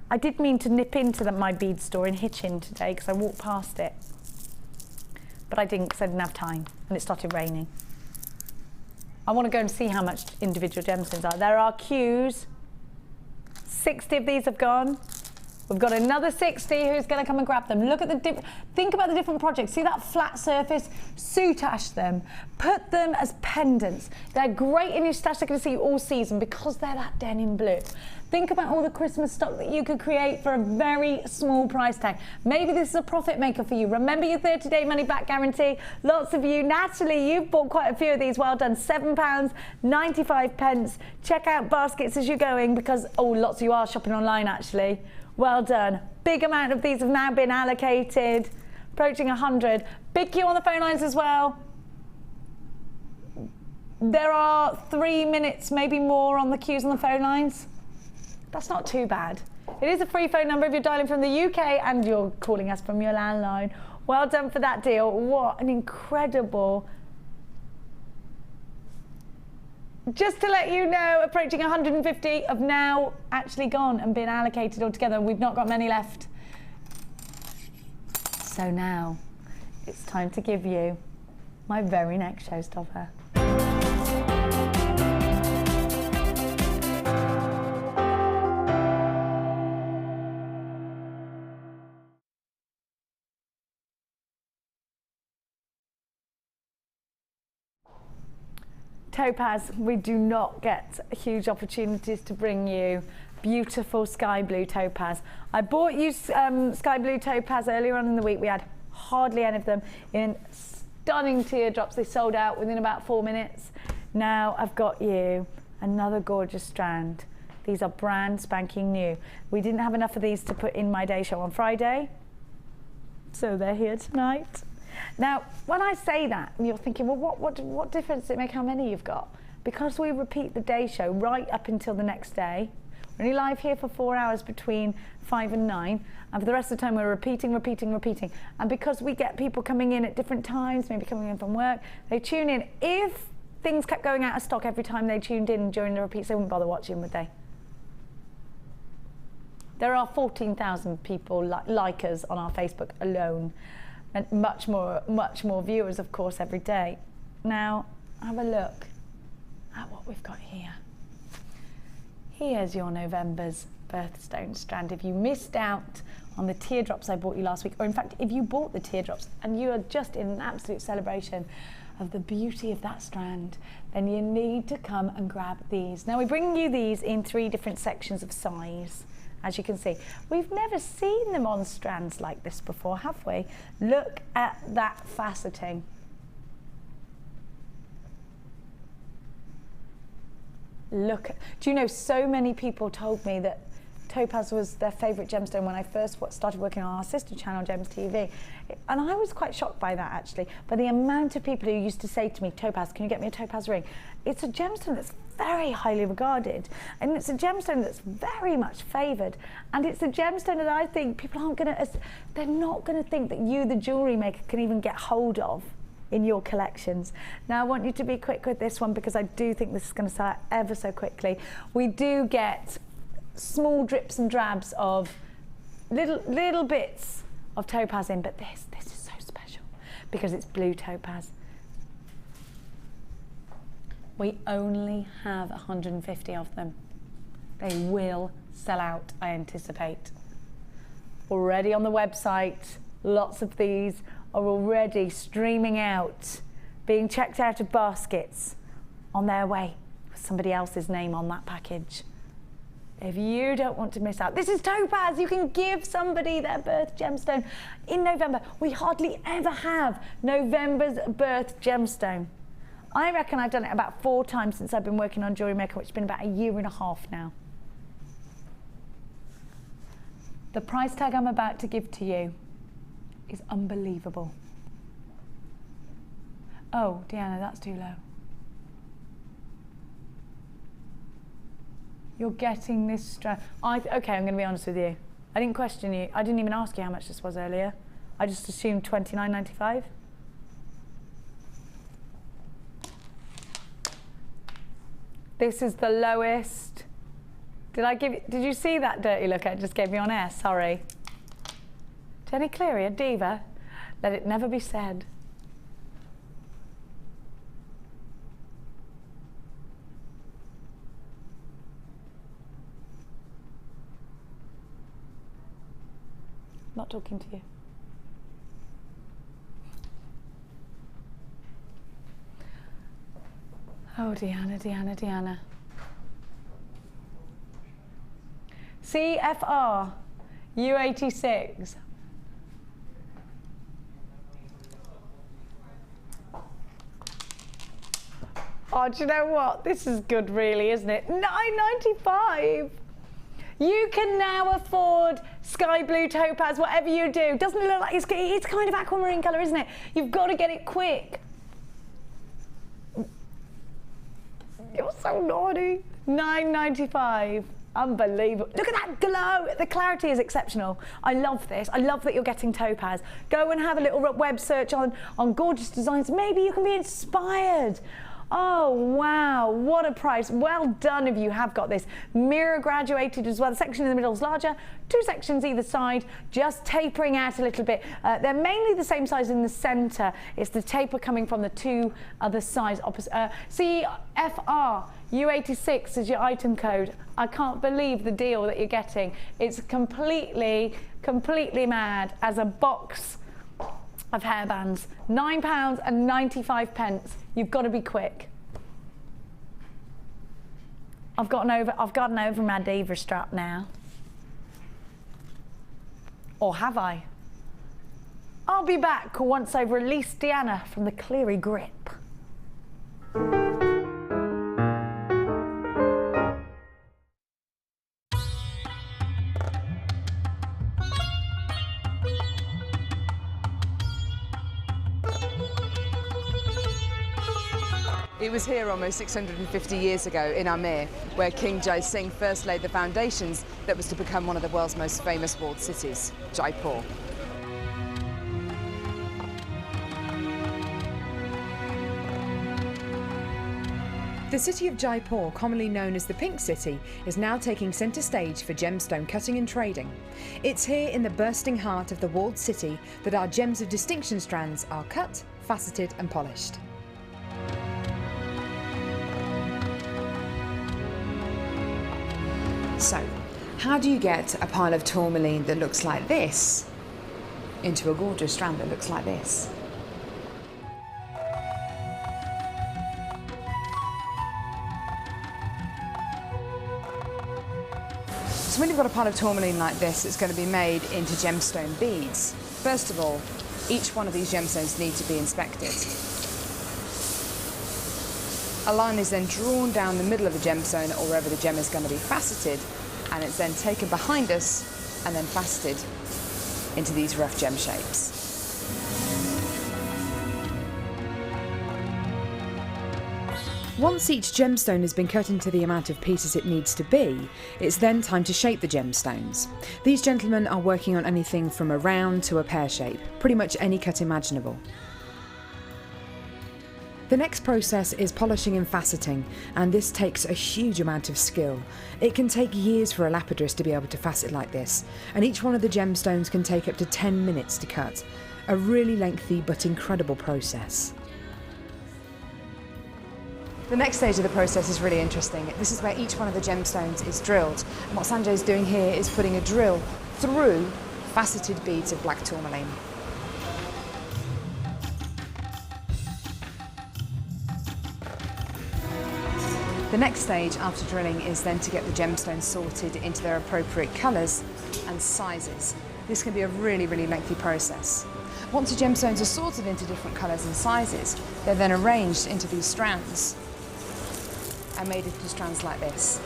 I did mean to nip into my bead store in Hitchin today because I walked past it. But I didn't because I didn't have time and it started raining. I want to go and see how much individual gemstones are. There are queues. 60 of these have gone. We've got another 60 who's going to come and grab them. Look at think about the different projects. See that flat surface? Soutache them. Put them as pendants. They're great in your stash. They're going to see you all season because they're that denim blue. Think about all the Christmas stock that you could create for a very small price tag. Maybe this is a profit maker for you. Remember your 30-day money back guarantee. Lots of you, Natalie, you've bought quite a few of these. Well done. £7.95. Check out baskets as you're going because, oh, lots of you are shopping online actually. Well done. Big amount of these have now been allocated, approaching 100. Big queue on the phone lines as well. There are 3 minutes, maybe more on the queues on the phone lines. That's not too bad. It is a free phone number if you're dialing from the UK and you're calling us from your landline. Well done for that deal. What an incredible... Just to let you know, approaching 150 have now actually gone and been allocated altogether. We've not got many left. So now it's time to give you my very next showstopper. Topaz, we do not get huge opportunities to bring you beautiful sky blue topaz. I bought you sky blue topaz earlier on in the week. We had hardly any of them in stunning teardrops. They sold out within about 4 minutes. Now I've got you another gorgeous strand. These are brand spanking new. We didn't have enough of these to put in my day show on Friday, so they're here tonight. Now, when I say that, and you're thinking, well, what difference does it make how many you've got? Because we repeat the day show right up until the next day. We're only live here for 4 hours between 5 and 9, and for the rest of the time we're repeating. And because we get people coming in at different times, maybe coming in from work, they tune in. If things kept going out of stock every time they tuned in during the repeats, they wouldn't bother watching, would they? There are 14,000 people like us on our Facebook alone, and much more viewers, of course, every day. Now, have a look at what we've got here. Here's your November's birthstone strand. If you missed out on the teardrops I bought you last week, or in fact, if you bought the teardrops and you are just in an absolute celebration of the beauty of that strand, then you need to come and grab these. Now, we bring you these in 3 different sections of size. As you can see, we've never seen them on strands like this before, have we? Look at that faceting. Look, do you know, so many people told me that topaz was their favourite gemstone when I first started working on our sister channel, Gems TV. And I was quite shocked by that, actually, by the amount of people who used to say to me, Topaz, can you get me a topaz ring? It's a gemstone that's very highly regarded, and it's a gemstone that's very much favoured, and it's a gemstone that I think people aren't going to, they're not going to think that you, the jewellery maker, can even get hold of in your collections. Now I want you to be quick with this one because I do think this is going to sell out ever so quickly. We do get small drips and drabs of little bits of topaz in, but this is so special because it's blue topaz. We only have 150 of them. They will sell out, I anticipate. Already on the website, lots of these are already streaming out, being checked out of baskets on their way with somebody else's name on that package. If you don't want to miss out, this is topaz. You can give somebody their birth gemstone in November. We hardly ever have November's birth gemstone. I reckon I've done it about 4 times since I've been working on JewelleryMaker, which has been about 1.5 years now. The price tag I'm about to give to you is unbelievable. Oh, Deanna, that's too low. You're getting this strand. Okay, I'm going to be honest with you. I didn't question you. I didn't even ask you how much this was earlier. I just assumed $29.95. This is the lowest. Did you see that dirty look I just gave you on air? Sorry. Jenny Cleary, a diva. Let it never be said. Not talking to you. Oh, Deanna, Deanna, Deanna. CFR U86. Oh, do you know what? This is good, really, isn't it? $9.95. You can now afford sky blue topaz, whatever you do. Doesn't it look like it's kind of aquamarine colour, isn't it? You've got to get it quick. You're so naughty. $9.95. Unbelievable. Look at that glow. The clarity is exceptional. I love this. I love that you're getting topaz. Go and have a little web search on gorgeous designs. Maybe you can be inspired Oh, wow, what a price. Well done if you have got this. Mirror graduated as well. The section in the middle is larger, 2 sections either side, just tapering out a little bit. They're mainly the same size in the centre. It's the taper coming from the 2 other sides. CFR U86 is your item code. I can't believe the deal that you're getting. It's completely mad as a box of hairbands. £9.95. You've got to be quick. I've gotten over my diva strap now. Or have I? I'll be back once I've released Deanna from the Cleary grip. It was here almost 650 years ago in Amir, where King Jai Singh first laid the foundations that was to become one of the world's most famous walled cities, Jaipur. The city of Jaipur, commonly known as the Pink City, is now taking centre stage for gemstone cutting and trading. It's here in the bursting heart of the walled city that our gems of distinction strands are cut, faceted and polished. So, how do you get a pile of tourmaline that looks like this into a gorgeous strand that looks like this? So when you've got a pile of tourmaline like this, it's going to be made into gemstone beads. First of all, each one of these gemstones need to be inspected. A line is then drawn down the middle of the gemstone or wherever the gem is going to be faceted, and it's then taken behind us and then faceted into these rough gem shapes. Once each gemstone has been cut into the amount of pieces it needs to be, it's then time to shape the gemstones. These gentlemen are working on anything from a round to a pear shape, pretty much any cut imaginable. The next process is polishing and faceting, and this takes a huge amount of skill. It can take years for a lapidress to be able to facet like this, and each one of the gemstones can take up to 10 minutes to cut. A really lengthy but incredible process. The next stage of the process is really interesting. This is where each one of the gemstones is drilled. And what Sanjay is doing here is putting a drill through faceted beads of black tourmaline. The next stage after drilling is then to get the gemstones sorted into their appropriate colours and sizes. This can be a really lengthy process. Once the gemstones are sorted into different colours and sizes, they're then arranged into these strands and made into strands like this.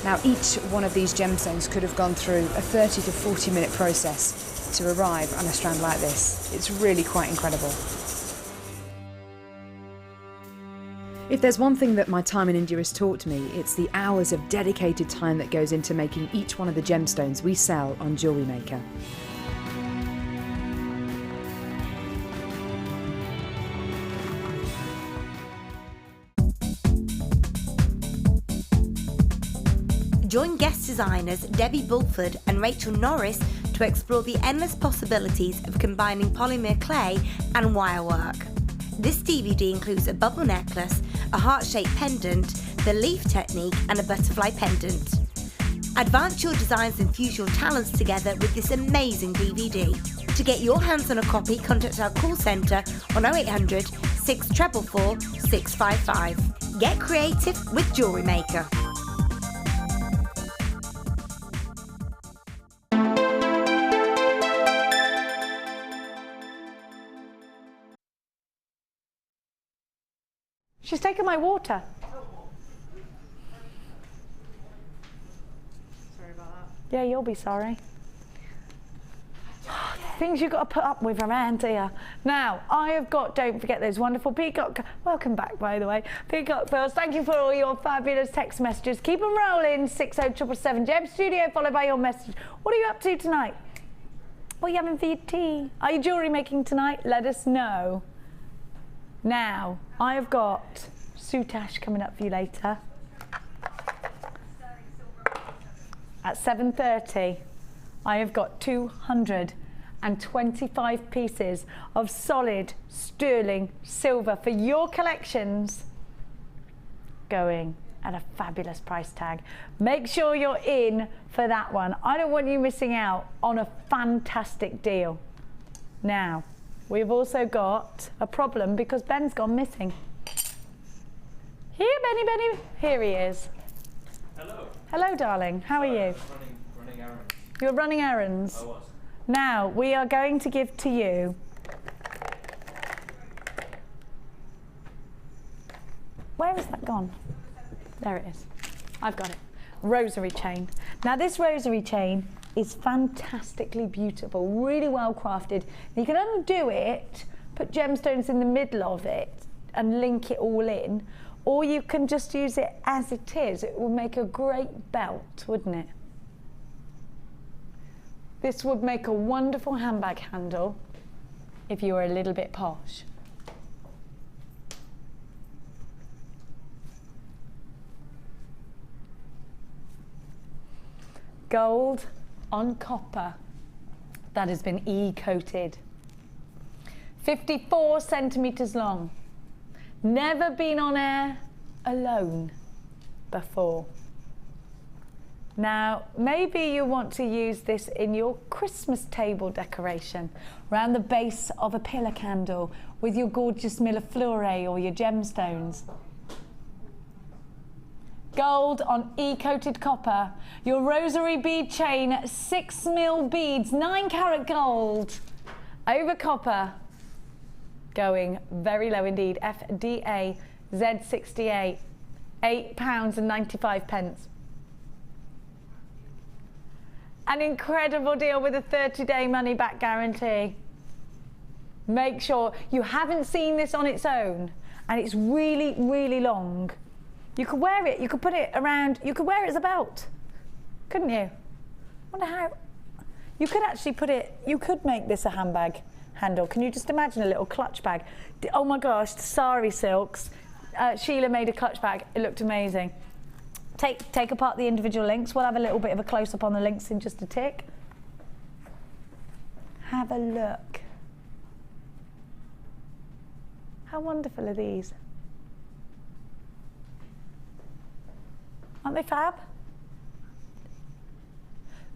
Now each one of these gemstones could have gone through a 30 to 40 minute process to arrive on a strand like this. It's really quite incredible. If there's one thing that my time in India has taught me, it's the hours of dedicated time that goes into making each one of the gemstones we sell on JewelleryMaker. Join guest designers Debbie Bulford and Rachel Norris to explore the endless possibilities of combining polymer clay and wirework. This DVD includes a bubble necklace, a heart-shaped pendant, the leaf technique and a butterfly pendant. Advance your designs and fuse your talents together with this amazing DVD. To get your hands on a copy, contact our call centre on 0800 644 655. Get creative with JewelleryMaker. She's taken my water. Sorry about that. Yeah, you'll be sorry. Things you've got to put up with around here. Now, I have got, don't forget those wonderful peacock, welcome back by the way, peacock fills. Thank you for all your fabulous text messages. Keep them rolling, 60777 Gem Studio, followed by your message. What are you up to tonight? What are you having for your tea? Are you jewellery making tonight? Let us know. Now, I have got soutache coming up for you later. At 7:30, I have got 225 pieces of solid sterling silver for your collections, going at a fabulous price tag. Make sure you're in for that one. I don't want you missing out on a fantastic deal. Now, we've also got a problem because Ben's gone missing. Here, Benny, here he is. Hello. Hello, darling. How are you? Running errands. You're running errands. I was. Now, we are going to give to you where has that gone? There it is. I've got it. Rosary chain. Now, this rosary chain is fantastically beautiful, really well crafted. You can undo it, put gemstones in the middle of it and link it all in, or you can just use it as it is. It will make a great belt, wouldn't it? This would make a wonderful handbag handle if you were a little bit posh. Gold on copper that has been e-coated. 54 centimeters long. Never been on air alone before. Now, maybe you want to use this in your Christmas table decoration, around the base of a pillar candle with your gorgeous millefleur or your gemstones. Gold on e-coated copper. Your rosary bead chain, 6mm beads, 9-carat gold over copper. Going very low indeed. FDA Z68, £8.95. An incredible deal with a 30-day money-back guarantee. Make sure you haven't seen this on its own, and it's really, really long. You could wear it, you could put it around, you could wear it as a belt, couldn't you? Wonder how, you could actually put it, you could make this a handbag handle. Can you just imagine a little clutch bag? Oh my gosh, the sari silks. Sheila made a clutch bag, it looked amazing. Take apart the individual links. We'll have a little bit of a close-up on the links in just a tick. Have a look. How wonderful are these? Aren't they fab?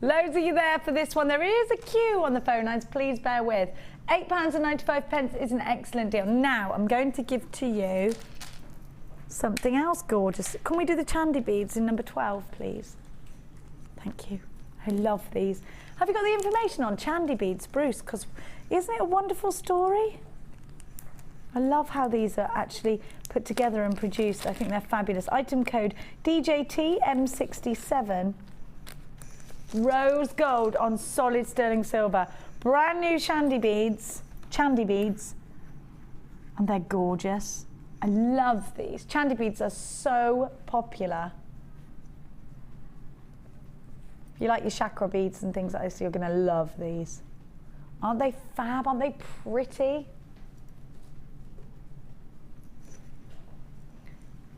Loads of you there for this one. There is a queue on the phone lines, please bear with. £8.95 is an excellent deal. Now, I'm going to give to you something else gorgeous. Can we do the Chandy beads in number 12, please? Thank you. I love these. Have you got the information on Chandy beads, Bruce? Because isn't it a wonderful story? I love how these are actually put together and produced. I think they're fabulous. Item code DJT-M67. Rose gold on solid sterling silver. Brand new Chandy beads. And they're gorgeous. I love these. Chandy beads are so popular. If you like your chakra beads and things like this, you're going to love these. Aren't they fab? Aren't they pretty?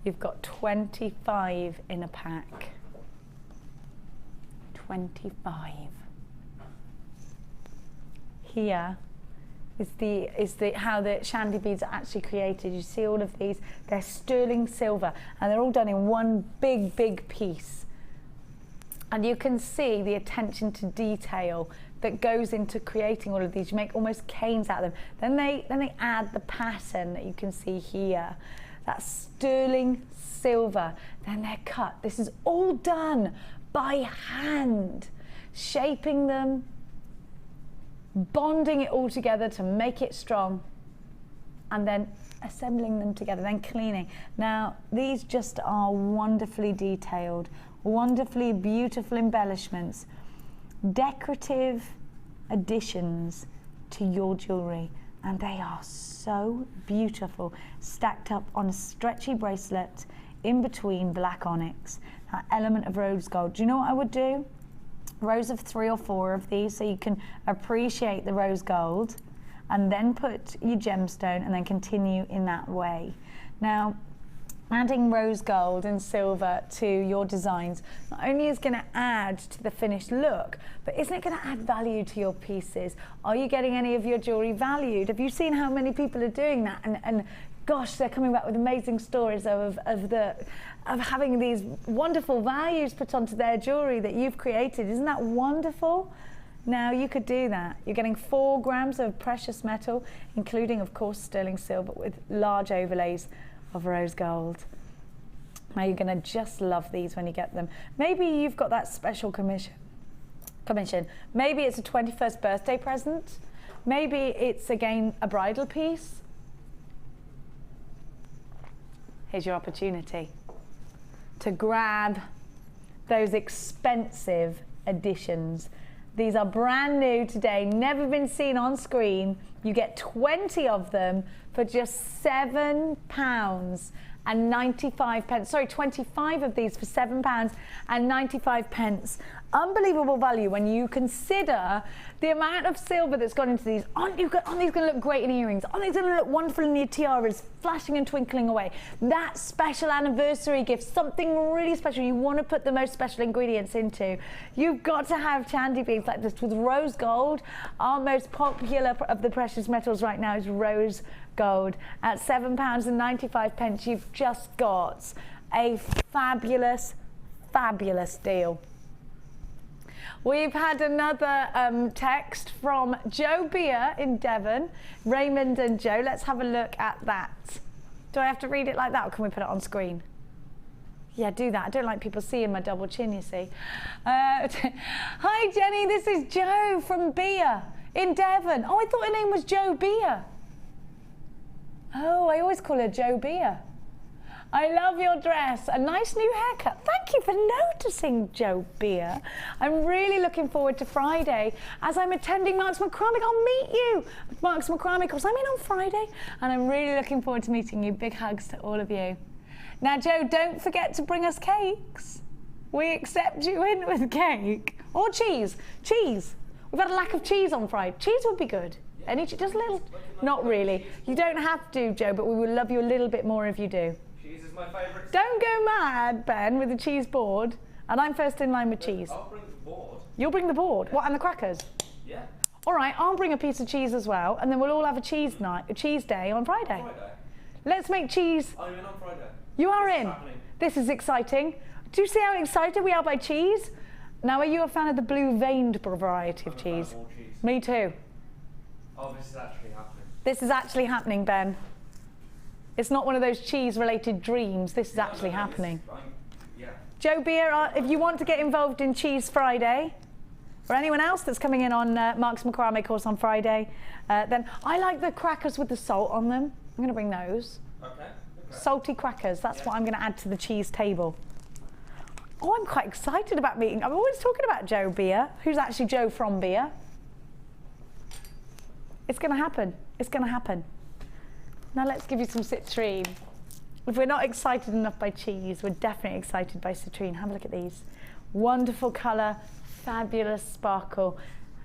You've got 25 in a pack. 25. Here is how the Chandy beads are actually created. You see all of these, they're sterling silver and they're all done in one big piece. And you can see the attention to detail that goes into creating all of these. You make almost canes out of them. Then they add the pattern that you can see here. That's sterling silver. Then they're cut. This is all done by hand, shaping them, bonding it all together to make it strong, and then assembling them together, then cleaning. Now, these just are wonderfully detailed, wonderfully beautiful embellishments, decorative additions to your jewellery. And they are so beautiful, stacked up on a stretchy bracelet in between black onyx, that element of rose gold. Do you know what I would do? Rows of 3 or 4 of these so you can appreciate the rose gold, and then put your gemstone and then continue in that way. Now, adding rose gold and silver to your designs not only is going to add to the finished look, but isn't it going to add value to your pieces? Are you getting any of your jewellery valued? Have you seen how many people are doing that? And gosh, they're coming back with amazing stories of having these wonderful values put onto their jewellery that you've created. Isn't that wonderful? Now you could do that. You're getting 4 grams of precious metal, including of course sterling silver with large overlays of rose gold. Now you're going to just love these when you get them. Maybe you've got that special commission. Maybe it's a 21st birthday present. Maybe it's again a bridal piece. Here's your opportunity to grab those expensive additions. These are brand new today, never been seen on screen. You get 20 of them for just £7.95. Sorry, 25 of these for £7.95. Unbelievable value when you consider the amount of silver that's gone into these. Aren't these going to look great in earrings? Aren't these going to look wonderful in your tiaras, flashing and twinkling away? That special anniversary gift, something really special you want to put the most special ingredients into. You've got to have chandy beads like this with rose gold. Our most popular of the precious metals right now is rose gold. At £7.95, you've just got a fabulous, fabulous deal. We've had another text from Joe Beer in Devon. Raymond and Joe, let's have a look at that. Do I have to read it like that, or can we put it on screen? Yeah, do that. I don't like people seeing my double chin, you see. Hi Jenny, this is Joe from Beer in Devon. Oh, I thought her name was Joe Beer. Oh, I always call her Joe Beer. I love your dress. A nice new haircut. Thank you for noticing, Joe Beer. I'm really looking forward to Friday as I'm attending Marks McCormick. I'll meet you at Marks McCormick because I'm in on Friday and I'm really looking forward to meeting you. Big hugs to all of you. Now, Joe, don't forget to bring us cakes. We accept you in with cake. Or cheese. Cheese. We've had a lack of cheese on Friday. Cheese would be good. Any cheese? Just a little? Not really. You don't have to, Joe, but we will love you a little bit more if you do. Cheese is my favourite. Don't go mad, Ben, with the cheese board. And I'm first in line with cheese. I'll bring the board. You'll bring the board? What, and the crackers? Yeah. All right, I'll bring a piece of cheese as well, and then we'll all have a cheese night, a cheese day on Friday. Let's make cheese. I'm in on Friday. You are This is in? happening. This is exciting. Do you see how excited we are by cheese? Now, are you a fan of the blue veined variety of cheese? All cheese. Me too. Oh, this is actually happening. This is actually happening, Ben. It's not one of those cheese-related dreams. This is actually happening. Yeah. Joe Beer, if you want to get involved in Cheese Friday, or anyone else that's coming in on Marks McCormick course on Friday, then I like the crackers with the salt on them. I'm going to bring those. Okay. Salty crackers, that's what I'm going to add to the cheese table. Oh, I'm quite excited about meeting. I'm always talking about Joe Beer, who's actually Joe from Beer. It's going to happen. It's going to happen. Now let's give you some citrine. If we're not excited enough by cheese, we're definitely excited by citrine. Have a look at these. Wonderful colour, fabulous sparkle.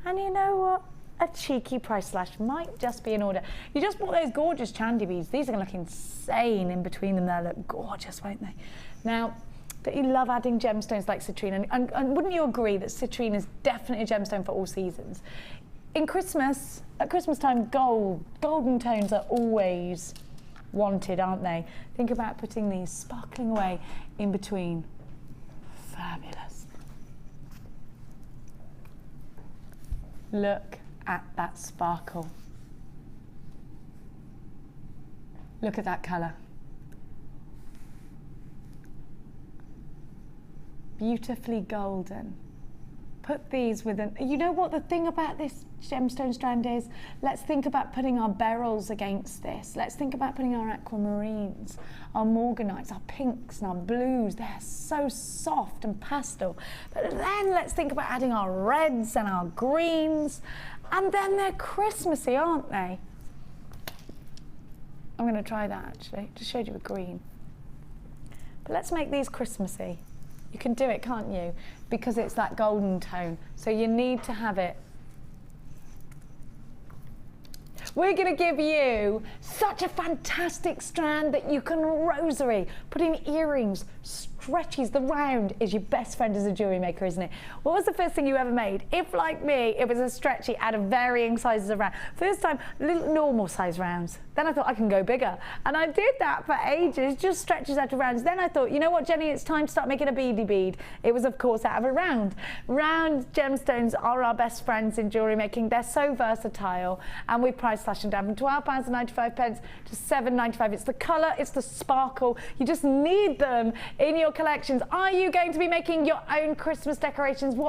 And you know what? A cheeky price slash might just be in order. You just bought those gorgeous chandy beads. These are going to look insane in between them. They'll look gorgeous, won't they? Now, that you love adding gemstones like citrine, and wouldn't you agree that citrine is definitely a gemstone for all seasons? In Christmas, at Christmas time, golden tones are always wanted, aren't they? Think about putting these sparkling away in between. Fabulous. Look at that sparkle. Look at that colour. Beautifully golden. Put these with an, you know what the thing about this gemstone strand is? Let's think about putting our beryls against this. Let's think about putting our aquamarines, our morganites, our pinks and our blues. They're so soft and pastel. But then let's think about adding our reds and our greens. And then they're Christmassy, aren't they? I'm going to try that actually. Just showed you a green. But let's make these Christmassy. You can do it, can't you? Because it's that golden tone. So you need to have it. we're going to give you such a fantastic strand that you can rosary, put in earrings, stretchies. The round is your best friend as a jewellery maker, isn't it? What was the first thing you ever made? If, like me, it was a stretchy out of varying sizes of round. First time, little normal size rounds. Then I thought I can go bigger. And I did that for ages, just stretches out of rounds. Then I thought, you know what, Jenny, it's time to start making a beady bead. It was, of course, out of a round. Round gemstones are our best friends in jewellery making. They're so versatile. And we price slash them down from £12.95 to £7.95. It's the colour, it's the sparkle. You just need them in your collections. Are you going to be making your own Christmas decorations? Do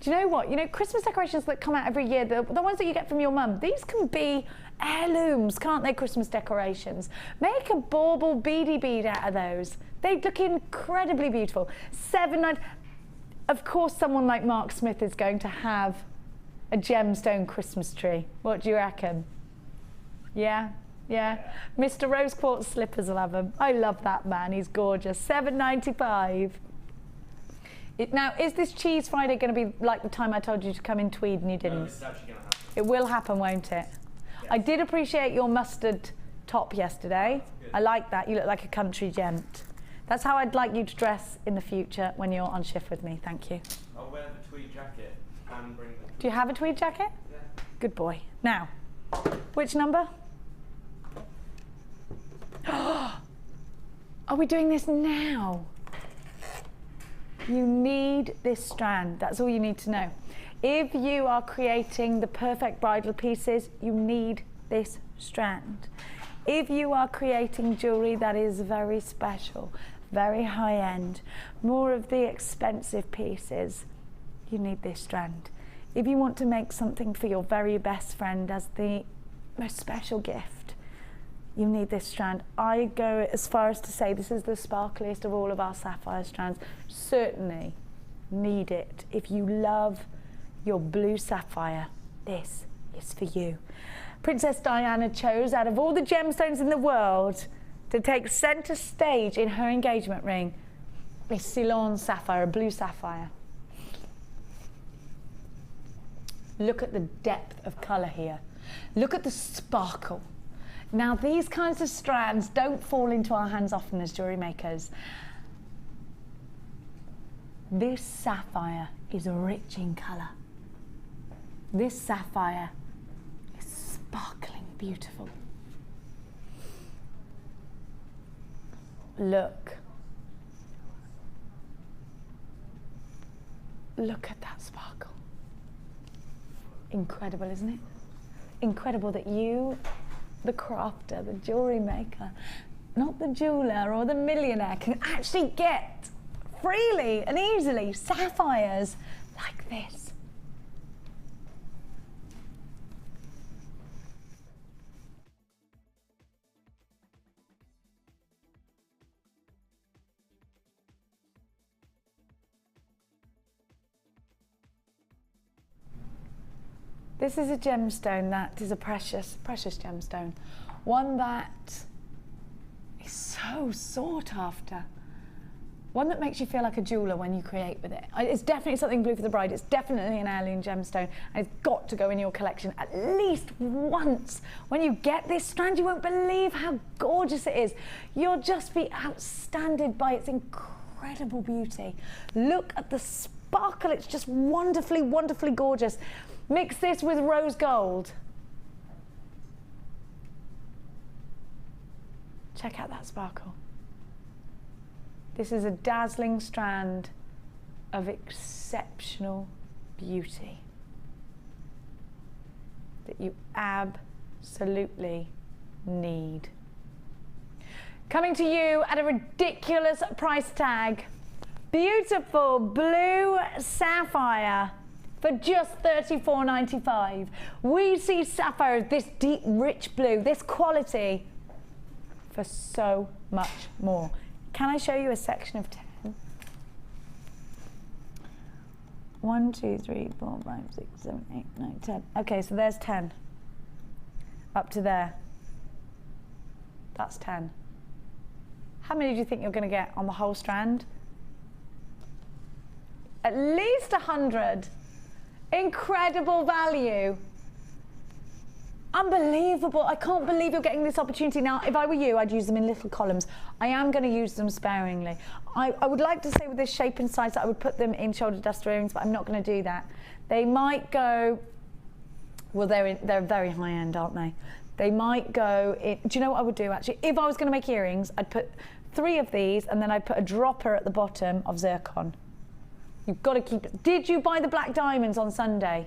you know what? You know, Christmas decorations that come out every year, the ones that you get from your mum, these can be heirlooms, can't they? Christmas decorations. Make a bauble beady bead out of those. They look incredibly beautiful. $7.95. Of course, someone like Mark Smith is going to have a gemstone Christmas tree. What do you reckon? Yeah? Yeah. Mr. Rose Quartz Slippers will have them. I love that man. He's gorgeous. $7.95. Now, is this Cheese Friday going to be like the time I told you to come in tweed and you didn't? No, it's actually going to happen. It will happen, won't it? Yes. I did appreciate your mustard top yesterday. I like that. You look like a country gent. That's how I'd like you to dress in the future when you're on shift with me. Thank you. I'll wear the tweed jacket and bring the... Do you have a tweed jacket? Yeah. Good boy. Now, which number? Are we doing this now? You need this strand. That's all you need to know. If you are creating the perfect bridal pieces, you need this strand. If you are creating jewellery that is very special, very high-end, more of the expensive pieces, you need this strand. If you want to make something for your very best friend as the most special gift, you need this strand. I go as far as to say this is the sparkliest of all of our sapphire strands. Certainly need it. If you love your blue sapphire, this is for you. Princess Diana chose, out of all the gemstones in the world, to take centre stage in her engagement ring, this Ceylon sapphire, a blue sapphire. Look at the depth of colour here. Look at the sparkle. Now, these kinds of strands don't fall into our hands often as jewellery makers. This sapphire is rich in colour. This sapphire is sparkling beautiful. Look. Look at that sparkle. Incredible, isn't it? Incredible that you, the crafter, the jewellery maker, not the jeweller or the millionaire, can actually get freely and easily sapphires like this. This is a gemstone that is a precious, precious gemstone. One that is so sought after. One that makes you feel like a jeweller when you create with it. It's definitely something blue for the bride. It's definitely an heirloom gemstone. And it's got to go in your collection at least once. When you get this strand, you won't believe how gorgeous it is. You'll just be outstanded by its incredible beauty. Look at the sparkle. It's just wonderfully, wonderfully gorgeous. Mix this with rose gold. Check out that sparkle. This is a dazzling strand of exceptional beauty that you absolutely need. Coming to you at a ridiculous price tag, beautiful blue sapphire for just $34.95. We see sapphire, this deep, rich blue, this quality, for so much more. Can I show you a section of 10? 1, 2, 3, 4, 5, 6, 7, 8, 9, 10. Okay, so there's 10. Up to there. That's 10. How many do you think you're going to get on the whole strand? At least 100. Incredible value. Unbelievable. I can't believe you're getting this opportunity. Now, if I were you, I'd use them in little columns. I am going to use them sparingly. I would like to say with this shape and size that I would put them in shoulder duster earrings, but I'm not going to do that. They might go, well, they're very high end, aren't they? They might go in, do you know what I would do actually? If I was going to make earrings, I'd put 3 of these and then I'd put a dropper at the bottom of zircon. You've got to keep it. Did you buy the black diamonds on Sunday?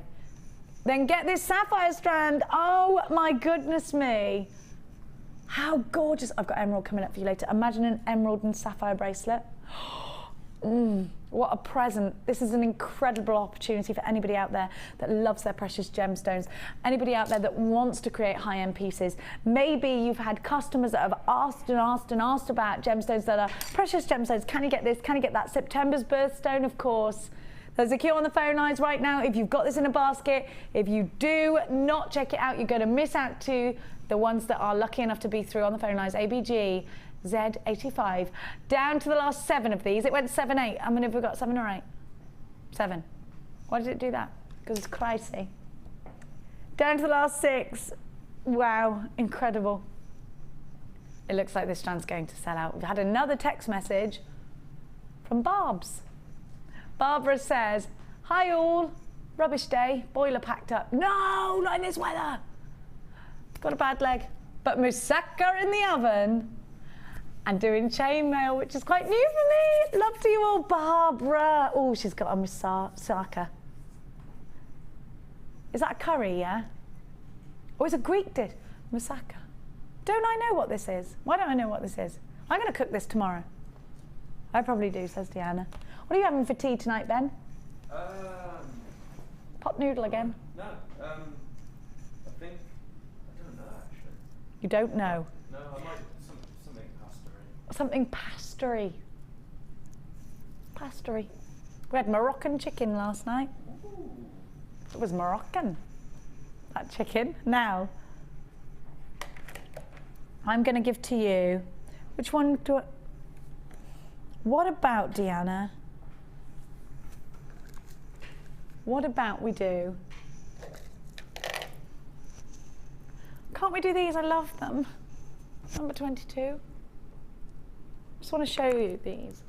Then get this sapphire strand. Oh my goodness me. How gorgeous. I've got emerald coming up for you later. Imagine an emerald and sapphire bracelet. What a present. This is an incredible opportunity for anybody out there that loves their precious gemstones. Anybody out there that wants to create high-end pieces. Maybe you've had customers that have asked and asked and asked about gemstones that are precious gemstones. Can you get this? Can you get that? September's birthstone, of course. There's a queue on the phone lines right now. If you've got this in a basket, if you do not check it out, you're going to miss out to the ones that are lucky enough to be through on the phone lines. ABG, Z85, down to the last 7 of these. It went 7, 8. How many have we got? 7 or 8? 7. Why did it do that? Because it's crazy. Down to the last 6. Wow, incredible. It looks like this strand's going to sell out. We've had another text message from Barb's. Barbara says, hi all, rubbish day, boiler packed up. No, not in this weather. Got a bad leg, but moussaka in the oven and doing chainmail, which is quite new for me. Love to you all, Barbara. Oh, she's got a moussaka. Is that a curry, yeah? Or is it a Greek dish? Moussaka. Don't I know what this is? Why don't I know what this is? I'm going to cook this tomorrow. I probably do, says Deanna. What are you having for tea tonight, Ben? Pot noodle again? No, I think, I don't know actually. You don't know? No, I might something pastery. Something pastery. Pastery. We had Moroccan chicken last night. Ooh. It was Moroccan, that chicken. Now, I'm going to give to you, which one do I, what about, Deanna? What about we do? Can't we do these? I love them. Number 22. Just want to show you these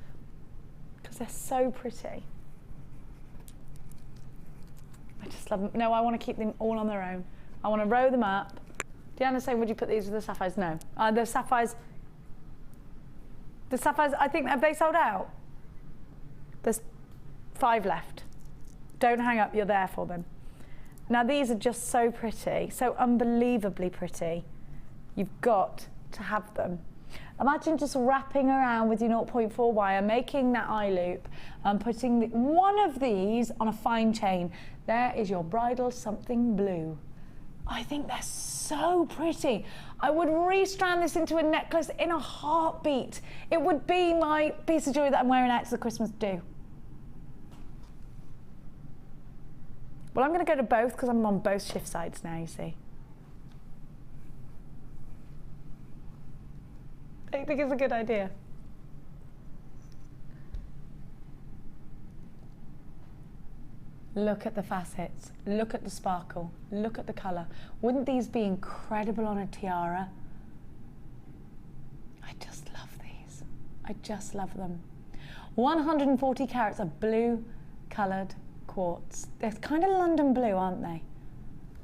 because they're so pretty. I just love them. No, I want to keep them all on their own. I want to row them up. Deanna say, would you put these with the sapphires? No. The sapphires, I think, have they sold out? There's 5 left. Don't hang up, you're there for them. Now these are just so pretty, so unbelievably pretty. You've got to have them. Imagine just wrapping around with your 0.4 wire, making that eye loop and putting one of these on a fine chain. There is your bridal something blue. I think they're so pretty. I would restrand this into a necklace in a heartbeat. It would be my piece of jewelry that I'm wearing out to the Christmas do. Well, I'm going to go to both because I'm on both shift sides now, you see. I think it's a good idea. Look at the facets, look at the sparkle, look at the colour. Wouldn't these be incredible on a tiara? I just love these. I just love them. 140 carats of blue coloured quartz. They're kind of London blue, aren't they?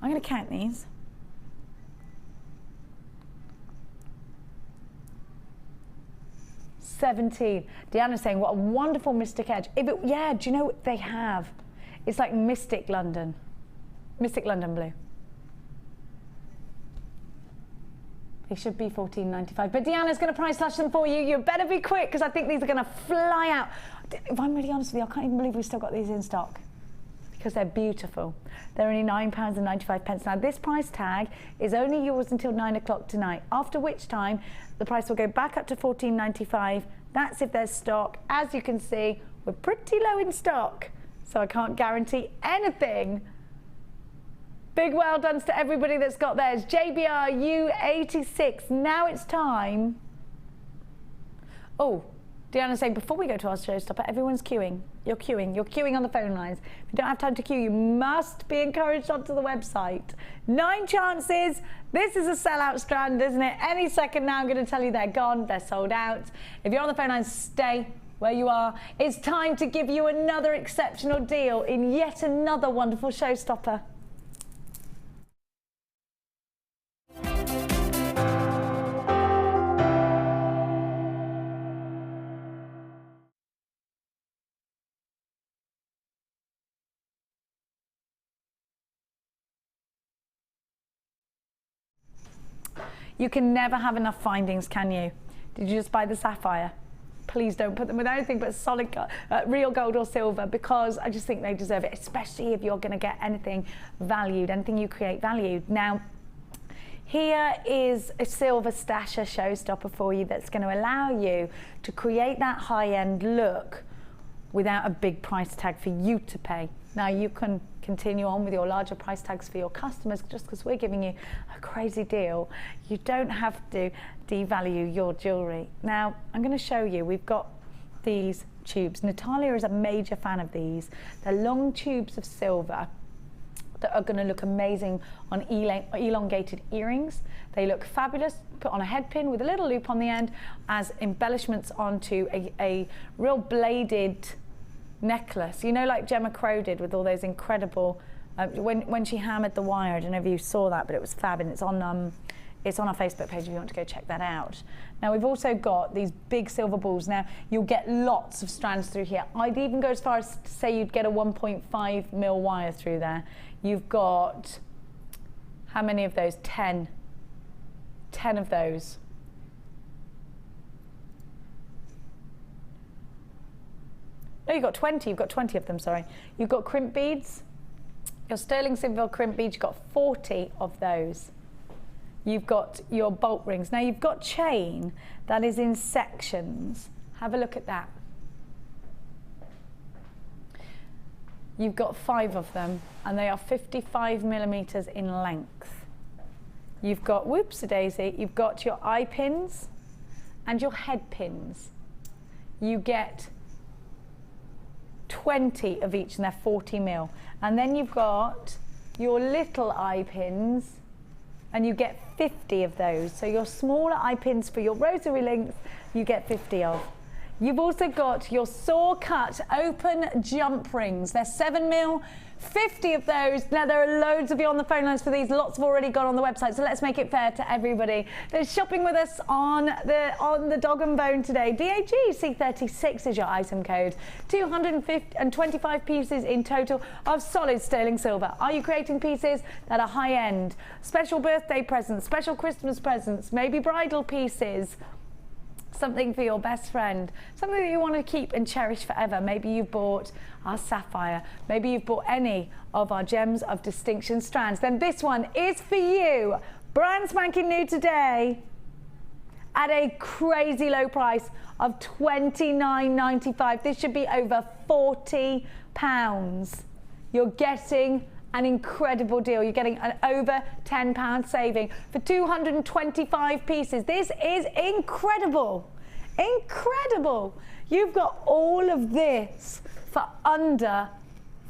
I'm going to count these. $17. Deanna's saying, what a wonderful mystic edge. Yeah, do you know what they have? It's like Mystic London blue. They should be $14.95, but Deanna's going to price slash them for you. You better be quick because I think these are going to fly out. If I'm really honest with you, I can't even believe we've still got these in stock because they're beautiful. They're only £9.95. Now this price tag is only yours until 9 o'clock tonight, after which time the price will go back up to $14.95. That's if there's stock. As you can see, we're pretty low in stock, so I can't guarantee anything. Big well done to everybody that's got theirs. JBR U86. Now it's time. Oh, Deanna's saying, before we go to our showstopper, everyone's queuing. You're queuing on the phone lines. If you don't have time to queue, you must be encouraged onto the website. 9 chances. This is a sellout strand, isn't it? Any second now, I'm going to tell you they're gone, they're sold out. If you're on the phone lines, stay where you are. It's time to give you another exceptional deal in yet another wonderful showstopper. You can never have enough findings, can you? Did you just buy the sapphire? Please don't put them with anything but solid real gold or silver, because I just think they deserve it, especially if you're going to get anything valued, anything you create valued. Now, here is a silver stasher showstopper for you that's going to allow you to create that high-end look without a big price tag for you to pay. Now, you can continue on with your larger price tags for your customers just because we're giving you a crazy deal. You don't have to devalue your jewellery. Now, I'm going to show you, we've got these tubes. Natalia is a major fan of these. They're long tubes of silver that are going to look amazing on elongated earrings. They look fabulous, put on a head pin with a little loop on the end as embellishments onto a real bladed necklace, you know, like Gemma Crow did with all those incredible, when she hammered the wire. I don't know if you saw that, but it was fab, and it's on our Facebook page if you want to go check that out. Now, we've also got these big silver balls. Now, you'll get lots of strands through here. I'd even go as far as to say you'd get a 1.5 mil wire through there. You've got, how many of those? 10 of those. No, you've got 20. You've got 20 of them, sorry. You've got crimp beads. Your sterling silver crimp beads, you've got 40 of those. You've got your bolt rings. Now, you've got chain that is in sections. Have a look at that. You've got 5 of them, and they are 55 millimeters in length. You've got, whoops-a-daisy, you've got your eye pins and your head pins. You get 20 of each, and they're 40 mil. And then you've got your little eye pins, and you get 50 of those. So your smaller eye pins for your rosary links, you get 50 of. You've also got your saw cut open jump rings. They're 7 mil, 50 of those. Now, there are loads of you on the phone lines for these. Lots have already gone on the website, so let's make it fair to everybody that's shopping with us on the Dog and Bone today. DAG C36 is your item code. 225 pieces in total of solid sterling silver. Are you creating pieces that are high end? Special birthday presents, special Christmas presents, maybe bridal pieces. Something for your best friend, something that you want to keep and cherish forever. Maybe you've bought our sapphire, maybe you've bought any of our gems of distinction strands. Then this one is for you. Brand spanking new today at a crazy low price of $29.95. This should be over £40. You're getting an incredible deal. You're getting an over £10 saving for 225 pieces. This is incredible. Incredible. You've got all of this for under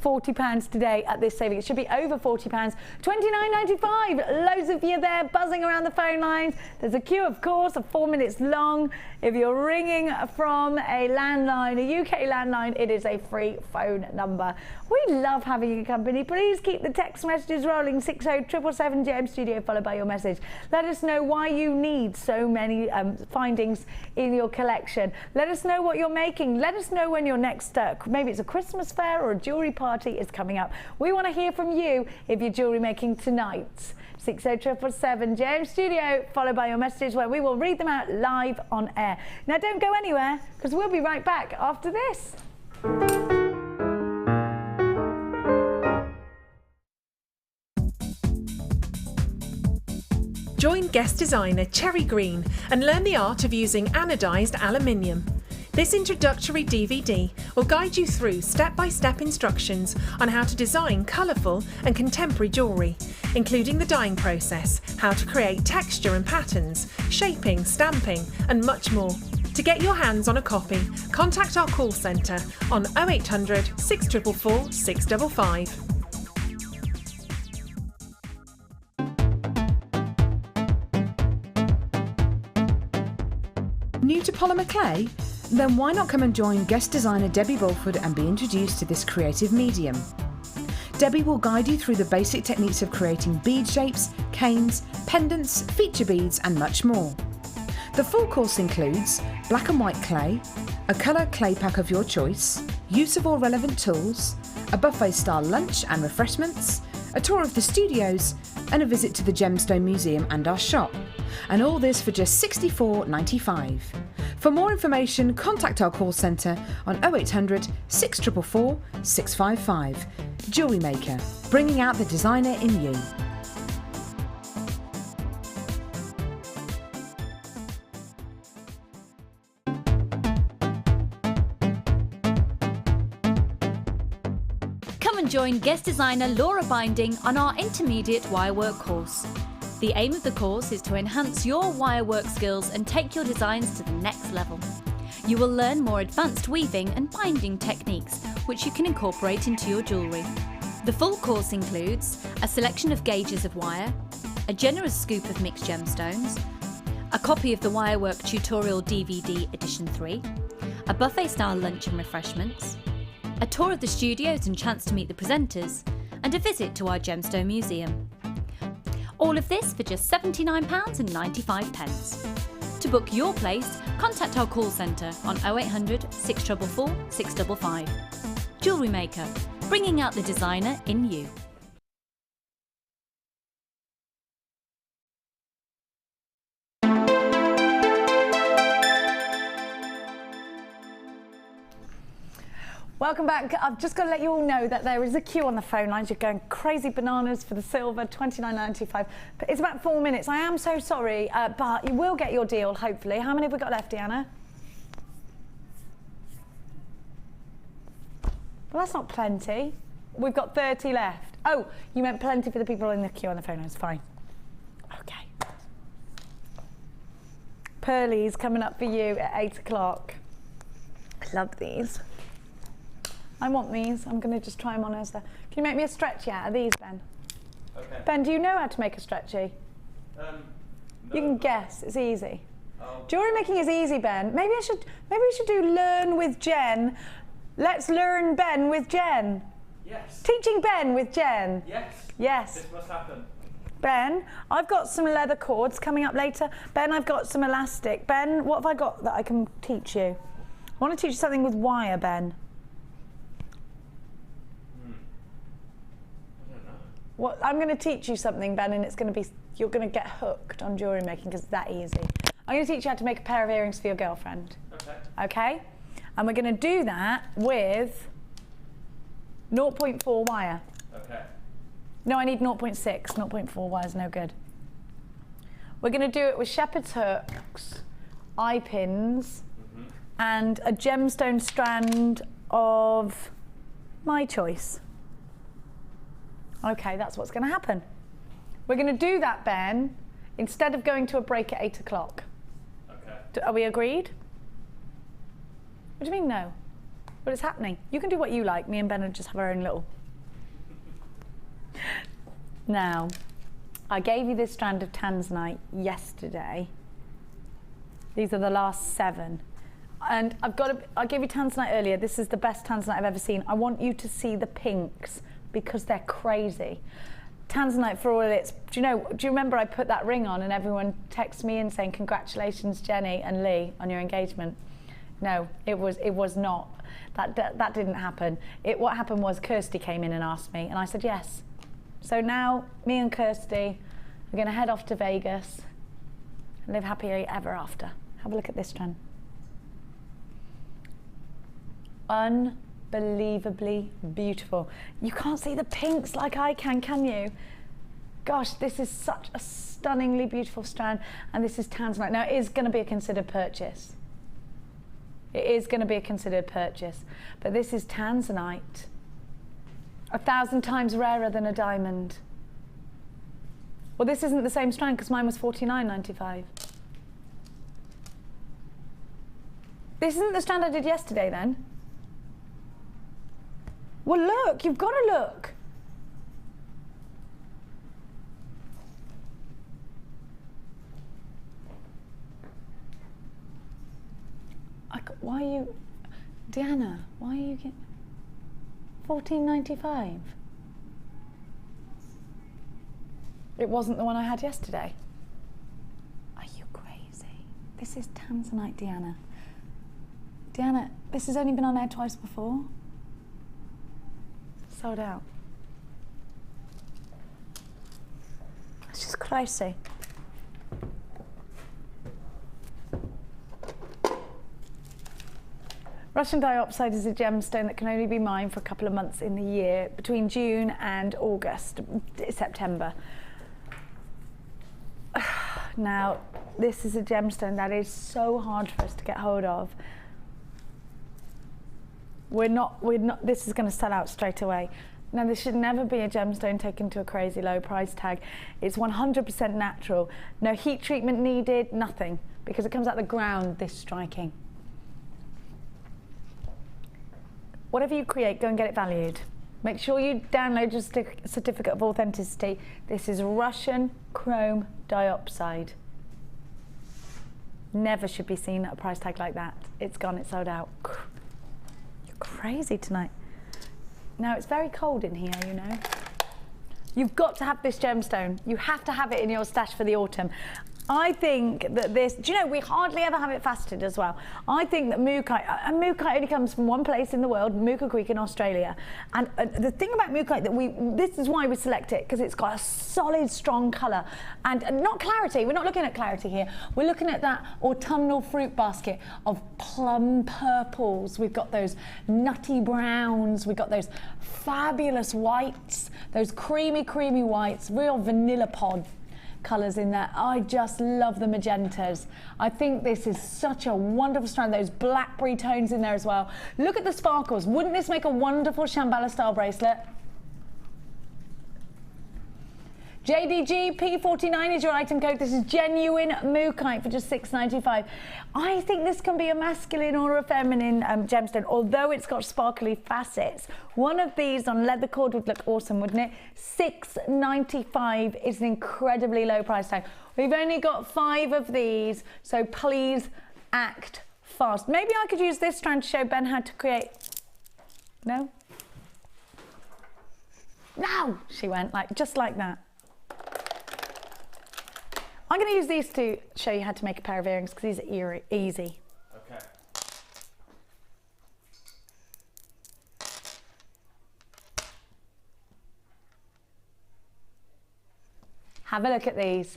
£40 today at this saving. It should be over £40. $29.95. Loads of you there buzzing around the phone lines. There's a queue, of course, of 4 minutes long. If you're ringing from a landline, a UK landline, it is a free phone number. We love having your company. Please keep the text messages rolling. 60777 JM Studio, followed by your message. Let us know why you need so many findings in your collection. Let us know what you're making. Let us know when your next, maybe it's a Christmas fair or a jewellery party is coming up. We want to hear from you if you're jewellery making tonight. 60777 JM Studio, followed by your messages, where we will read them out live on air. Now, don't go anywhere, because we'll be right back after this. Join guest designer Cherry Green and learn the art of using anodised aluminium. This introductory DVD will guide you through step-by-step instructions on how to design colourful and contemporary jewellery, including the dyeing process, how to create texture and patterns, shaping, stamping, and much more. To get your hands on a copy, contact our call centre on 0800 644 655. New to polymer clay? Then why not come and join guest designer Debbie Bulford and be introduced to this creative medium? Debbie will guide you through the basic techniques of creating bead shapes, canes, pendants, feature beads and much more. The full course includes black and white clay, a colour clay pack of your choice, use of all relevant tools, a buffet style lunch and refreshments, a tour of the studios and a visit to the Gemstone Museum and our shop. And all this for just $64.95. For more information, contact our call centre on 0800 644 655. Jewellery Maker, bringing out the designer in you. Come and join guest designer Laura Binding on our intermediate wirework course. The aim of the course is to enhance your wirework skills and take your designs to the next level. You will learn more advanced weaving and binding techniques, which you can incorporate into your jewellery. The full course includes a selection of gauges of wire, a generous scoop of mixed gemstones, a copy of the Wirework Tutorial DVD Edition 3, a buffet-style lunch and refreshments, a tour of the studios and chance to meet the presenters, and a visit to our Gemstone Museum. All of this for just £79.95. To book your place, contact our call centre on 0800 644 655. Jewellery Maker, bringing out the designer in you. Welcome back. I've just got to let you all know that there is a queue on the phone lines. You're going crazy bananas for the silver, $29.95. But it's about 4 minutes. I am so sorry, but you will get your deal, hopefully. How many have we got left, Deanna? Well, that's not plenty. We've got 30 left. Oh, you meant plenty for the people in the queue on the phone lines. Fine. Okay. Pearly's coming up for you at 8 o'clock. I love these. I want these. I'm going to just try them on as the... Can you make me a stretchy out of these, Ben? Okay. Ben, do you know how to make a stretchy? No. You can guess. It's easy. Jewellery making is easy, Ben. Maybe we should do learn with Jen. Let's learn Ben with Jen. Yes. Teaching Ben with Jen. Yes. Yes. This must happen. Ben, I've got some leather cords coming up later. Ben, I've got some elastic. Ben, what have I got that I can teach you? I want to teach you something with wire, Ben. What, I'm going to teach you something, Ben, and it's going to be, you're going to get hooked on jewellery making because it's that easy. I'm going to teach you how to make a pair of earrings for your girlfriend. Okay. Okay? And we're going to do that with 0.4 wire. Okay. No, I need 0.6. 0.4 wire is no good. We're going to do it with shepherd's hooks, eye pins, and a gemstone strand of my choice. Okay, that's what's going to happen. We're going to do that, Ben, instead of going to a break at 8 o'clock. Okay. Are we agreed? What do you mean no? But it's happening. You can do what you like. Me and Ben will just have our own little... Now, I gave you this strand of tanzanite yesterday. These are the last 7. And I gave you tanzanite earlier. This is the best tanzanite I've ever seen. I want you to see the pinks, because they're crazy. Tanzanite, for all its, do you remember I put that ring on and everyone texted me in saying, congratulations, Jenny and Lee, on your engagement? No, it was not. That didn't happen. What happened was Kirsty came in and asked me, and I said yes. So now, me and Kirsty are gonna head off to Vegas and live happily ever after. Have a look at this strand. Unbelievably beautiful. You can't see the pinks like I can you? Gosh, this is such a stunningly beautiful strand, and this is tanzanite. Now, it is going to be a considered purchase. It is going to be a considered purchase, but this is tanzanite, 1,000 times rarer than a diamond. Well, this isn't the same strand because mine was $49.95. This isn't the strand I did yesterday then. Well, look, you've got to look. Why are you, Deanna, why are you getting $14.95? It wasn't the one I had yesterday. Are you crazy? This is Tanzanite, Deanna. Deanna, this has only been on air twice before. Sold out. It's just crazy. Russian diopside is a gemstone that can only be mined for a couple of months in the year, between June and August, September. Now, this is a gemstone that is so hard for us to get hold of. We're not, this is going to sell out straight away. Now, this should never be a gemstone taken to a crazy low price tag. It's 100% natural. No heat treatment needed, nothing, because it comes out of the ground this striking. Whatever you create, go and get it valued. Make sure you download your certificate of authenticity. This is Russian chrome diopside. Never should be seen at a price tag like that. It's gone, it's sold out. You're crazy tonight. Now, it's very cold in here, you know. You've got to have this gemstone. You have to have it in your stash for the autumn. I think that this, do you know, we hardly ever have it faceted as well. I think that mookaite, and mookaite only comes from one place in the world, Mooka Creek in Australia. And the thing about mookaite that this is why we select it, because it's got a solid, strong colour. And not clarity, we're not looking at clarity here. We're looking at that autumnal fruit basket of plum purples. We've got those nutty browns. We've got those fabulous whites, those creamy, creamy whites, real vanilla pod colours in there. I just love the magentas. I think this is such a wonderful strand. Those blackberry tones in there as well. Look at the sparkles. Wouldn't this make a wonderful Shambhala style bracelet? JDG P49 is your item code. This is genuine mookaite for just $6.95. I think this can be a masculine or a feminine gemstone, although it's got sparkly facets. One of these on leather cord would look awesome, wouldn't it? $6.95 is an incredibly low price tag. We've only got 5 of these, so please act fast. Maybe I could use this strand to show Ben how to create. No? No, she went just like that. I'm going to use these to show you how to make a pair of earrings because these are easy. Okay. Have a look at these.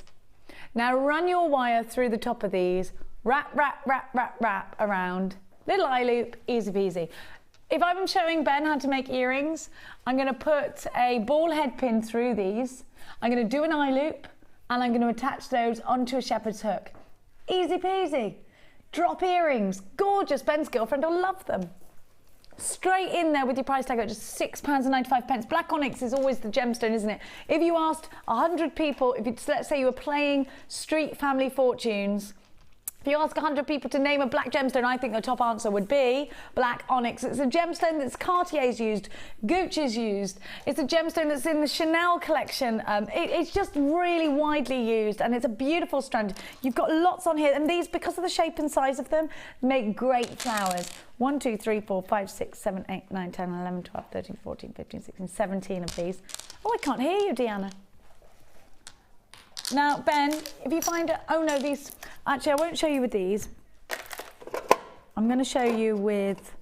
Now run your wire through the top of these. Wrap, wrap, wrap, wrap, wrap around. Little eye loop, easy peasy. If I'm showing Ben how to make earrings, I'm going to put a ball head pin through these. I'm going to do an eye loop. And I'm going to attach those onto a shepherd's hook. Easy peasy. Drop earrings. Gorgeous. Ben's girlfriend will love them. Straight in there with your price tag at just £6.95. Black onyx is always the gemstone, isn't it? If you asked 100 people, let's say you were playing Street Family Fortunes, if you ask 100 people to name a black gemstone, I think the top answer would be black onyx. It's a gemstone that's Cartier's used, Gucci's used. It's a gemstone that's in the Chanel collection. It's just really widely used, and it's a beautiful strand. You've got lots on here, and these, because of the shape and size of them, make great flowers. 1, 2, 3, 4, 5, 6, 7, 8, 9, 10, 11, 12, 13, 14, 15, 16, 17 of these. Oh, I can't hear you, Deanna. Now, Ben, if you find, oh no, these, actually I won't show you with these. I'm going to show you with,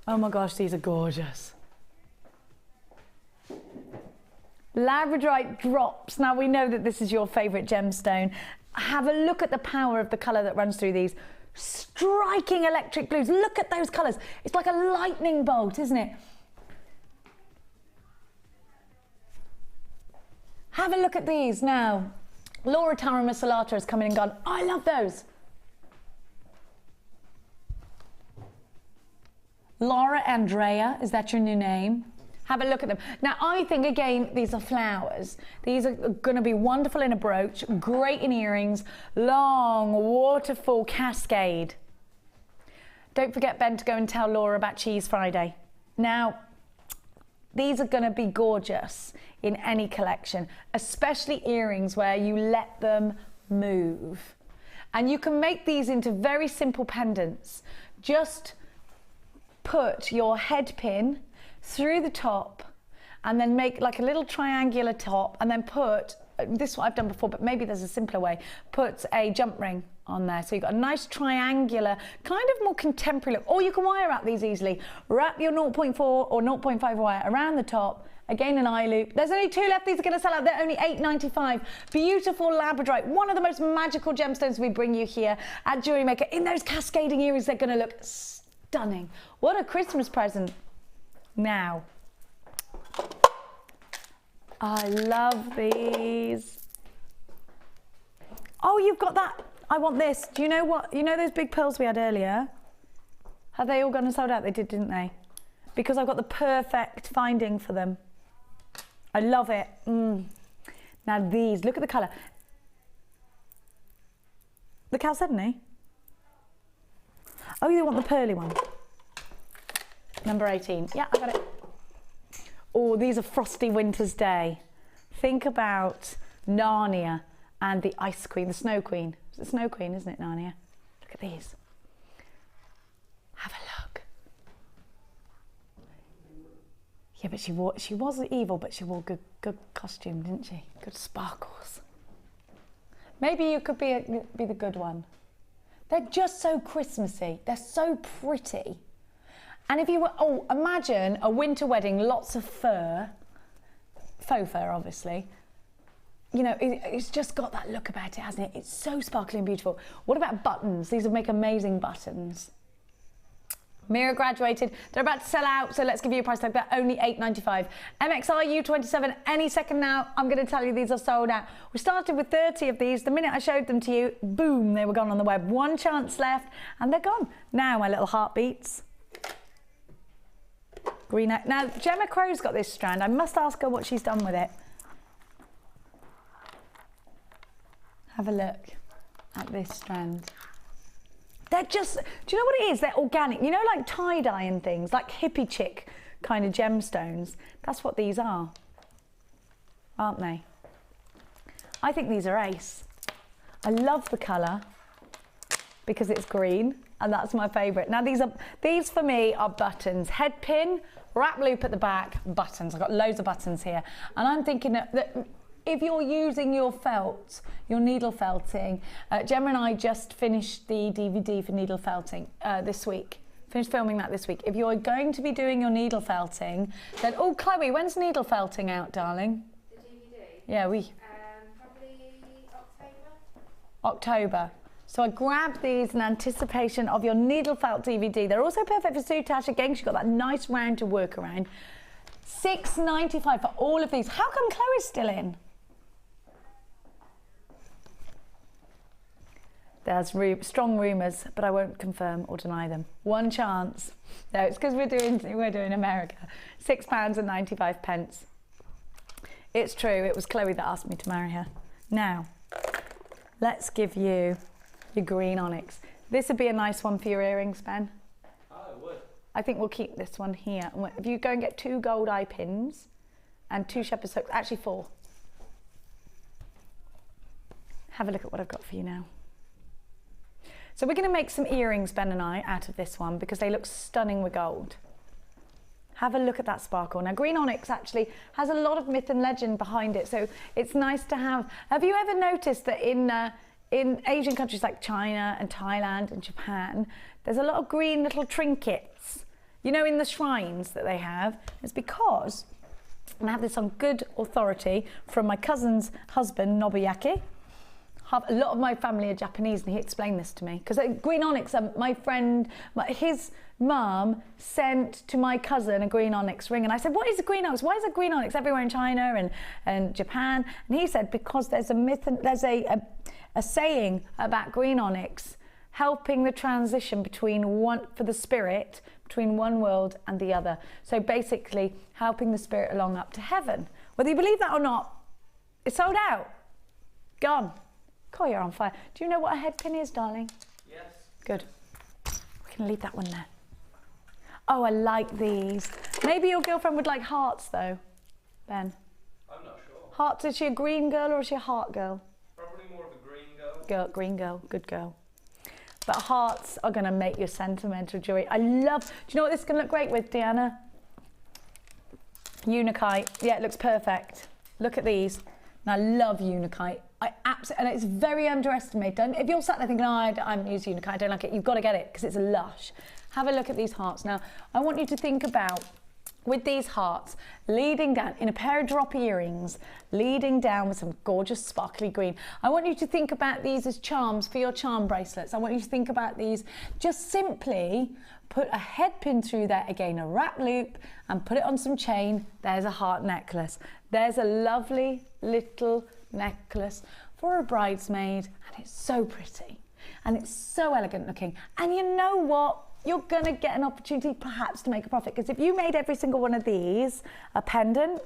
oh my gosh, these are gorgeous. Labradorite drops. Now we know that this is your favourite gemstone. Have a look at the power of the colour that runs through these. Striking electric blues. Look at those colours. It's like a lightning bolt, isn't it? Have a look at these now. Laura Taramasalata has come in and gone, I love those. Laura Andrea, is that your new name? Have a look at them. Now, I think, again, these are flowers. These are going to be wonderful in a brooch, great in earrings, long waterfall cascade. Don't forget, Ben, to go and tell Laura about Cheese Friday. Now, these are going to be gorgeous in any collection, especially earrings where you let them move. And you can make these into very simple pendants. Just put your head pin through the top and then make like a little triangular top, and then put, this is what I've done before, but maybe there's a simpler way, put a jump ring on there. So you've got a nice triangular, kind of more contemporary look. Or you can wire wrap these easily. Wrap your 0.4 or 0.5 wire around the top. Again, an eye loop. There's only 2 left. These are going to sell out. They're only $8.95. Beautiful labradorite. One of the most magical gemstones we bring you here at Jewellery Maker. In those cascading earrings, they're going to look stunning. What a Christmas present. Now, I love these. Oh, you've got that. I want this. Do you know what? You know those big pearls we had earlier? Have they all gone and sold out? They did, didn't they? Because I've got the perfect finding for them. I love it. Now these, look at the colour. The Chalcedony? Oh, you want the pearly one? Number 18. Yeah, I got it. Oh, these are Frosty Winter's Day. Think about Narnia and the Ice Queen, the Snow Queen. It's the Snow Queen, isn't it, Narnia? Look at these. Have a look. Yeah, but she wasn't evil, but she wore good costume, didn't she? Good sparkles. Maybe you could be the good one. They're just so Christmassy. They're so pretty. And if you were, oh, imagine a winter wedding, lots of fur, faux fur, obviously. You know, it's just got that look about it, hasn't it? It's so sparkly and beautiful. What about buttons? These would make amazing buttons. Mira graduated. They're about to sell out, so let's give you a price tag. They're only $8.95. MXR U27, any second now. I'm going to tell you these are sold out. We started with 30 of these. The minute I showed them to you, boom, they were gone on the web. One chance left, and they're gone. Now, my little heartbeats. Green. Now, Gemma Crow's got this strand. I must ask her what she's done with it. Have a look at this strand. They're just, do you know what it is? They're organic. You know, like tie-dye and things, like hippie chick kind of gemstones. That's what these are, aren't they? I think these are ace. I love the colour because it's green, and that's my favourite. Now these for me are buttons. Head pin, wrap loop at the back, buttons. I've got loads of buttons here. And I'm thinking that if you're using your felt, your needle felting, Gemma and I just finished the DVD for needle felting this week. Finished filming that this week. If you're going to be doing your needle felting, then, oh, Chloe, when's needle felting out, darling? The DVD? Yeah, Probably October. October. So I grabbed these in anticipation of your needle felt DVD. They're also perfect for Sutash. Again, she's got that nice round to work around. $6.95 for all of these. How come Chloe's still in? There's strong rumours, but I won't confirm or deny them. One chance. No, it's because we're doing America. £6.95. It's true. It was Chloe that asked me to marry her. Now, let's give you your green onyx. This would be a nice one for your earrings, Ben. Oh, it would. I think we'll keep this one here. If you go and get 2 gold eye pins and 2 shepherd's hooks, actually 4. Have a look at what I've got for you now. So we're going to make some earrings, Ben and I, out of this one because they look stunning with gold. Have a look at that sparkle. Now, green onyx actually has a lot of myth and legend behind it, so it's nice to have. Have you ever noticed that in Asian countries like China and Thailand and Japan, there's a lot of green little trinkets, you know, in the shrines that they have? It's because, and I have this on good authority from my cousin's husband, Nobuyaki. A lot of my family are Japanese, and he explained this to me. Because green onyx, my friend, his mum sent to my cousin a green onyx ring. And I said, what is a green onyx? Why is there green onyx everywhere in China and Japan? And he said, because there's a myth, and there's a saying about green onyx helping the transition between for the spirit, between one world and the other. So basically, helping the spirit along up to heaven. Whether you believe that or not, it's sold out. Gone. God, you're on fire. Do you know what a head pin is, darling? Yes. Good. We'll Can leave that one there. Oh, I like these. Maybe your girlfriend would like hearts though, Ben. I'm not sure. Hearts, is she a green girl or is she a heart girl? Probably more of a green girl. Green girl, good girl. But hearts are gonna make your sentimental jewelry. I love, do you know what this is gonna look great with, Deanna? Unikite, yeah, it looks perfect. Look at these. And I love Unikite. I absolutely, and it's very underestimated. If you're sat there thinking, oh, I haven't used Unikite, I don't like it, you've got to get it because it's lush. Have a look at these hearts. Now, I want you to think about, with these hearts, leading down in a pair of drop earrings, leading down with some gorgeous sparkly green. I want you to think about these as charms for your charm bracelets. I want you to think about these, just simply put a head pin through there, again, a wrap loop, and put it on some chain. There's a heart necklace. There's a lovely little necklace for a bridesmaid, and it's so pretty, and it's so elegant looking. And you know what? You're gonna get an opportunity perhaps to make a profit, because if you made every single one of these a pendant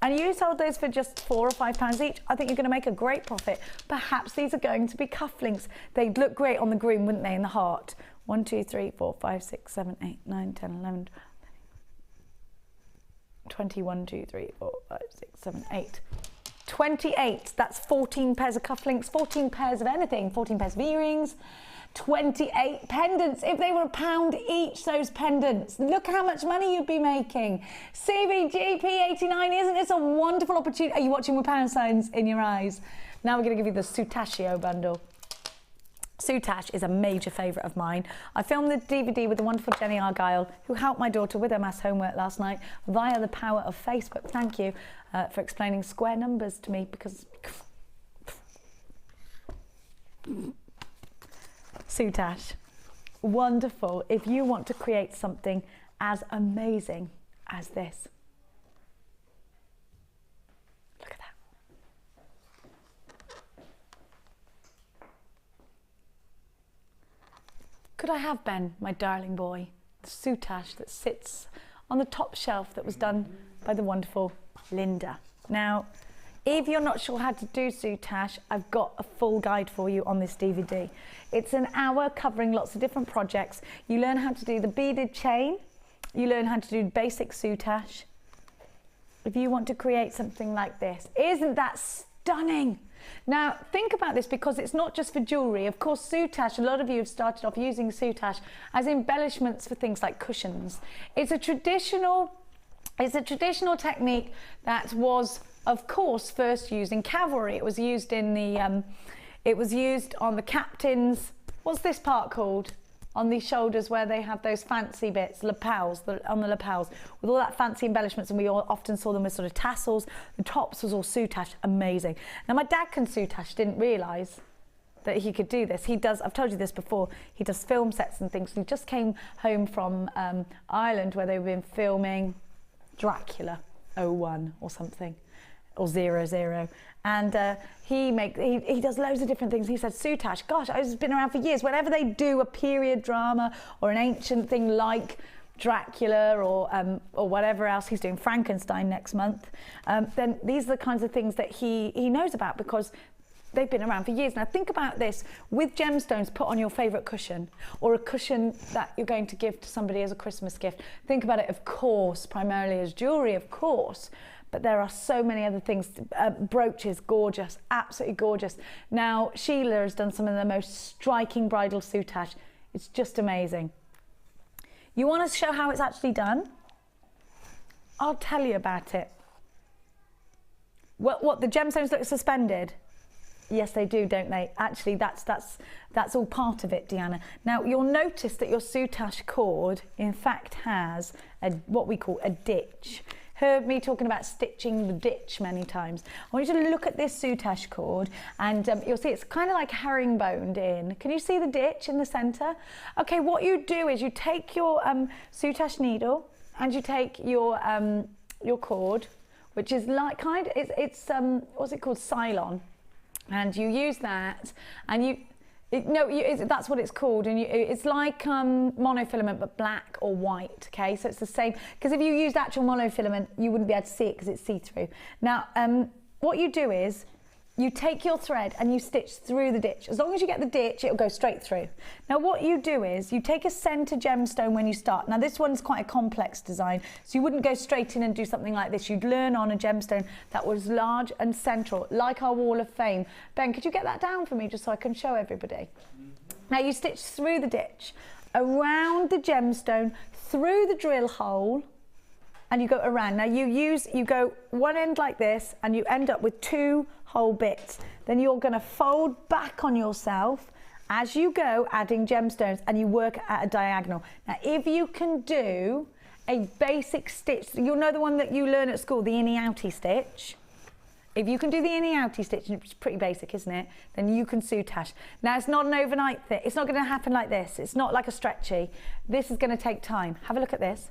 and you sold those for just £4 or £5 each, I think you're gonna make a great profit. Perhaps these are going to be cufflinks. They'd look great on the groom, wouldn't they, in the heart? 1, 2, 3, 4, 5, 6, 7, 8, 9, 10, 11, 21, 2, 3, 4, 5, 6, 7, 8. 28, that's 14 pairs of cufflinks, 14 pairs of anything, 14 pairs of earrings, 28 pendants. If they were £1 each, those pendants, look how much money you'd be making. CBGP 89, isn't this a wonderful opportunity? Are you watching with pound signs in your eyes? Now we're going to give you the Soutashio bundle. Soutache is a major favourite of mine. I filmed the DVD with the wonderful Jenny Argyle, who helped my daughter with her maths homework last night via the power of Facebook. Thank you for explaining square numbers to me, because Soutache, wonderful if you want to create something as amazing as this. Look at that. Could I have, Ben, my darling boy, the Soutache that sits on the top shelf that was done by the wonderful Linda? Now, if you're not sure how to do Soutache, I've got a full guide for you on this DVD. It's an hour covering lots of different projects. You learn how to do the beaded chain. You learn how to do basic Soutache. If you want to create something like this, isn't that stunning? Now, think about this, because it's not just for jewellery. Of course, Soutache, a lot of you have started off using Soutache as embellishments for things like cushions. It's a traditional technique that was, of course, first used in cavalry. It was used in the, it was used on the captains. What's this part called? On the shoulders where they have those fancy bits, lapels, on the lapels, with all that fancy embellishments, and we all often saw them with sort of tassels. The tops was all Soutache, amazing. Now, my dad can Soutache, didn't realise that he could do this. He does, I've told you this before, he does film sets and things. He just came home from Ireland, where they've been filming Dracula 01 or something, or 00, and he does loads of different things. He said, Soutache, gosh, it's been around for years. Whenever they do a period drama or an ancient thing like Dracula or whatever else, he's doing Frankenstein next month, then these are the kinds of things that he knows about, because they've been around for years. Now think about this, with gemstones put on your favourite cushion, or a cushion that you're going to give to somebody as a Christmas gift. Think about it, of course, primarily as jewellery, of course, but there are so many other things. Brooches, gorgeous, absolutely gorgeous. Now, Sheila has done some of the most striking bridal Soutache. It's just amazing. You want to show how it's actually done? I'll tell you about it. What the gemstones look suspended? Yes, they do, don't they? Actually, that's all part of it, Deanna. Now, you'll notice that your Soutache cord, in fact, has what we call a ditch. Heard me talking about stitching the ditch many times. I want you to look at this Soutache cord, and you'll see it's kind of like herringboned in. Can you see the ditch in the centre? Okay, what you do is you take your Soutache needle, and you take your cord, which is like it's what's it called, Cylon, and you use that, and that's what it's called, and it's like monofilament, but black or white. Okay, so it's the same, because if you used actual monofilament, you wouldn't be able to see it because it's see-through. Now, what you do is you take your thread and you stitch through the ditch. As long as you get the ditch, it'll go straight through. Now what you do is you take a center gemstone when you start. Now this one's quite a complex design, so you wouldn't go straight in and do something like this. You'd learn on a gemstone that was large and central, like our wall of fame. Ben, could you get that down for me just so I can show everybody? Now you stitch through the ditch, around the gemstone, through the drill hole, and you go around. Now you go one end like this and you end up with 2 whole bits. Then you're going to fold back on yourself as you go, adding gemstones, and you work at a diagonal. Now if you can do a basic stitch, you'll know the one that you learn at school, the innie outie stitch. If you can do the innie outie stitch, it's pretty basic, isn't it? Then you can soutache. Now it's not an overnight thing. It's not going to happen like this. It's not like a stretchy. This is going to take time. Have a look at this.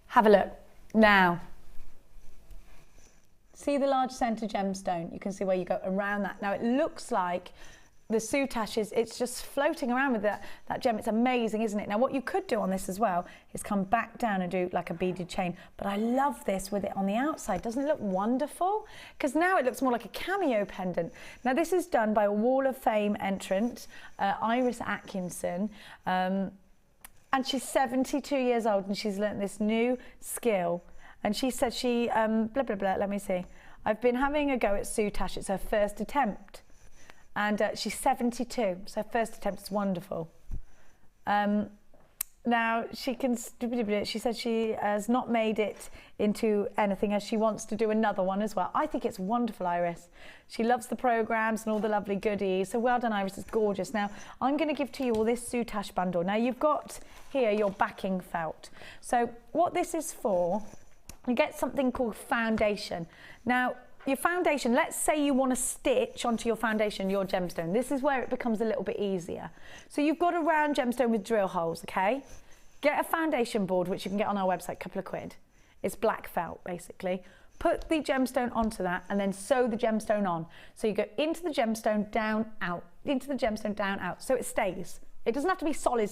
Have a look. Now, see the large center gemstone? You can see where you go around that. Now it looks like the soutache it's just floating around with that gem. It's amazing, isn't it? Now what you could do on this as well is come back down and do like a beaded chain. But I love this with it on the outside. Doesn't it look wonderful? Because now it looks more like a cameo pendant. Now this is done by a Wall of Fame entrant, Iris Atkinson. And she's 72 years old and she's learnt this new skill. And she said she, blah, blah, blah, let me see. I've been having a go at soutache. It's her first attempt. And she's 72, so her first attempt is wonderful. Now, she said she has not made it into anything as she wants to do another one as well. I think it's wonderful, Iris. She loves the programmes and all the lovely goodies. So well done, Iris, it's gorgeous. Now, I'm going to give to you all this soutache bundle. Now, you've got here your backing felt. So what this is for, you get something called foundation. Now, your foundation, let's say you want to stitch onto your foundation your gemstone. This is where it becomes a little bit easier. So you've got a round gemstone with drill holes, okay? Get a foundation board, which you can get on our website, a couple of quid. It's black felt, basically. Put the gemstone onto that and then sew the gemstone on. So you go into the gemstone, down, out, into the gemstone, down, out, so it stays. It doesn't have to be solid,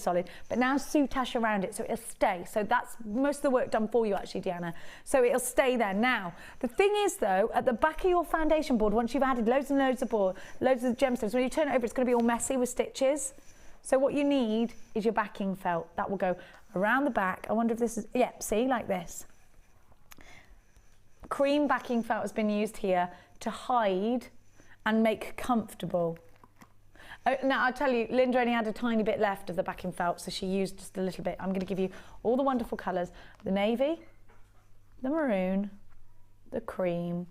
but now soutache around it so it'll stay. So that's most of the work done for you actually, Deanna. So it'll stay there. Now, the thing is though, at the back of your foundation board, once you've added loads and loads of gemstones, when you turn it over, it's going to be all messy with stitches. So what you need is your backing felt. That will go around the back. I wonder if this is, yeah, see, like this. Cream backing felt has been used here to hide and make comfortable. Now, I'll tell you, Linda only had a tiny bit left of the backing felt, so she used just a little bit. I'm going to give you all the wonderful colours. The navy, the maroon, the cream,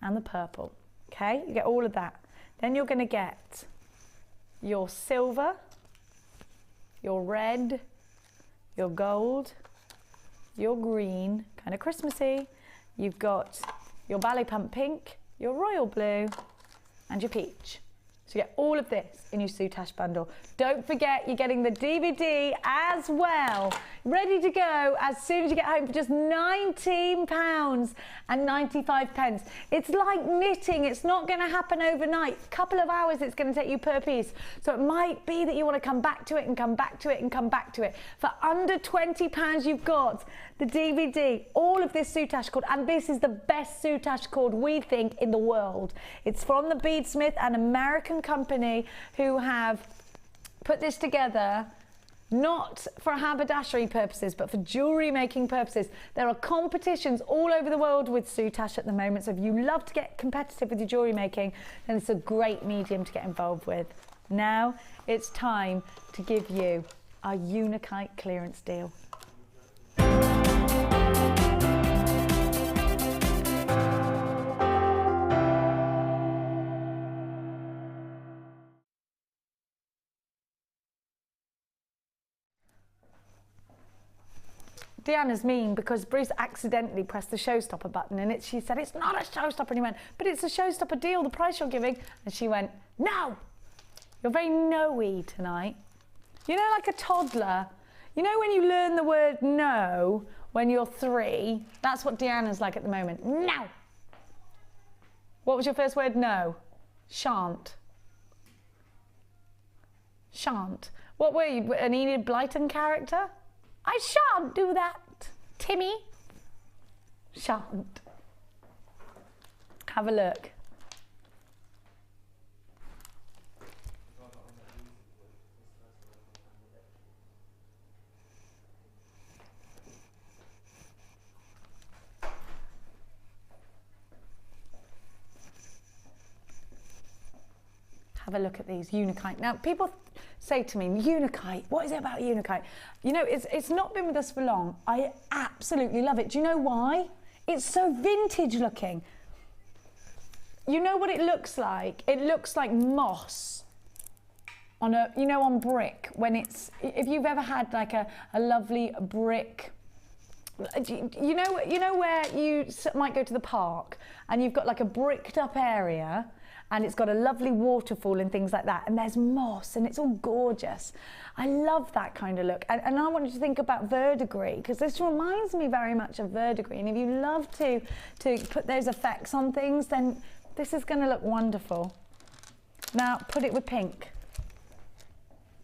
and the purple. Okay, you get all of that. Then you're going to get your silver, your red, your gold, your green, kind of Christmassy. You've got your ballet pump pink, your royal blue, and your peach. So you get all of this in your soutache bundle. Don't forget you're getting the DVD as well, ready to go as soon as you get home for just £19.95. It's like knitting. It's not going to happen overnight. A couple of hours it's going to take you per piece. So it might be that you want to come back to it and come back to it and come back to it. For under £20 you've got the DVD, all of this soutache cord, and this is the best soutache cord we think in the world. It's from the Beadsmith, an American company who have put this together not for haberdashery purposes but for jewellery making purposes. There are competitions all over the world with soutache at the moment, so if you love to get competitive with your jewellery making, then it's a great medium to get involved with. Now it's time to give you our Unikite clearance deal. Deanna's mean because Bruce accidentally pressed the showstopper button and she said, it's not a showstopper. And he went, but it's a showstopper deal, the price you're giving. And she went, no. You're very no-y tonight. You know, like a toddler. You know when you learn the word no when you're 3? That's what Deanna's like at the moment. No. What was your first word? No. Shan't. Shan't. What were you, an Enid Blyton character? I shan't do that, Timmy. Shan't. Have a look. Have a look at these Unikite. Now, people say to me, Unikite, what is it about Unikite? You know, it's not been with us for long. I absolutely love it. Do you know why? It's so vintage looking. You know what it looks like? It looks like moss on a, you know, on brick when it's, if you've ever had like a lovely brick, you know where you might go to the park and you've got like a bricked up area and it's got a lovely waterfall and things like that, and there's moss and it's all gorgeous. I love that kind of look. And I wanted to think about verdigris, because this reminds me very much of verdigris. And if you love to put those effects on things, then this is going to look wonderful. Now put it with pink,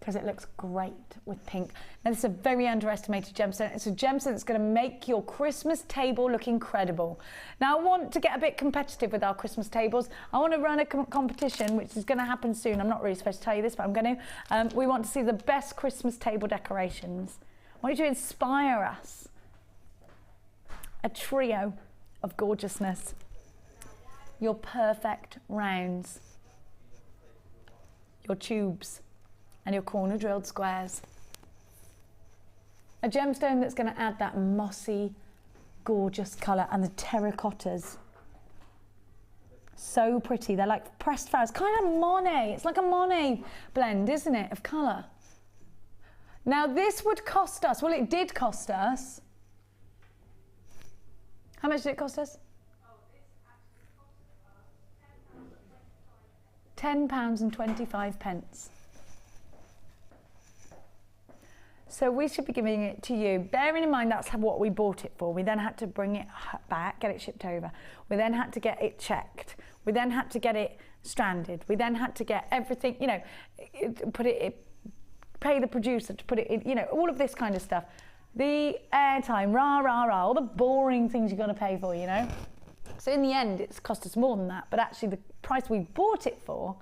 because it looks great with pink. Now this is a very underestimated gemstone. It's a gemstone that's going to make your Christmas table look incredible. Now I want to get a bit competitive with our Christmas tables. I want to run a competition, which is going to happen soon. I'm not really supposed to tell you this, but I'm going to. We want to see the best Christmas table decorations. I want you to inspire us. A trio of gorgeousness. Your perfect rounds. Your tubes. And your corner drilled squares. A gemstone that's going to add that mossy, gorgeous colour, and the terracottas. So pretty. They're like pressed flowers, kind of Monet. It's like a Monet blend, isn't it, of colour? Now this would cost us, well, it did cost us. How much did it cost us? £10.25. So we should be giving it to you. Bearing in mind that's what we bought it for. We then had to bring it back, get it shipped over. We then had to get it checked. We then had to get it stranded. We then had to get everything, you know, pay the producer to put it in, you know, all of this kind of stuff. The airtime, rah, rah, rah, all the boring things you've got to pay for, you know. So in the end, it's cost us more than that. But actually the price we bought it for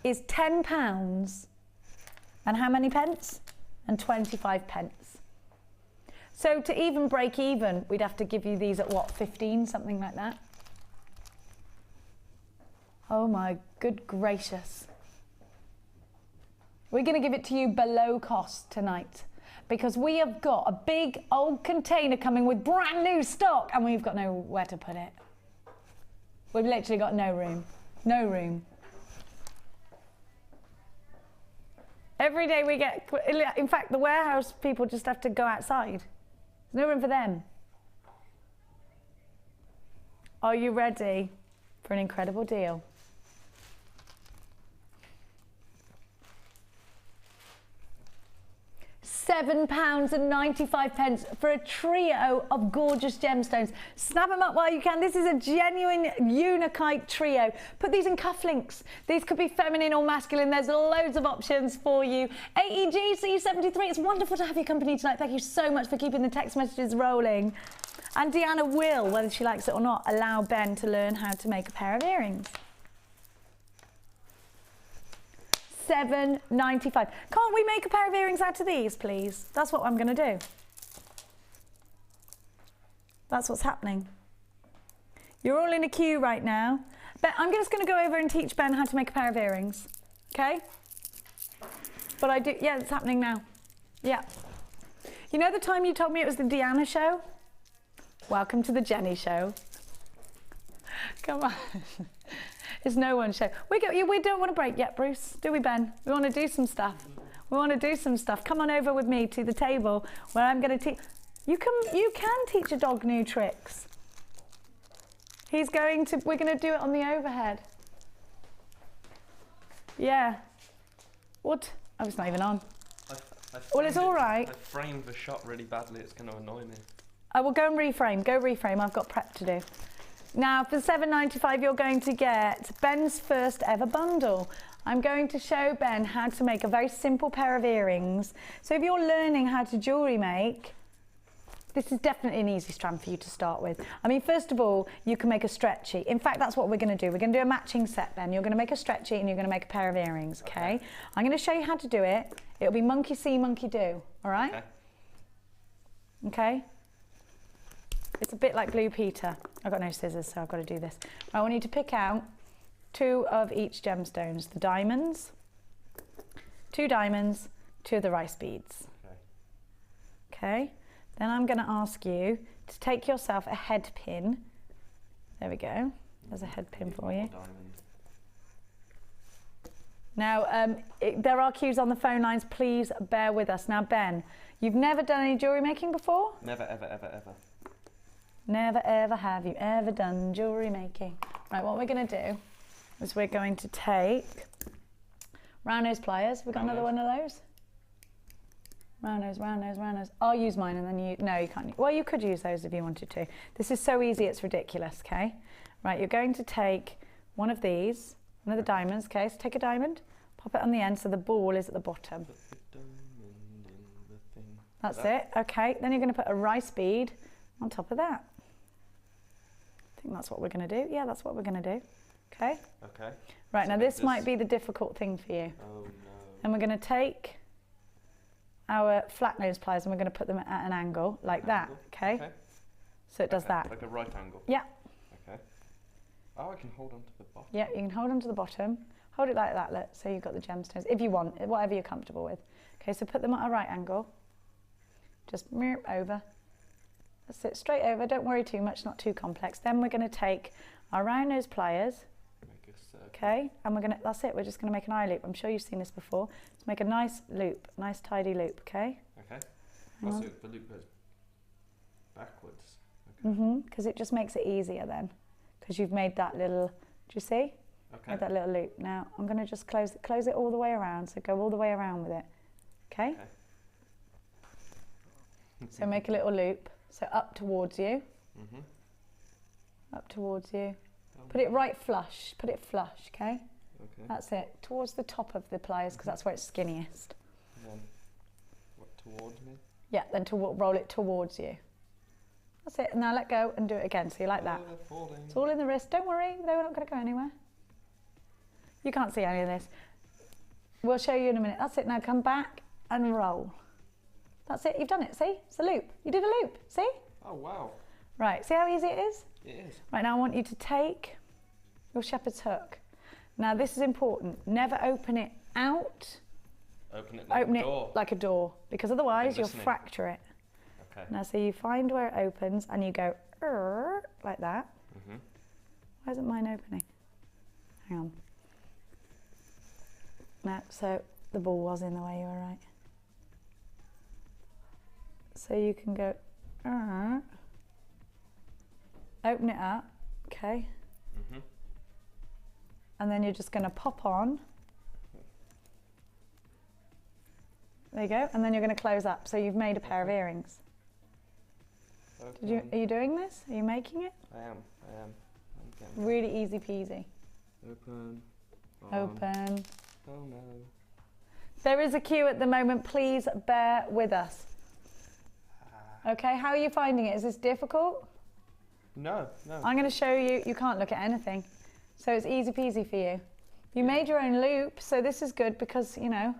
is £10 and how many pence? And 25 pence. So to even break even, we'd have to give you these at what, 15, something like that? Oh my good gracious. We're gonna give it to you below cost tonight, because we have got a big old container coming with brand new stock and we've got nowhere to put it. We've literally got no room, no room. Every day we get, in fact, the warehouse people just have to go outside. There's no room for them. Are you ready for an incredible deal? £7.95 for a trio of gorgeous gemstones. Snap them up while you can. This is a genuine Unikite trio. Put these in cufflinks. These could be feminine or masculine. There's loads of options for you. AEGC73, it's wonderful to have your company tonight. Thank you so much for keeping the text messages rolling. And Deanna will, whether she likes it or not, allow Ben to learn how to make a pair of earrings. £7.95. Can't we make a pair of earrings out of these, please? That's what I'm going to do. That's what's happening. You're all in a queue right now. But I'm just going to go over and teach Ben how to make a pair of earrings. Okay? But I do, yeah, it's happening now. Yeah. You know the time you told me it was the Deanna show? Welcome to the Jenny show. Come on. It's no one's show. We don't want to break yet, Bruce, do we, Ben? We want to do some stuff. We want to do some stuff. Come on over with me to the table where I'm going to teach. You can teach a dog new tricks. We're going to do it on the overhead. Yeah. What? Oh, it's not even on. Well, it's all right. I framed the shot really badly. It's going to annoy me. I will go and reframe. Go reframe. I've got prep to do. Now, for £7.95, you're going to get Ben's first ever bundle. I'm going to show Ben how to make a very simple pair of earrings. So if you're learning how to jewellery make, this is definitely an easy strand for you to start with. I mean, first of all, you can make a stretchy. In fact, that's what we're going to do. We're going to do a matching set, Ben. You're going to make a stretchy and you're going to make a pair of earrings, okay? I'm going to show you how to do it. It'll be monkey see, monkey do, all right? Okay? It's a bit like Blue Peter. I've got no scissors, so I've got to do this. I want you to pick out 2 of each gemstones, the diamonds, 2 diamonds, 2 of the rice beads. Okay? Then I'm going to ask you to take yourself a head pin. There we go. There's a head pin for you. Now, there are queues on the phone lines. Please bear with us. Now, Ben, you've never done any jewellery making before? Never, ever, ever, ever. Never, ever have you ever done jewellery making. Right, what we're going to do is we're going to take round nose pliers. We've got another one of those. Round nose, round nose, round nose. I'll use mine and then you, no, you can't. Well, you could use those if you wanted to. This is so easy, it's ridiculous, okay? Right, you're going to take one of these, one of the diamonds, okay? So take a diamond, pop it on the end so the ball is at the bottom. That's it, okay. Then you're going to put a rice bead on top of that. I think that's what we're going to do. Yeah, that's what we're going to do, okay? Okay. Right, now this might be the difficult thing for you. Oh no. And we're going to take our flat nose pliers and we're going to put them at an angle like that, okay? So it does that. Like a right angle? Yeah. Okay. Oh, I can hold on to the bottom. Yeah, you can hold on to the bottom. Hold it like that, look, so you've got the gemstones, if you want, whatever you're comfortable with. Okay, so put them at a right angle. Just mirror over. That's it, straight over, don't worry too much, not too complex. Then we're going to take our round nose pliers. Okay, and we're gonna, that's it, we're just gonna make an eye loop. I'm sure you've seen this before. Let's make a nice loop, nice tidy loop, okay? Okay. Oh, so the loop goes backwards. Okay. Because it just makes it easier then. Because you've made that little, do you see? Okay. Made that little loop. Now, I'm gonna just close it all the way around, so go all the way around with it. Okay? So make a little loop, so up towards you. Up towards you. Put it right flush, put it flush, okay? Okay. That's it, towards the top of the pliers because that's where it's skinniest. And then, what, towards me? Yeah, then roll it towards you. That's it, and now let go and do it again, so you like that. It's all in the wrist, don't worry, they're not going to go anywhere. You can't see any of this. We'll show you in a minute. That's it, now come back and roll. That's it, you've done it, see? It's a loop. You did a loop, see? Oh, wow. Right, see how easy it is? It is. Right, now I want you to take your shepherd's hook. Now this is important, never open it out. Open it like a door. Like a door, because otherwise you'll fracture it. Okay. Now so you find where it opens and you go like that. Why isn't mine opening? Hang on. No, so the ball was in the way, you were right. So you can go open it up, okay? And then you're just going to pop on. There you go, and then you're going to close up. So you've made a pair of earrings. Are you doing this? Are you making it? I am. Really easy peasy. Open. Open. Oh no. There is a queue at the moment, please bear with us. Okay, how are you finding it? Is this difficult? No. I'm going to show you, you can't look at anything. So it's easy peasy for you. You made your own loop, so this is good because, you know,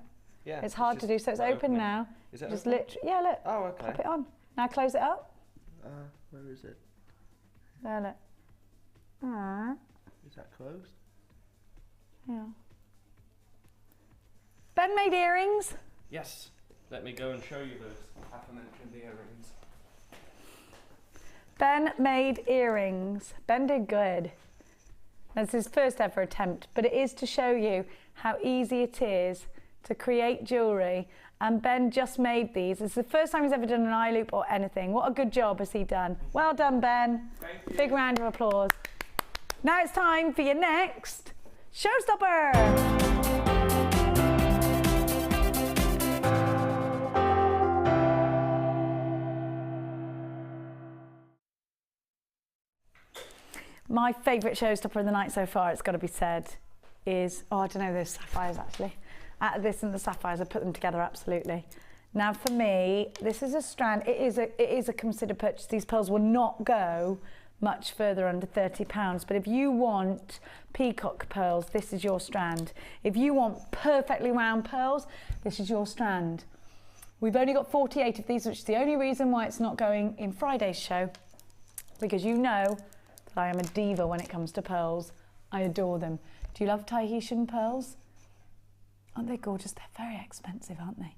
it's hard to do. So it's open now. Is it just open? literally, yeah, look. Oh, okay. Pop it on. Now close it up. Where is it? There, look. Is that closed? Yeah. Ben made earrings. Yes. Let me go and show you those aforementioned earrings. Ben made earrings. Ben did good. That's his first ever attempt, but it is to show you how easy it is to create jewellery. And Ben just made these. It's the first time he's ever done an eye loop or anything. What a good job has he done. Well done, Ben. Thank you. Big round of applause. Now it's time for your next showstopper. My favourite showstopper of the night so far, it's got to be said. is, oh, I don't know, those sapphires actually. Out of this and the sapphires, I put them together, absolutely. Now for me, this is a strand, it is a considered purchase. These pearls will not go much further under £30, but if you want peacock pearls, this is your strand. If you want perfectly round pearls, this is your strand. We've only got 48 of these, which is the only reason why it's not going in Friday's show, because you know that I am a diva when it comes to pearls. I adore them. Do you love Tahitian pearls? Aren't they gorgeous? They're very expensive, aren't they?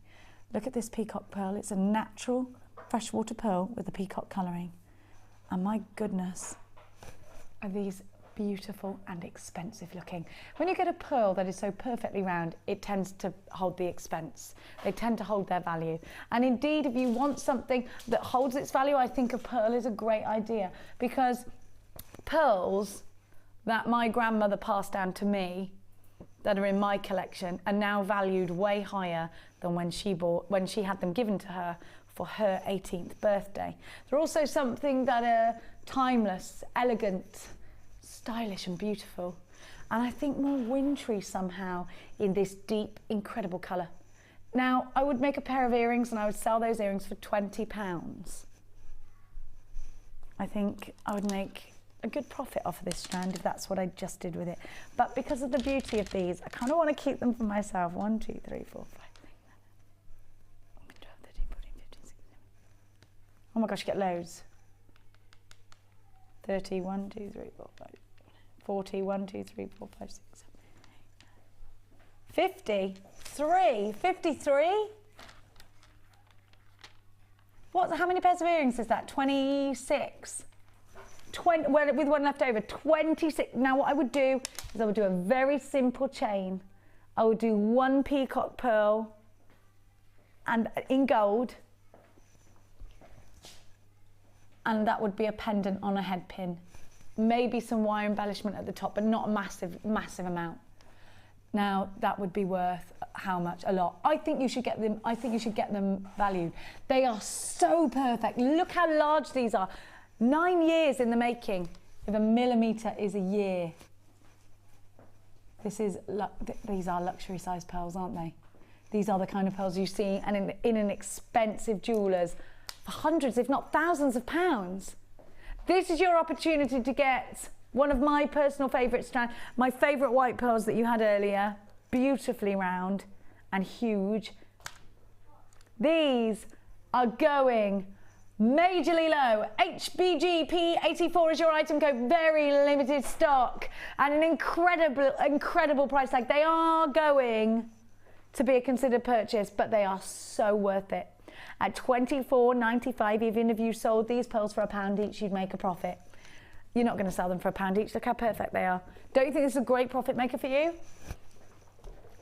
Look at this peacock pearl. It's a natural freshwater pearl with the peacock colouring. And my goodness, are these beautiful and expensive looking. When you get a pearl that is so perfectly round, it tends to hold the expense. They tend to hold their value. And indeed, if you want something that holds its value, I think a pearl is a great idea, because pearls that my grandmother passed down to me that are in my collection are now valued way higher than when she had them given to her for her 18th birthday. They're also something that are timeless, elegant, stylish and beautiful. And I think more wintry somehow in this deep, incredible colour. Now, I would make a pair of earrings and I would sell those earrings for £20. I think I would make a good profit off of this strand if that's what I just did with it. But because of the beauty of these, I kind of want to keep them for myself. 1, 2, 3, 4, 5, 6, 7, 12, 13, 14, 15, 16, 17. Oh my gosh, you get loads. 30, 1, 2, 3, 4, 5. 40, 1, 2, 3, 4, 5, 6, 7, 8, 53. 53? How many pairs of earrings is that? 26. 20, well, with one left over, 26. Now what I would do is I would do a very simple chain. I would do 1 peacock pearl and in gold, and that would be a pendant on a head pin. Maybe some wire embellishment at the top, but not a massive amount. Now that would be worth how much? A lot. I think you should get them. I think you should get them valued. They are so perfect. Look how large these are. 9 years in the making. If a millimetre is a year. These are luxury size pearls, aren't they? These are the kind of pearls you see and in an expensive jeweller's for hundreds, if not thousands of pounds. This is your opportunity to get one of my personal favourite strands, my favourite white pearls that you had earlier, beautifully round and huge. These are going majorly low. HBG P84 is your item code, very limited stock and an incredible price tag. They are going to be a considered purchase, but they are so worth it. At £24.95, even if you sold these pearls for £1 each, you'd make a profit. You're not going to sell them for £1 each. Look how perfect they are. Don't you think this is a great profit maker for you?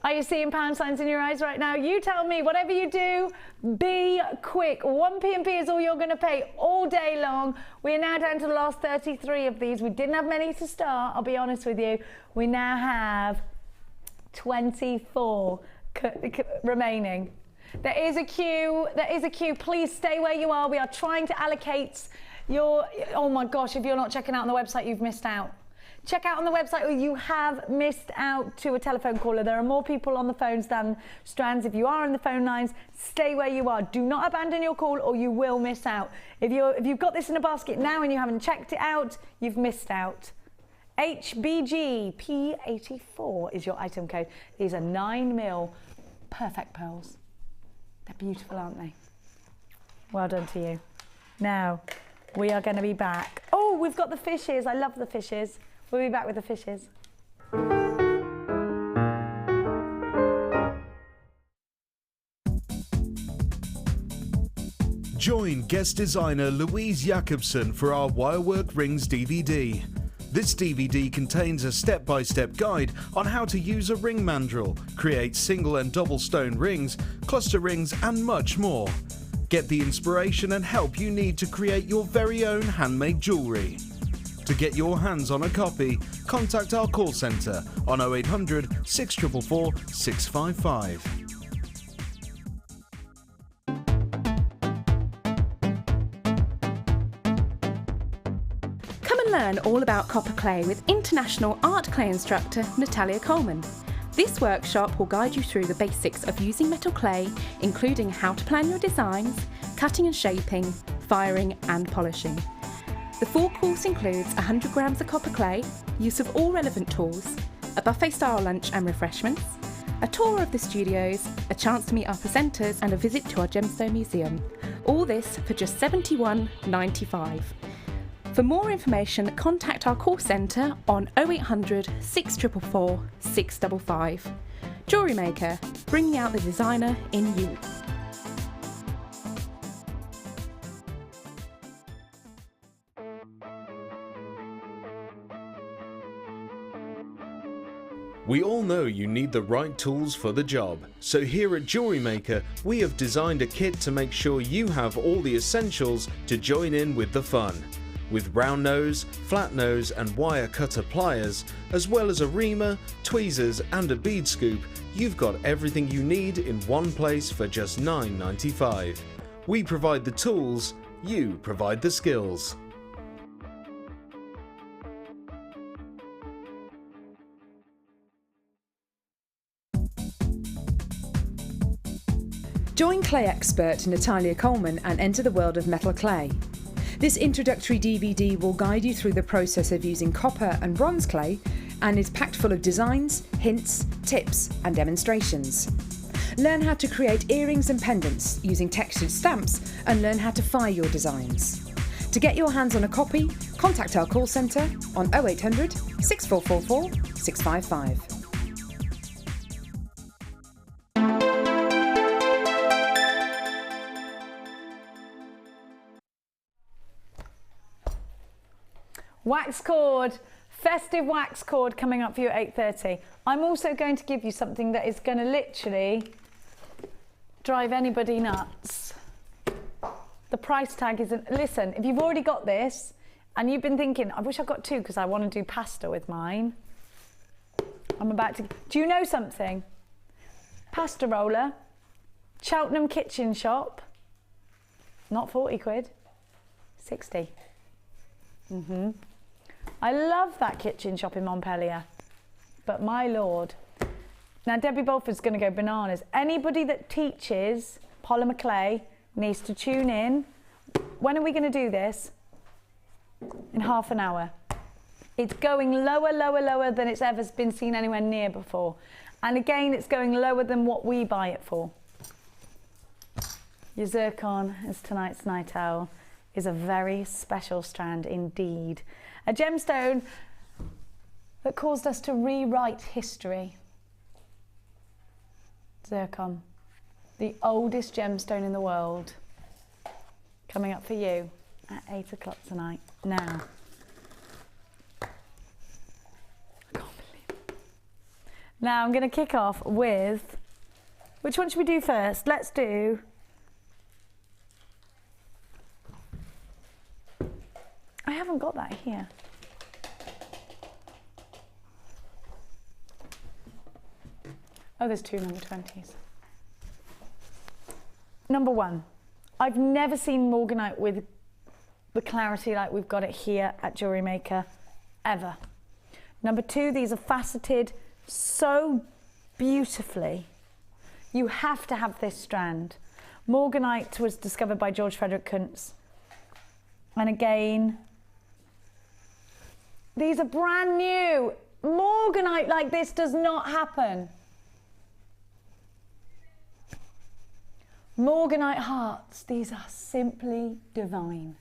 Are you seeing pound signs in your eyes right now? You tell me, whatever you do, be quick. 1 P&P is all you're going to pay all day long. We are now down to the last 33 of these. We didn't have many to start, I'll be honest with you. We now have 24 remaining. There is a queue. Please stay where you are. We are trying to allocate your, oh my gosh, if you're not checking out on the website, you've missed out. Check out on the website or you have missed out to a telephone caller. There are more people on the phones than strands. If you are on the phone lines, stay where you are. Do not abandon your call or you will miss out. If you've got this in a basket now and you haven't checked it out, you've missed out. HBG P84 is your item code. These are 9mm perfect pearls. They're beautiful, aren't they? Well done to you. Now, we are going to be back. Oh, we've got the fishes. I love the fishes. We'll be back with the fishes. Join guest designer Louise Jacobson for our Wirework Rings DVD. This DVD contains a step-by-step guide on how to use a ring mandrel, create single and double stone rings, cluster rings and much more. Get the inspiration and help you need to create your very own handmade jewellery. To get your hands on a copy, contact our call centre on 0800 644 655. learn all about copper clay with international art clay instructor Natalia Coleman. This workshop will guide you through the basics of using metal clay, including how to plan your designs, cutting and shaping, firing and polishing. The full course includes 100 grams of copper clay, use of all relevant tools, a buffet-style lunch and refreshments, a tour of the studios, a chance to meet our presenters and a visit to our Gemstone Museum. All this for just $71.95. For more information, contact our call centre on 0800 644 655. Jewellery Maker, bringing out the designer in you. We all know you need the right tools for the job, so here at Jewellery Maker we have designed a kit to make sure you have all the essentials to join in with the fun. With round nose, flat nose and wire cutter pliers, as well as a reamer, tweezers and a bead scoop, you've got everything you need in one place for just $9.95. We provide the tools, you provide the skills. Join clay expert Natalia Coleman and enter the world of metal clay. This introductory DVD will guide you through the process of using copper and bronze clay and is packed full of designs, hints, tips and demonstrations. Learn how to create earrings and pendants using textured stamps and learn how to fire your designs. To get your hands on a copy, contact our call centre on 0800 6444 655. Wax cord, festive wax cord coming up for you at 8:30. I'm also going to give you something that is going to literally drive anybody nuts. The price tag isn't, listen, if you've already got this and you've been thinking, I wish I got two because I want to do pasta with mine. I'm about to, do you know something? Pasta roller, Cheltenham Kitchen Shop, not 40 quid, 60. I love that kitchen shop in Montpellier, but my lord. Now Debbie Bolford's going to go bananas. Anybody that teaches polymer clay needs to tune in. When are we going to do this? In half an hour. It's going lower, lower, lower than it's ever been seen anywhere near before. And again, it's going lower than what we buy it for. Your zircon is tonight's night owl. Is a very special strand indeed. A gemstone that caused us to rewrite history. Zircon, the oldest gemstone in the world. Coming up for you at 8 o'clock tonight. Now, I can't believe it. Now I'm going to kick off with, which one should we do first? Let's do, I haven't got that here. Oh, there's two number 20s. Number one, I've never seen morganite with the clarity like we've got it here at Jewellery Maker, ever. Number two, these are faceted so beautifully. You have to have this strand. Morganite was discovered by George Frederick Kuntz. And again, these are brand new. Morganite like this does not happen. Morganite hearts, these are simply divine.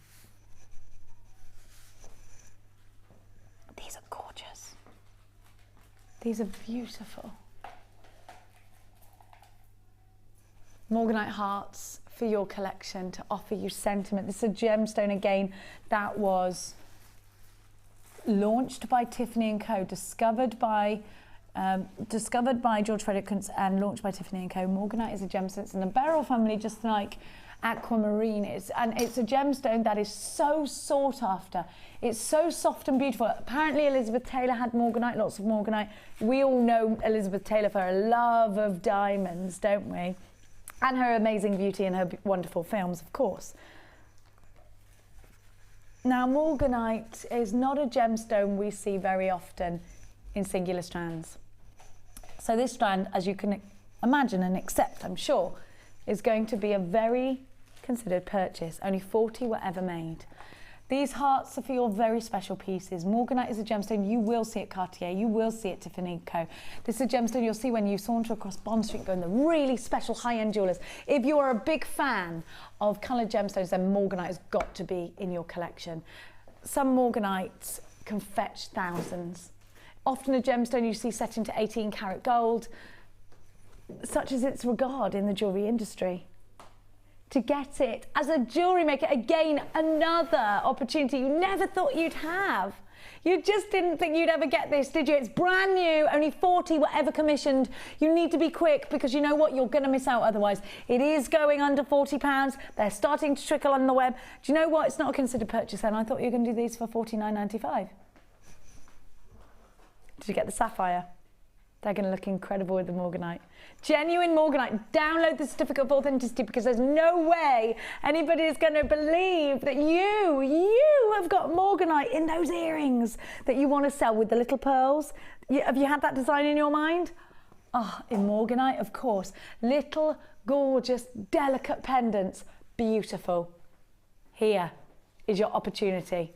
These are gorgeous. These are beautiful. Morganite hearts for your collection to offer you sentiment. This is a gemstone again that was launched by Tiffany & Co, discovered by George Frederick Kuntz and launched by Tiffany & Co. Morganite is a gemstone. It's in the beryl family, just like aquamarine is, and it's a gemstone that is so sought after. It's so soft and beautiful. Apparently Elizabeth Taylor had morganite, lots of morganite. We all know Elizabeth Taylor for her love of diamonds, don't we? And her amazing beauty and her wonderful films, of course. Now, morganite is not a gemstone we see very often in singular strands. So this strand, as you can imagine and accept, I'm sure, is going to be a very considered purchase. Only 40 were ever made. These hearts are for your very special pieces. Morganite is a gemstone you will see at Cartier, you will see at Tiffany & Co. This is a gemstone you'll see when you saunter across Bond Street going to the really special high-end jewellers. If you're a big fan of coloured gemstones, then morganite has got to be in your collection. Some morganites can fetch thousands. Often a gemstone you see set into 18 karat gold, such as its regard in the jewellery industry. To get it as a jewellery maker, again, another opportunity you never thought you'd have. You just didn't think you'd ever get this, did you? It's brand new, only 40 were ever commissioned. You need to be quick because you know what? You're going to miss out otherwise. It is going under £40. They're starting to trickle on the web. Do you know what? It's not a considered purchase then. I thought you were going to do these for $49.95. Did you get the sapphire? They're going to look incredible with the morganite. Genuine morganite. Download the certificate of authenticity because there's no way anybody is going to believe that you have got morganite in those earrings that you want to sell with the little pearls. Have you had that design in your mind? Oh, in morganite, of course. Little, gorgeous, delicate pendants. Beautiful. Here is your opportunity.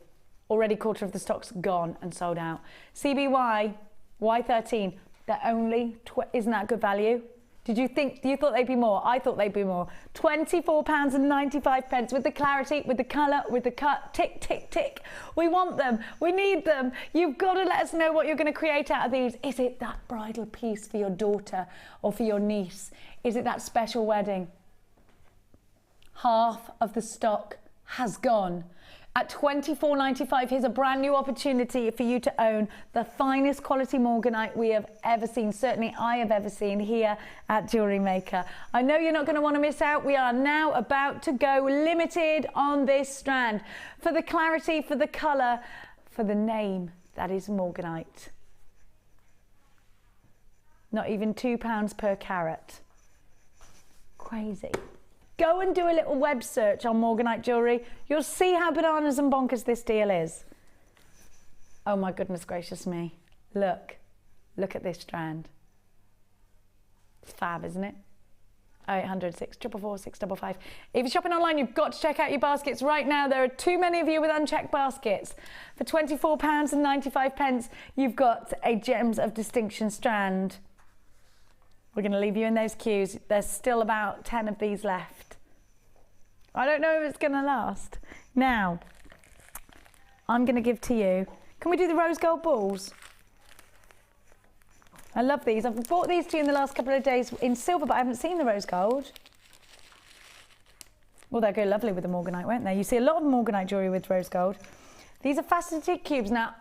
Already quarter of the stock's gone and sold out. CBY, Y13. They're only, isn't that good value? You thought they'd be more? I thought they'd be more. £24.95 with the clarity, with the colour, with the cut, tick, tick, tick. We want them, we need them. You've got to let us know what you're going to create out of these. Is it that bridal piece for your daughter or for your niece? Is it that special wedding? Half of the stock has gone. At £24.95, here's a brand new opportunity for you to own the finest quality morganite we have ever seen. Certainly I have ever seen here at Jewellery Maker. I know you're not going to want to miss out. We are now about to go limited on this strand. For the clarity, for the colour, for the name, that is morganite. Not even £2 per carat. Crazy. Go and do a little web search on morganite jewellery. You'll see how bananas and bonkers this deal is. Oh my goodness gracious me. Look at this strand. It's fab, isn't it? 0800 644 655. If you're shopping online, you've got to check out your baskets right now. There are too many of you with unchecked baskets. For £24.95, you've got a Gems of Distinction strand. We're going to leave you in those queues. There's still about 10 of these left. I don't know if it's going to last. Now, I'm going to give to you. Can we do the rose gold balls? I love these. I've bought these to you in the last couple of days in silver, but I haven't seen the rose gold. Well, they'll go lovely with the morganite, won't they? You see a lot of morganite jewellery with rose gold. These are faceted cubes. Now,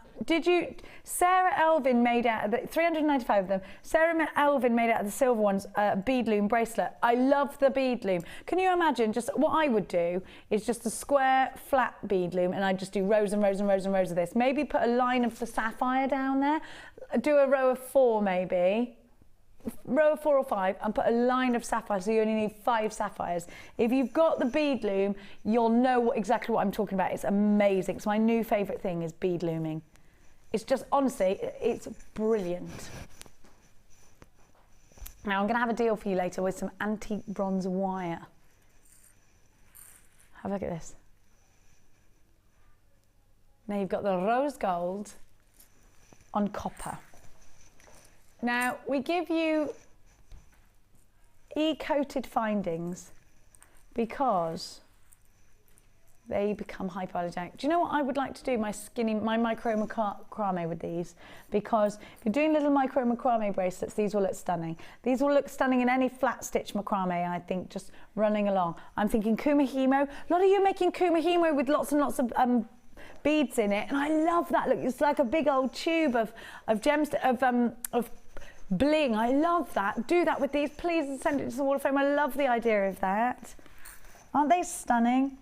Sarah Elvin made out of the, 395 of them, Sarah Elvin made out of the silver ones, bead loom bracelet. I love the bead loom. Can you imagine, just what I would do is just a square flat bead loom and I'd just do rows and rows and rows and rows of this. Maybe put a line of the sapphire down there, do a row of 4 maybe, row of 4 or 5 and put a line of sapphires, so you only need 5 sapphires. If you've got the bead loom, you'll know exactly what I'm talking about. It's amazing. It's my new favourite thing is bead looming. It's just, honestly, it's brilliant. Now, I'm going to have a deal for you later with some antique bronze wire. Have a look at this. Now, you've got the rose gold on copper. Now, we give you e-coated findings because they become hypoallergenic. Do you know what I would like to do? My micro macrame with these, because if you're doing little micro macrame bracelets, these will look stunning. These will look stunning in any flat stitch macrame, I think, just running along. I'm thinking kumihimo. A lot of you are making kumihimo with lots and lots of beads in it, and I love that look. It's like a big old tube of gems, of bling. I love that. Do that with these. Please send it to the Wall of Fame. I love the idea of that. Aren't they stunning?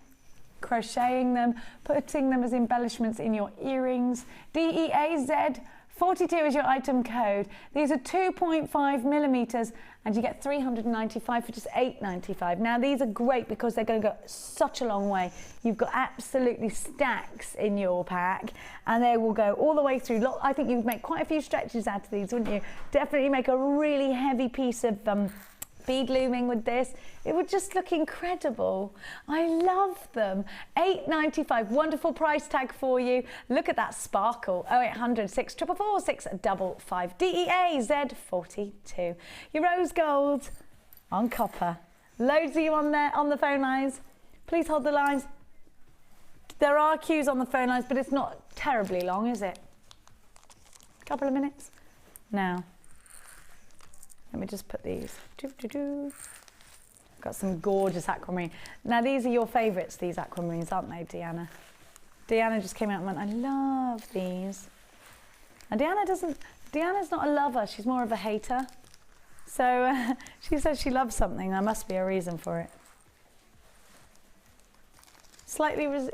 Crocheting them, putting them as embellishments in your earrings. DEAZ 42 is your item code. These are 2.5 millimeters and you get 395 for just £8.95. Now these are great because they're going to go such a long way. You've got absolutely stacks in your pack and they will go all the way through. I think you'd make quite a few stretches out of these, wouldn't you? Definitely make a really heavy piece of bead looming with this. It would just look incredible. I love them. £8.95, wonderful price tag for you. Look at that sparkle. 0800 644 655 DEA Z42. Your rose gold on copper. Loads of you on there on the phone lines. Please hold the lines. There are queues on the phone lines, but it's not terribly long, is it? A couple of minutes. Now, let me just put these. Got some gorgeous aquamarine. Now these are your favourites, these aquamarines, aren't they, Deanna? Deanna just came out and went, I love these. And Deanna's not a lover, she's more of a hater. So she says she loves something, there must be a reason for it.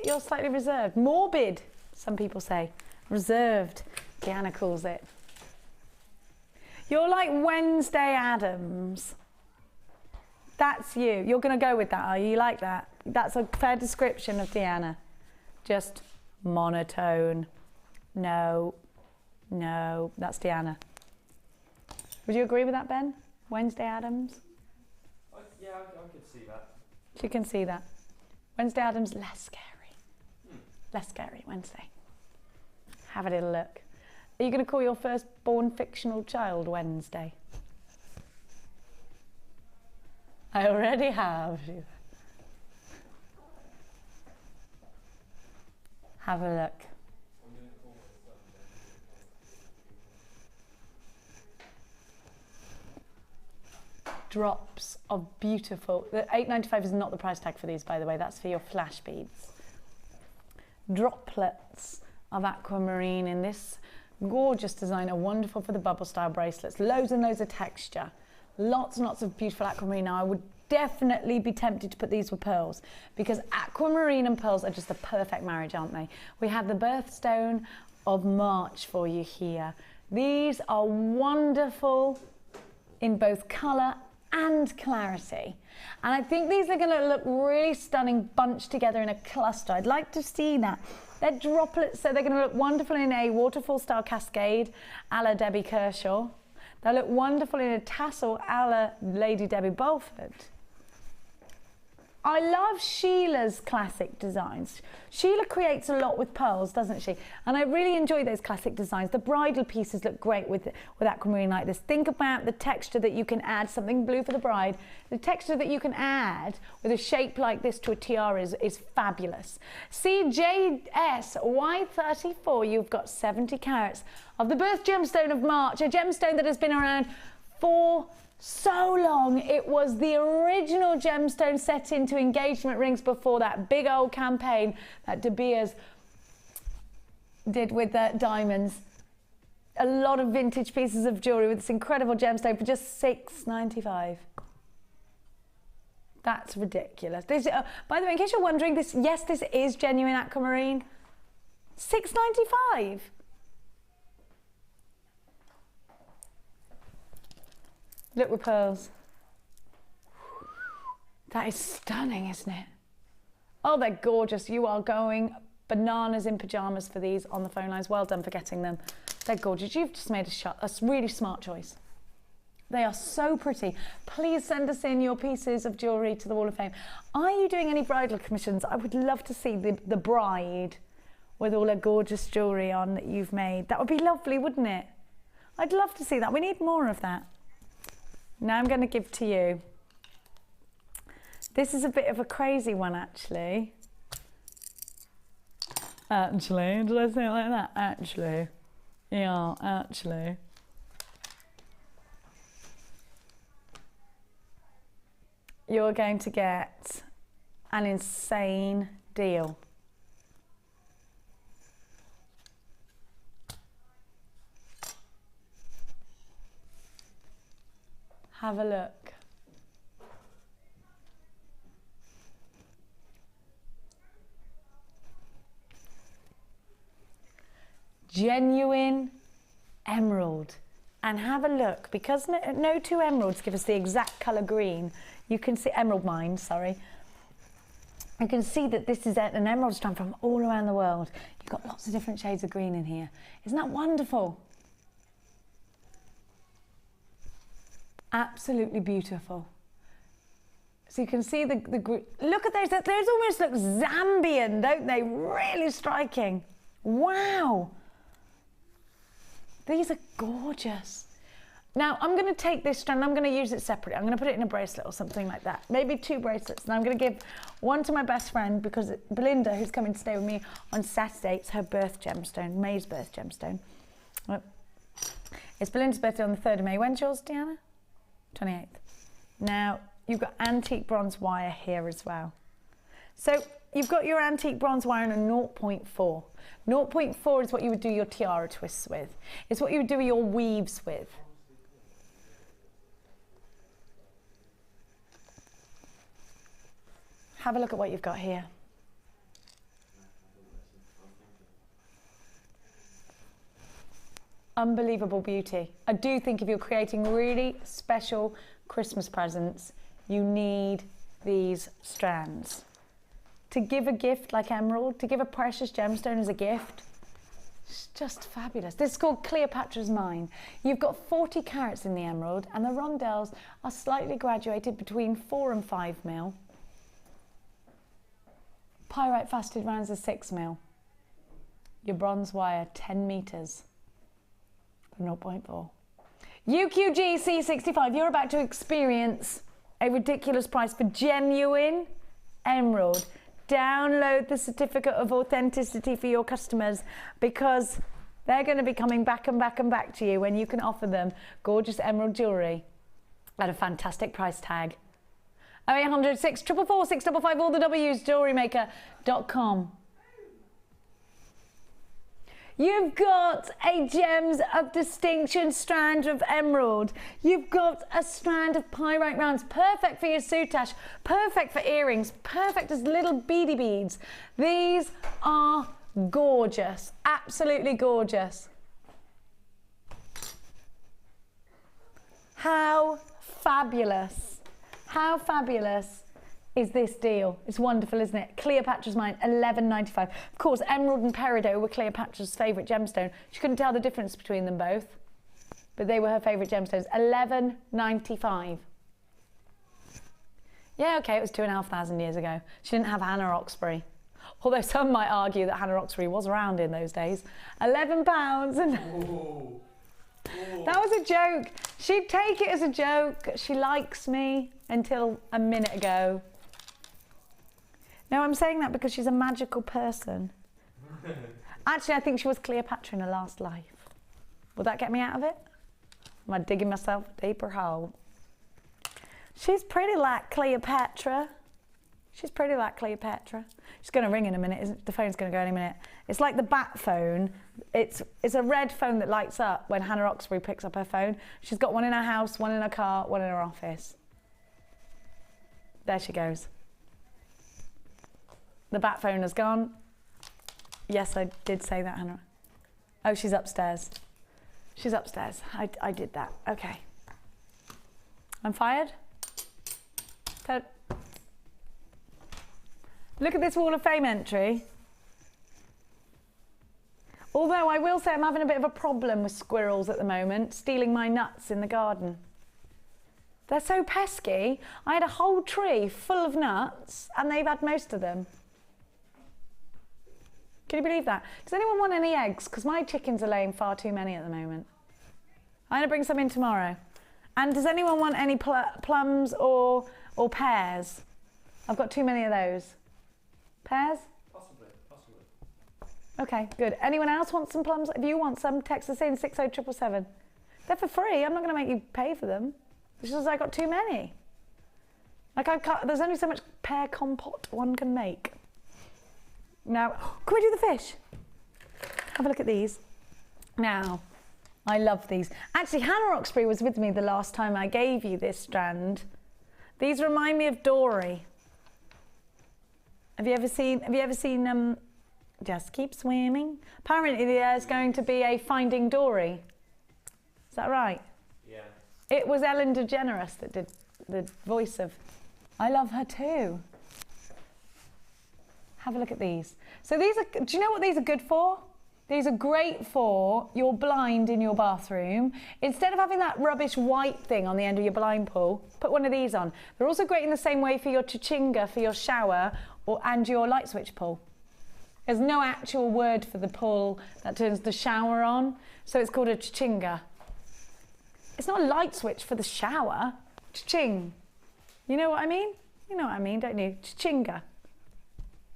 You're slightly reserved. Morbid, some people say. Reserved, Deanna calls it. You're like Wednesday Addams. That's you. You're going to go with that, are you? You like that? That's a fair description of Deanna. Just monotone. No, that's Deanna. Would you agree with that, Ben? Wednesday Addams? Yeah, I could see that. You can see that. Wednesday Addams, less scary. Less scary, Wednesday. Have a little look. Are you going to call your firstborn fictional child Wednesday? I already have. Have a look. Drops of beautiful. The £8.95 is not the price tag for these, by the way. That's for your flash beads. Droplets of aquamarine in this gorgeous designer, wonderful for the bubble style bracelets. Loads and loads of texture. Lots and lots of beautiful aquamarine. Now I would definitely be tempted to put these with pearls because aquamarine and pearls are just the perfect marriage, aren't they? We have the birthstone of March for you here. These are wonderful in both colour and clarity. And I think these are going to look really stunning bunched together in a cluster. I'd like to see that. They're droplets, so they're going to look wonderful in a waterfall style cascade a la Debbie Kershaw. They'll look wonderful in a tassel a la Lady Debbie Bulford. I love Sheila's classic designs. Sheila creates a lot with pearls, doesn't she? And I really enjoy those classic designs. The bridal pieces look great with aquamarine like this. Think about the texture that you can add, something blue for the bride. The texture that you can add with a shape like this to a tiara is fabulous. CJS Y34, you've got 70 carats of the birth gemstone of March, a gemstone that has been around for so long. It was the original gemstone set into engagement rings before that big old campaign that De Beers did with diamonds. A lot of vintage pieces of jewellery with this incredible gemstone for just £6.95. That's ridiculous. This, by the way, in case you're wondering, this is genuine aquamarine. £6.95. Look with pearls. That is stunning, isn't it? Oh, they're gorgeous. You are going bananas in pyjamas for these on the phone lines. Well done for getting them. They're gorgeous. You've just made a really smart choice. They are so pretty. Please send us in your pieces of jewellery to the Wall of Fame. Are you doing any bridal commissions? I would love to see the bride with all her gorgeous jewellery on that you've made. That would be lovely, wouldn't it? I'd love to see that. We need more of that. Now I'm going to give to you. This is a bit of a crazy one, actually. Actually, did I say it like that? Actually. Yeah, actually. You're going to get an insane deal. Have a look. Genuine emerald. And have a look, because no two emeralds give us the exact colour green. You can see, emerald mine, sorry. You can see that this is an emerald strand from all around the world. You've got lots of different shades of green in here. Isn't that wonderful? Absolutely beautiful. So you can see the look at those. Those almost look Zambian, don't they? Really striking. Wow. These are gorgeous. Now I'm going to take this strand, I'm going to use it separately. I'm going to put it in a bracelet or something like that. Maybe 2 bracelets. And I'm going to give one to my best friend because Belinda, who's coming to stay with me on Saturday, it's her birth gemstone, May's birth gemstone. It's Belinda's birthday on the 3rd of May. When's yours, Deanna? 28th. Now, you've got antique bronze wire here as well. So you've got your antique bronze wire in a 0.4. 0.4 is what you would do your tiara twists with. It's what you would do your weaves with. Have a look at what you've got here. Unbelievable beauty. I do think if you're creating really special Christmas presents, you need these strands. To give a gift like emerald, to give a precious gemstone as a gift, it's just fabulous. This is called Cleopatra's Mine. You've got 40 carats in the emerald and the rondelles are slightly graduated between 4 and 5 mil. Pyrite faceted rounds are 6 mil. Your bronze wire, 10 meters for 0.4. UQG C65, you're about to experience a ridiculous price for genuine emerald. Download the certificate of authenticity for your customers because they're going to be coming back and back and back to you when you can offer them gorgeous emerald jewellery at a fantastic price tag. 0800 644 655, all the W's, JewelleryMaker.com. You've got a Gems of Distinction strand of emerald. You've got a strand of pyrite rounds, perfect for your soutache, perfect for earrings, perfect as little beady beads. These are gorgeous, absolutely gorgeous. How fabulous. How fabulous is this deal? It's wonderful, isn't it? Cleopatra's Mine, $11.95. Of course, emerald and peridot were Cleopatra's favourite gemstone. She couldn't tell the difference between them both, but they were her favourite gemstones. $11.95. Yeah, okay, it was 2,500 years ago. She didn't have Hannah Roxbury. Although some might argue that Hannah Roxbury was around in those days. £11 and... Whoa. That was a joke. She'd take it as a joke. She likes me until a minute ago. No, I'm saying that because she's a magical person. Actually, I think she was Cleopatra in her last life. Will that get me out of it? Am I digging myself a deeper hole? She's pretty like Cleopatra. She's pretty like Cleopatra. She's going to ring in a minute. The phone's going to go any minute. It's like the bat phone. It's a red phone that lights up when Hannah Roxbury picks up her phone. She's got one in her house, one in her car, one in her office. There she goes. The bat phone has gone. Yes, I did say that, Hannah. Oh, she's upstairs. She's upstairs. I did that. Okay. I'm fired. Look at this Wall of Fame entry. Although I will say I'm having a bit of a problem with squirrels at the moment, stealing my nuts in the garden. They're so pesky. I had a whole tree full of nuts and they've had most of them. Can you believe that? Does anyone want any eggs? Because my chickens are laying far too many at the moment. I'm going to bring some in tomorrow. And does anyone want any plums or pears? I've got too many of those. Pears? Possibly. Okay, good. Anyone else want some plums? If you want some, text us in 60777. They're for free. I'm not going to make you pay for them. It's just I got too many. Like there's only so much pear compote one can make. Now, can we do the fish? Have a look at these. Now, I love these. Actually, Hannah Roxbury was with me the last time I gave you this strand. These remind me of Dory. Have you ever seen Just Keep Swimming? Apparently there's going to be a Finding Dory Is that right? Yeah. It was Ellen DeGeneres that did the voice of. I love her too. Have a look at these. So these are, do you know what these are good for? These are great for your blind in your bathroom. Instead of having that rubbish white thing on the end of your blind pull, put one of these on. They're also great in the same way for your chichinga, for your shower, and your light switch pull. There's no actual word for the pull that turns the shower on, so it's called a chichinga. It's not a light switch for the shower. Ching. You know what I mean? You know what I mean, don't you? Chichinga.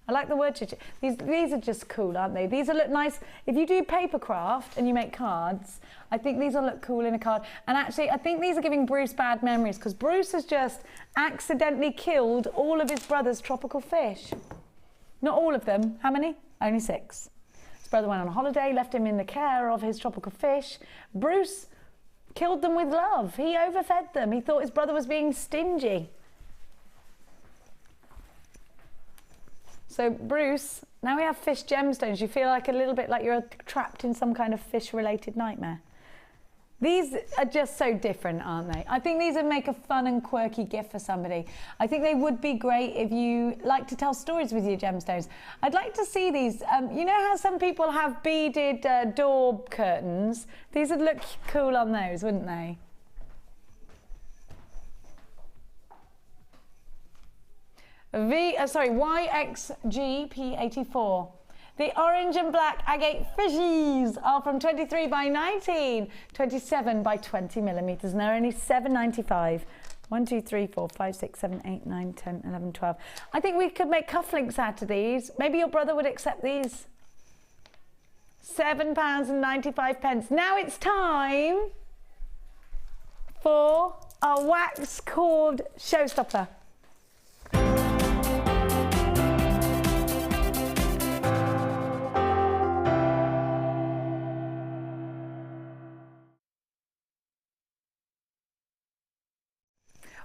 I like the word chichinga. These are just cool, aren't they? These will look nice. If you do paper craft and you make cards, I think these will look cool in a card. And actually, I think these are giving Bruce bad memories because Bruce has just accidentally killed all of his brother's tropical fish. Not all of them. How many? Only 6. His brother went on holiday, left him in the care of his tropical fish. Bruce killed them with love. He overfed them. He thought his brother was being stingy. So Bruce, now we have fish gemstones. You feel like a little bit like you're trapped in some kind of fish-related nightmare. These are just so different, aren't they? I think these would make a fun and quirky gift for somebody. I think they would be great if you like to tell stories with your gemstones. I'd like to see these. You know how some people have beaded door curtains? These would look cool on those, wouldn't they? YXGP84. The orange and black agate fishies are from 23 by 19, 27 by 20 millimeters, and they're only $7.95. 1, 2, 3, 4, 5, 6, 7, 8, 9, 10, 11, 12. I think we could make cufflinks out of these. Maybe your brother would accept these. £7.95. Now it's time for our wax cord showstopper.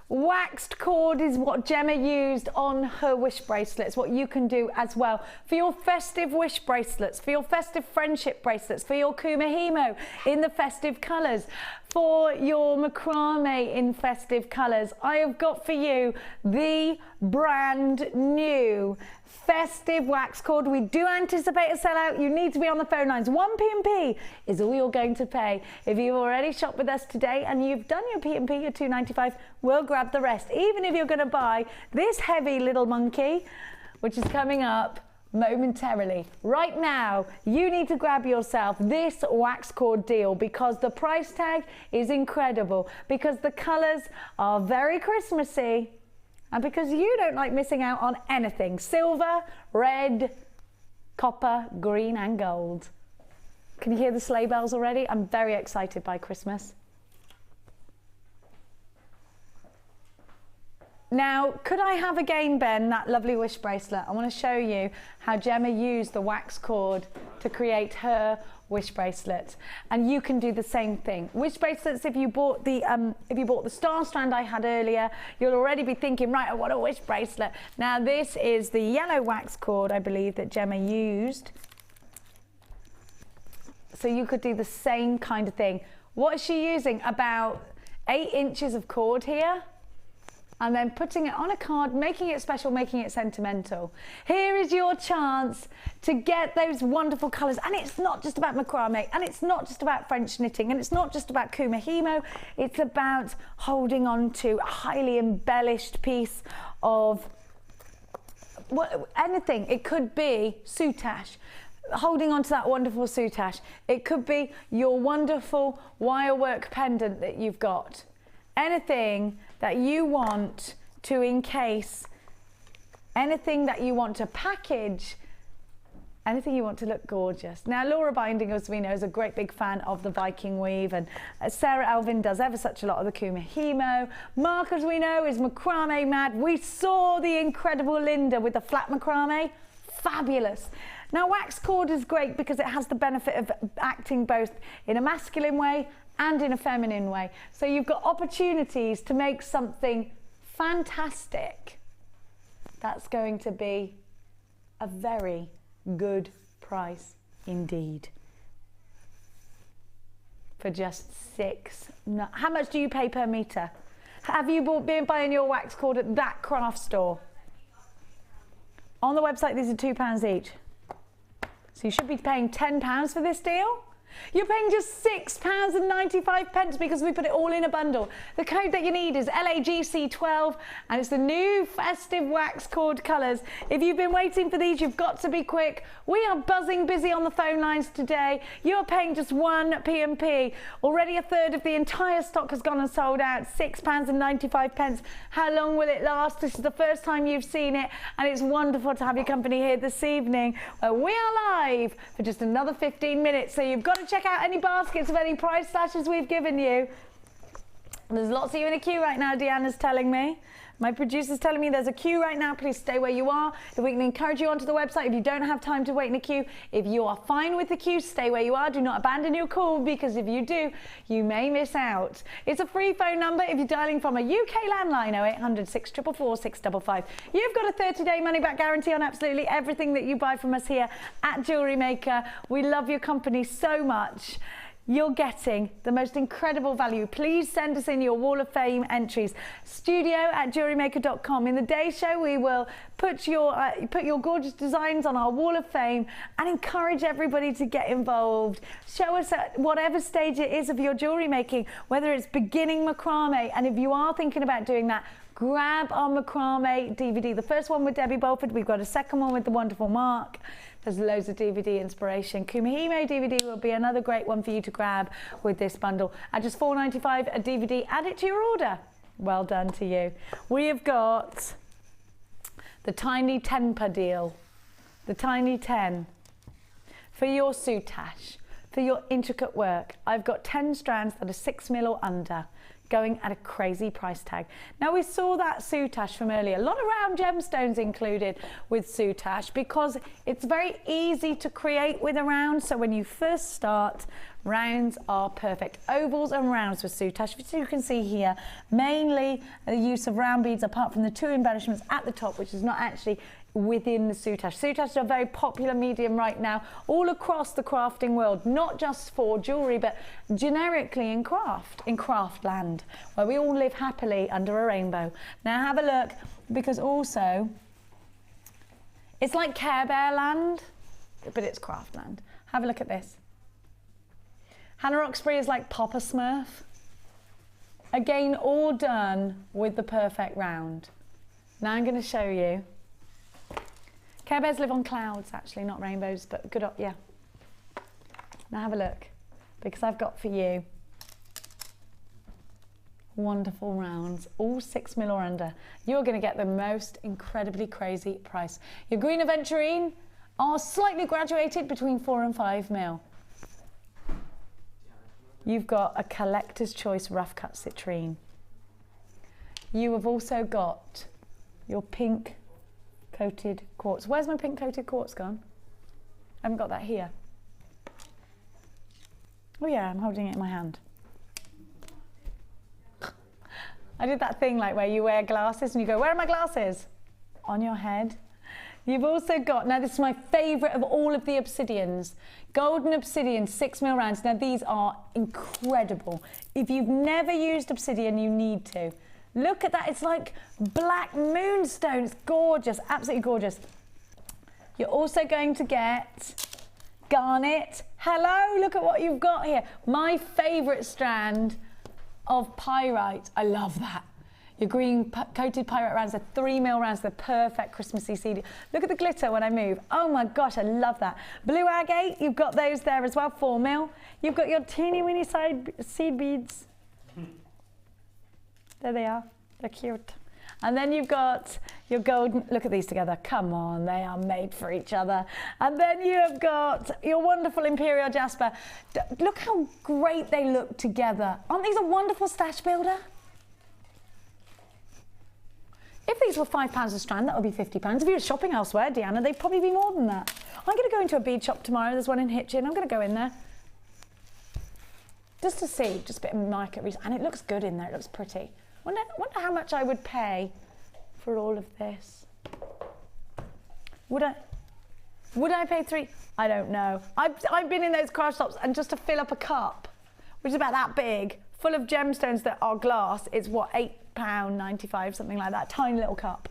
Waxed cord is what Gemma used on her wish bracelets, what you can do as well for your festive wish bracelets, for your festive friendship bracelets, for your kumahimo in the festive colours, for your macrame in festive colours. I have got for you the brand new festive wax cord. We do anticipate a sellout. You need to be on the phone lines. 1 P&P is all you're going to pay. If you've already shopped with us today and you've done your P&P, your $2.95, we'll grab the rest. Even if you're going to buy this heavy little monkey, which is coming up momentarily. Right now, you need to grab yourself this wax cord deal because the price tag is incredible, because the colours are very Christmassy, and because you don't like missing out on anything. Silver, red, copper, green and gold. Can you hear the sleigh bells already? I'm very excited by Christmas. Now, could I have again, Ben, that lovely wish bracelet? I want to show you how Gemma used the wax cord to create her wish bracelet, and you can do the same thing. Wish bracelets, if you bought the star strand I had earlier, you'll already be thinking, right, I want a wish bracelet. Now this is the yellow wax cord, I believe, that Gemma used. So you could do the same kind of thing. What is she using? About 8 inches of cord here, and then putting it on a card, making it special, making it sentimental. Here is your chance to get those wonderful colours. And it's not just about macrame, and it's not just about French knitting, and it's not just about kumahimo. It's about holding on to a highly embellished piece of anything. It could be soutache, holding on to that wonderful soutache. It could be your wonderful wirework pendant that you've got. Anything that you want to encase, anything that you want to package, anything you want to look gorgeous. Now, Laura Binding, as we know, is a great big fan of the Viking weave, and Sarah Alvin does ever such a lot of the kumahimo. Mark, as we know, is macrame mad. We saw the incredible Linda with the flat macrame. Fabulous. Now, wax cord is great because it has the benefit of acting both in a masculine way and in a feminine way. So you've got opportunities to make something fantastic. That's going to be a very good price indeed. for just £6. How much do you pay per metre? Have you been buying your wax cord at that craft store? On the website, these are £2 each. So you should be paying £10 for this deal. You're paying just £6.95 because we put it all in a bundle. The code that you need is LAGC12 and it's the new festive wax cord colours. If you've been waiting for these, you've got to be quick. We are buzzing busy on the phone lines today. You're paying just £1 P&P. Already a third of the entire stock has gone and sold out, £6.95. How long will it last? This is the first time you've seen it and it's wonderful to have your company here this evening. We are live for just another 15 minutes, so you've got to check out any baskets of any price slashes we've given you. There's lots of you in a queue right now, Deanna's telling me. My producer's telling me there's a queue right now. Please stay where you are. If we can encourage you onto the website, if you don't have time to wait in a queue, if you are fine with the queue, stay where you are. Do not abandon your call, because if you do, you may miss out. It's a free phone number if you're dialing from a UK landline, 0800 644 655. You've got a 30-day money-back guarantee on absolutely everything that you buy from us here at Jewellery Maker. We love your company so much. You're getting the most incredible value. Please send us in your Wall of Fame entries. studio@jewellerymaker.com. In the day show, we will put your gorgeous designs on our Wall of Fame and encourage everybody to get involved. Show us at whatever stage it is of your jewellery making, whether it's beginning macrame, and if you are thinking about doing that, grab our macrame DVD. The first one with Debbie Bolford, we've got a second one with the wonderful Mark. There's loads of DVD inspiration. Kumihime DVD will be another great one for you to grab with this bundle. At just £4.95 a DVD, add it to your order. Well done to you. We have got the Tiny Temper deal. The Tiny 10 for your soutache, for your intricate work. I've got 10 strands that are 6mm or under, going at a crazy price tag. Now, we saw that soutache from earlier. A lot of round gemstones included with soutache because it's very easy to create with a round. So when you first start, rounds are perfect. Ovals and rounds with soutache, which you can see here. Mainly the use of round beads, apart from the 2 embellishments at the top, which is not actually within the soutache. Soutache are a very popular medium right now all across the crafting world, not just for jewellery but generically in craft land, where we all live happily under a rainbow. Now have a look, because also it's like Care Bear land, but it's craft land. Have a look at this. Hannah Roxbury is like Papa Smurf. Again, all done with the perfect round. Now I'm going to show you. Care Bears live on clouds, actually, not rainbows, but good, yeah. Now have a look, because I've got for you wonderful rounds, all 6mm or under. You're going to get the most incredibly crazy price. Your green aventurine are slightly graduated between 4 and 5mm. You've got a collector's choice rough cut citrine. You have also got your pink coated quartz. Where's my pink coated quartz gone? I haven't got that here. Oh yeah, I'm holding it in my hand. I did that thing like where you wear glasses and you go, where are my glasses? On your head. You've also got, now this is my favourite of all of the obsidians, golden obsidian 6mm rounds. Now these are incredible. If you've never used obsidian, you need to. Look at that, it's like black moonstone. It's gorgeous, absolutely gorgeous. You're also going to get garnet. Hello, look at what you've got here. My favourite strand of pyrite. I love that. Your green coated pyrite rounds are 3mm rounds. They're perfect Christmassy seed. Look at the glitter when I move. Oh my gosh, I love that. Blue agate, you've got those there as well, 4mm. You've got your teeny weeny seed beads. There they are. They're cute. And then you've got your golden, look at these together. Come on, they are made for each other. And then you have got your wonderful Imperial Jasper. Look how great they look together. Aren't these a wonderful stash builder? If these were £5 a strand, that would be £50. If you were shopping elsewhere, Deanna, they'd probably be more than that. I'm going to go into a bead shop tomorrow. There's one in Hitchin. I'm going to go in there just to see, just a bit of market research. And it looks good in there. It looks pretty. Wonder how much I would pay for all of this. Would I pay £3? I don't know. I've been in those craft shops, and just to fill up a cup which is about that big, full of gemstones that are glass. It's what, £8.95, something like that, tiny little cup.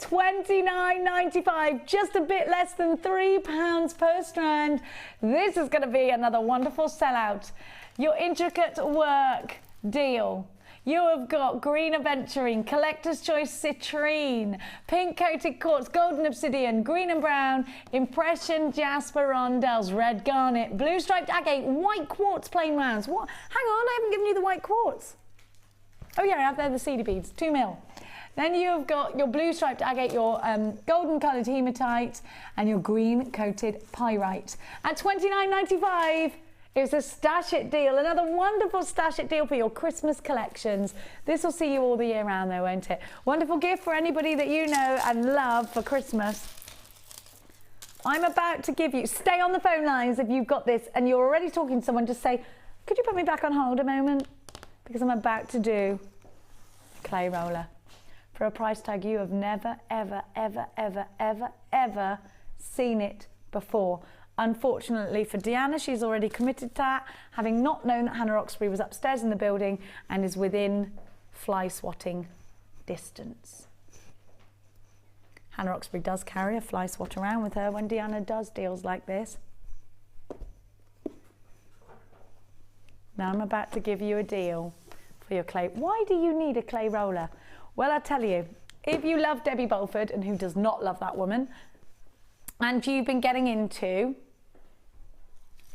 $29.95, just a bit less than £3 per strand. This is going to be another wonderful sellout. Your intricate work deal. You have got green aventurine, collector's choice citrine, pink coated quartz, golden obsidian, green and brown, impression jasper rondelles, red garnet, blue striped agate, white quartz plain rounds. What? Hang on, I haven't given you the white quartz. Oh yeah, I have there the cedar beads, 2 mil. Then you've got your blue striped agate, your golden coloured hematite, and your green coated pyrite. At $29.95, it's a stash it deal, another wonderful stash it deal for your Christmas collections. This will see you all the year round though, won't it? Wonderful gift for anybody that you know and love for Christmas. I'm about to give you, stay on the phone lines if you've got this and you're already talking to someone, just say, could you put me back on hold a moment? Because I'm about to do a clay roller for a price tag you have never, ever, ever, ever, ever, ever seen it before. Unfortunately for Deanna, she's already committed to that, having not known that Hannah Roxbury was upstairs in the building and is within fly swatting distance. Hannah Roxbury does carry a fly swat around with her when Deanna does deals like this. Now I'm about to give you a deal for your clay. Why do you need a clay roller? Well, I'll tell you, if you love Debbie Bolford, and who does not love that woman, and you've been getting into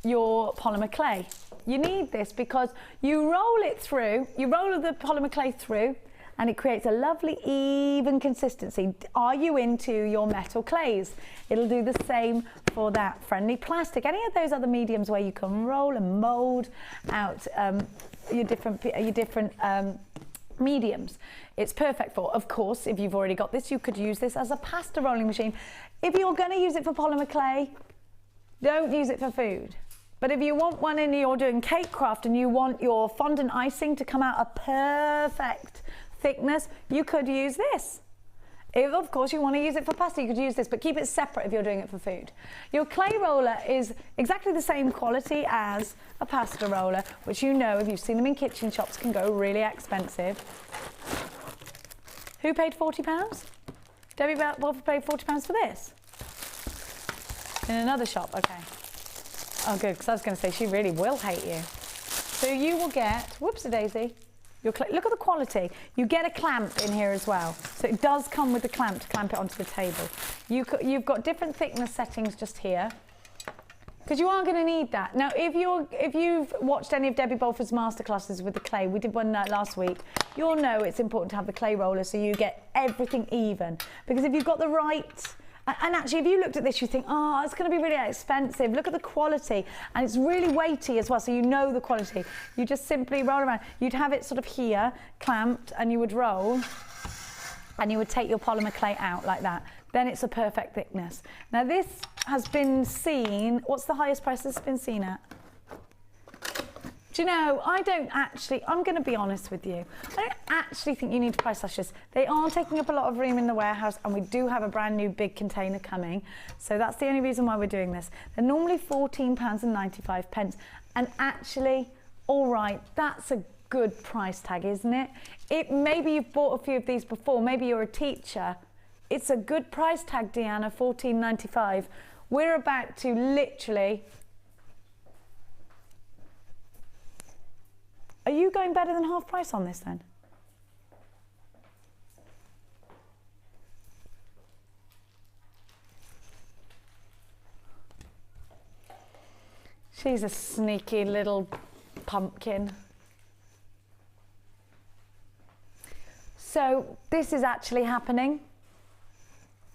your polymer clay, you need this because you roll it through, you roll the polymer clay through, and it creates a lovely even consistency. Are you into your metal clays? It'll do the same for that. Friendly plastic, any of those other mediums where you can roll and mold out your different mediums. It's perfect for. Of course, if you've already got this, you could use this as a pasta rolling machine. If you're going to use it for polymer clay, don't use it for food. But if you want one and you're doing cake craft and you want your fondant icing to come out a perfect thickness, you could use this. If, of course, you want to use it for pasta, you could use this, but keep it separate if you're doing it for food. Your clay roller is exactly the same quality as a pasta roller, which you know, if you've seen them in kitchen shops, can go really expensive. Who paid £40? Debbie Bolford paid £40 for this? In another shop, okay. Oh, good, because I was going to say she really will hate you. So you will get, whoops-a-daisy, look at the quality. You get a clamp in here as well. So it does come with the clamp to clamp it onto the table. You've got different thickness settings just here, because you are going to need that. Now, if you've watched any of Debbie Bolford's masterclasses with the clay, we did one last week, you'll know it's important to have the clay roller so you get everything even. Because if you've got the right, and actually if you looked at this, you think, oh, it's going to be really expensive. Look at the quality, and it's really weighty as well, so you know the quality. You just simply roll around. You'd have it sort of here, clamped, and you would roll, and you would take your polymer clay out like that. Then it's a perfect thickness. Now this has been seen, what's the highest price it's been seen at? Do you know, I'm going to be honest with you. I don't actually think you need to price slash this. They are taking up a lot of room in the warehouse, and we do have a brand new big container coming. So that's the only reason why we're doing this. They're normally £14.95. And actually, all right, that's a good price tag, isn't it? Maybe you've bought a few of these before. Maybe you're a teacher. It's a good price tag, Deanna, £14.95. We're about to literally... Are you going better than half price on this then? She's a sneaky little pumpkin. So this is actually happening.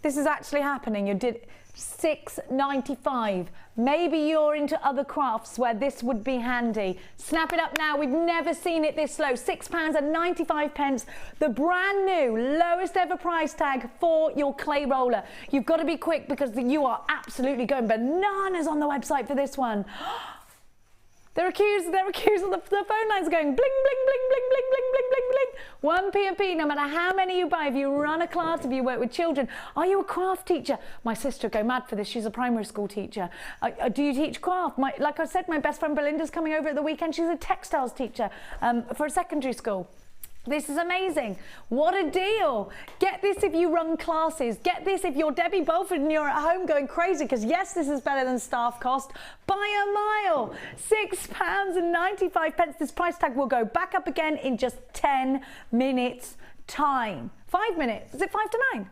This is actually happening. You did £6.95. Maybe you're into other crafts where this would be handy. Snap it up now. We've never seen it this low. £6.95. The brand new lowest ever price tag for your clay roller. You've got to be quick because you are absolutely going bananas on the website for this one. There are queues on the phone lines going bling, bling, bling, bling, bling, bling, bling, bling, bling. 1p, no matter how many you buy, if you run a class, if you work with children. Are you a craft teacher? My sister would go mad for this. She's a primary school teacher. Do you teach craft? Like I said, my best friend Belinda's coming over at the weekend. She's a textiles teacher for a secondary school. This is amazing. What a deal. Get this if you run classes. Get this if you're Debbie Bulford and you're at home going crazy, because yes, this is better than staff cost by a mile. £6.95. This price tag will go back up again in just 10 minutes time. 5 minutes. Is it 5 to 9?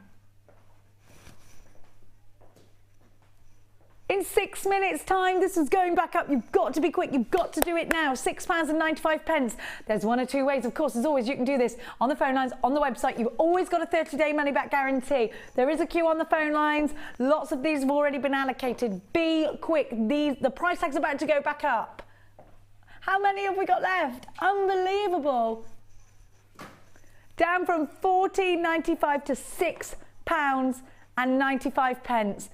In 6 minutes time, this is going back up. You've got to be quick. You've got to do it now. £6.95. There's one or two ways. Of course, as always, you can do this on the phone lines, on the website. You've always got a 30-day money-back guarantee. There is a queue on the phone lines. Lots of these have already been allocated. Be quick. The price tag's about to go back up. How many have we got left? Unbelievable. Down from £14.95 to £6.95.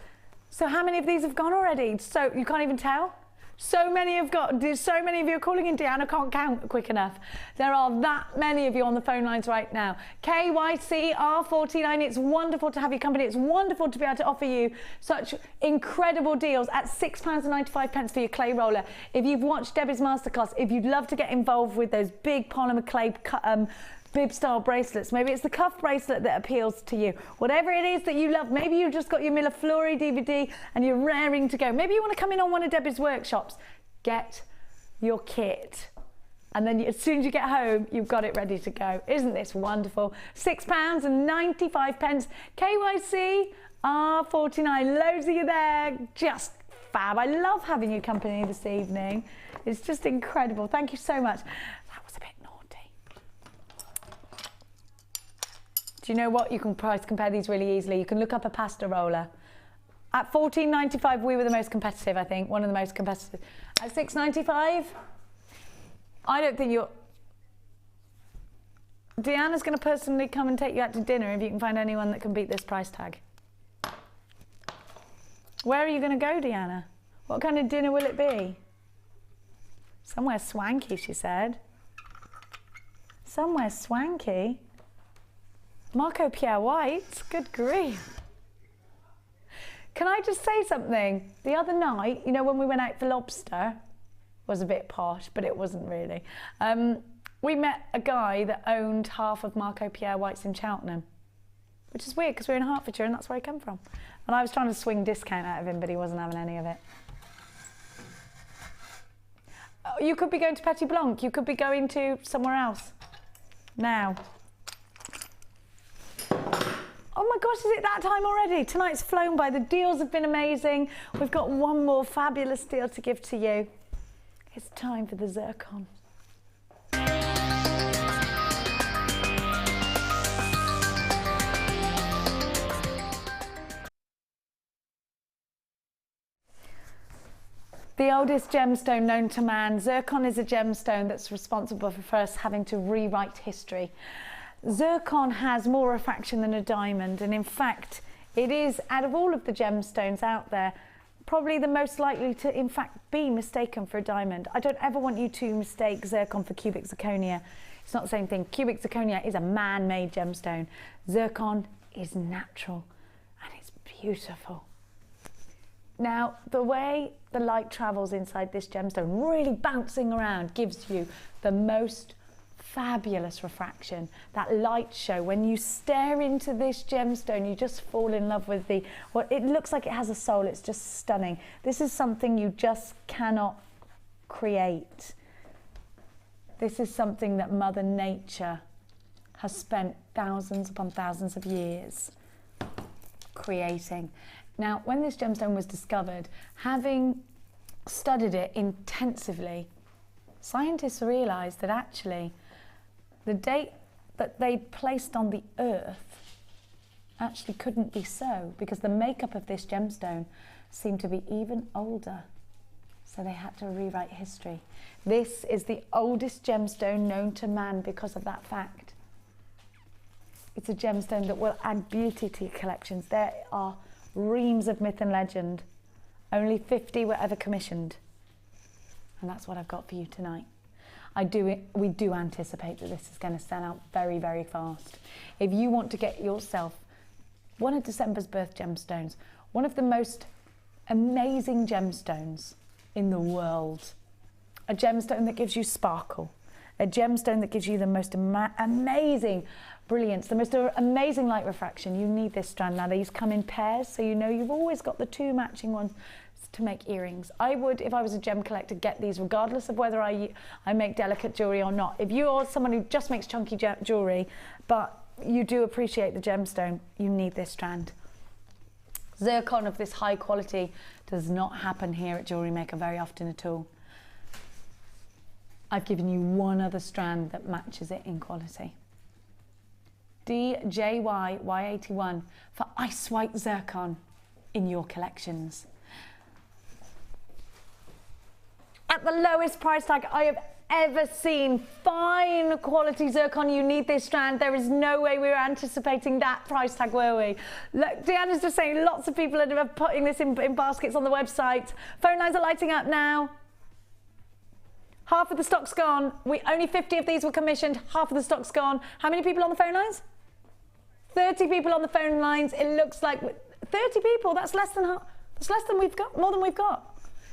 So how many of these have gone already? So you can't even tell? So many have got, so many of you are calling in, Deanna can't count quick enough. There are that many of you on the phone lines right now. KYCR49, it's wonderful to have your company. It's wonderful to be able to offer you such incredible deals at £6.95 for your clay roller. If you've watched Debbie's masterclass, if you'd love to get involved with those big polymer clay bib style bracelets, maybe it's the cuff bracelet that appeals to you, whatever it is that you love. Maybe you've just got your Millefleury DVD and you're raring to go. Maybe you want to come in on one of Debbie's workshops. Get your kit, and then as soon as you get home, you've got it ready to go. Isn't this wonderful? £6.95. KYC R49. Loads of you there. Just fab. I love having your company this evening. It's just incredible. Thank you so much. That was a bit naughty. Do you know what? You can price compare these really easily. You can look up a pasta roller. At £14.95, we were the most competitive, I think. One of the most competitive. At £6.95, I don't think you're... Deanna's going to personally come and take you out to dinner if you can find anyone that can beat this price tag. Where are you going to go, Deanna? What kind of dinner will it be? Somewhere swanky, she said. Somewhere swanky. Marco Pierre White, good grief. Can I just say something? The other night, you know, when we went out for lobster, was a bit posh, but it wasn't really. We met a guy that owned half of Marco Pierre White's in Cheltenham, which is weird because we're in Hertfordshire and that's where I come from. And I was trying to swing discount out of him, but he wasn't having any of it. You could be going to Petit Blanc. You could be going to somewhere else. Now. Oh my gosh, is it that time already? Tonight's flown by. The deals have been amazing. We've got one more fabulous deal to give to you. It's time for the zircon. The oldest gemstone known to man. Zircon is a gemstone that's responsible for us having to rewrite history. Zircon has more refraction than a diamond, and in fact it is, out of all of the gemstones out there, probably the most likely to in fact be mistaken for a diamond. I don't ever want you to mistake zircon for cubic zirconia. It's not the same thing. Cubic zirconia is a man-made gemstone. Zircon is natural and it's beautiful. Now, the way the light travels inside this gemstone, really bouncing around, gives you the most fabulous refraction, that light show. When you stare into this gemstone, you just fall in love with the, well, it looks like it has a soul. It's just stunning. This is something you just cannot create. This is something that Mother Nature has spent thousands upon thousands of years creating. Now, when this gemstone was discovered, having studied it intensively, scientists realized that actually the date that they'd placed on the earth actually couldn't be so, because the makeup of this gemstone seemed to be even older. So they had to rewrite history. This is the oldest gemstone known to man because of that fact. It's a gemstone that will add beauty to your collections. There are reams of myth and legend. Only 50 were ever commissioned. And that's what I've got for you tonight. We do anticipate that this is going to sell out very, very fast. If you want to get yourself one of December's birth gemstones, one of the most amazing gemstones in the world, a gemstone that gives you sparkle, a gemstone that gives you the most amazing brilliance, the most amazing light refraction, you need this strand. Now these come in pairs, so you know you've always got the 2 matching ones to make earrings. I would, if I was a gem collector, get these regardless of whether I make delicate jewellery or not. If you're someone who just makes chunky jewellery, but you do appreciate the gemstone, you need this strand. Zircon of this high quality does not happen here at Jewellery Maker very often at all. I've given you one other strand that matches it in quality. DJY Y81 for ice white zircon in your collections. At the lowest price tag I have ever seen, fine quality zircon, you need this strand. There is no way we were anticipating that price tag, were we? Look, Deanna's just saying lots of people are putting this in baskets on the website. Phone lines are lighting up now. Half of the stock's gone. Only 50 of these were commissioned, half of the stock's gone. How many people on the phone lines? 30 people on the phone lines. It looks like 30 people, that's less than half. That's less than we've got, more than we've got.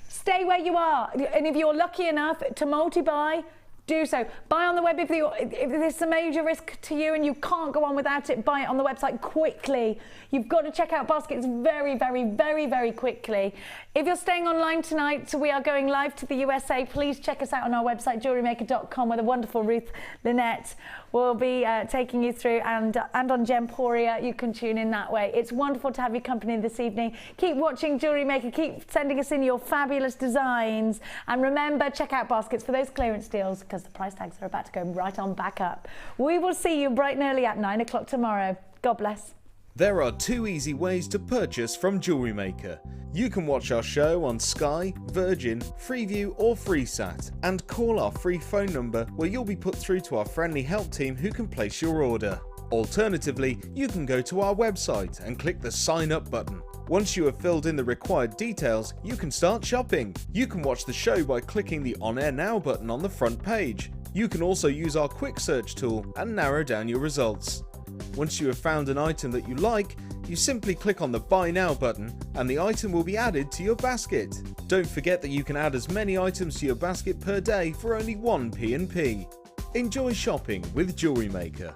Stay where you are, and if you're lucky enough to multi-buy, do so. Buy on the web if there's a major risk to you and you can't go on without it, buy it on the website quickly. You've got to check out baskets very, very, very, very quickly. If you're staying online tonight, we are going live to the USA. Please check us out on our website, JewelleryMaker.com, where the wonderful Ruth Lynette will be taking you through, and on Gemporia, you can tune in that way. It's wonderful to have your company this evening. Keep watching Jewellery Maker, keep sending us in your fabulous designs, and remember, check out baskets for those clearance deals, because the price tags are about to go right on back up. We will see you bright and early at 9 o'clock tomorrow. God bless. There are 2 easy ways to purchase from Jewellery Maker. You can watch our show on Sky, Virgin, Freeview or FreeSat, and call our free phone number where you'll be put through to our friendly help team who can place your order. Alternatively, you can go to our website and click the sign up button. Once you have filled in the required details, you can start shopping. You can watch the show by clicking the On Air Now button on the front page. You can also use our quick search tool and narrow down your results. Once you have found an item that you like, you simply click on the Buy Now button and the item will be added to your basket. Don't forget that you can add as many items to your basket per day for only 1 P&P. Enjoy shopping with Jewellery Maker.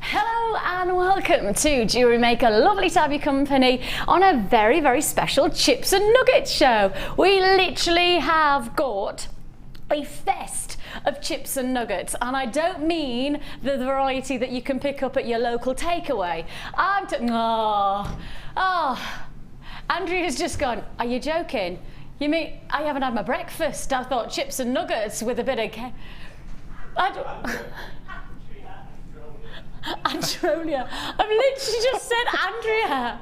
Hello and welcome to Jewellery Maker. Lovely to have your company on a very, very special Chips and Nuggets show. We literally have got a fest of chips and nuggets, and I don't mean the variety that you can pick up at your local takeaway. Andrea's just gone, are you joking? You mean I haven't had my breakfast? I thought chips and nuggets with a bit of Androlia. I've literally just said Andrea.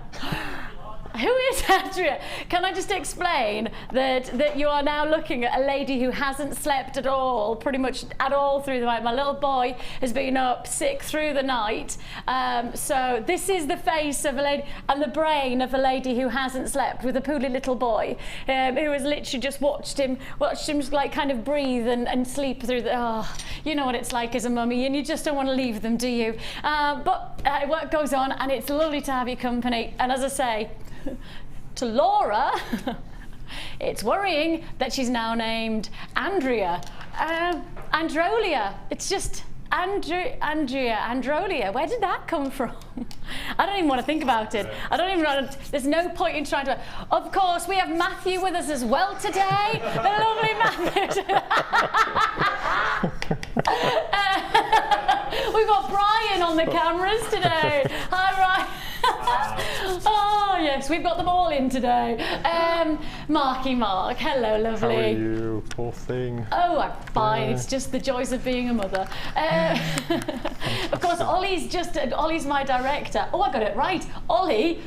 Who is Andrea? Can I just explain that you are now looking at a lady who hasn't slept at all, pretty much at all through the night. My little boy has been up sick through the night. So this is the face of a lady and the brain of a lady who hasn't slept, with a poorly little boy who has literally just watched him just like kind of breathe and sleep through the, you know what it's like as a mummy, and you just don't want to leave them, do you? But work goes on, and it's lovely to have your company. And as I say, to Laura, it's worrying that she's now named Andrea. Androlia. It's just Andrea, Androlia. Where did that come from? I don't even want to think about it. I don't even know. There's no point in trying to. Of course, we have Matthew with us as well today. The lovely Matthew. We've got Brian on the cameras today. Hi, Brian. Oh, yes, we've got them all in today. Marky Mark, hello, lovely. How are you, poor thing? Oh, I'm fine. It's just the joys of being a mother. Of course, Ollie's my director. Oh, I got it right. Ollie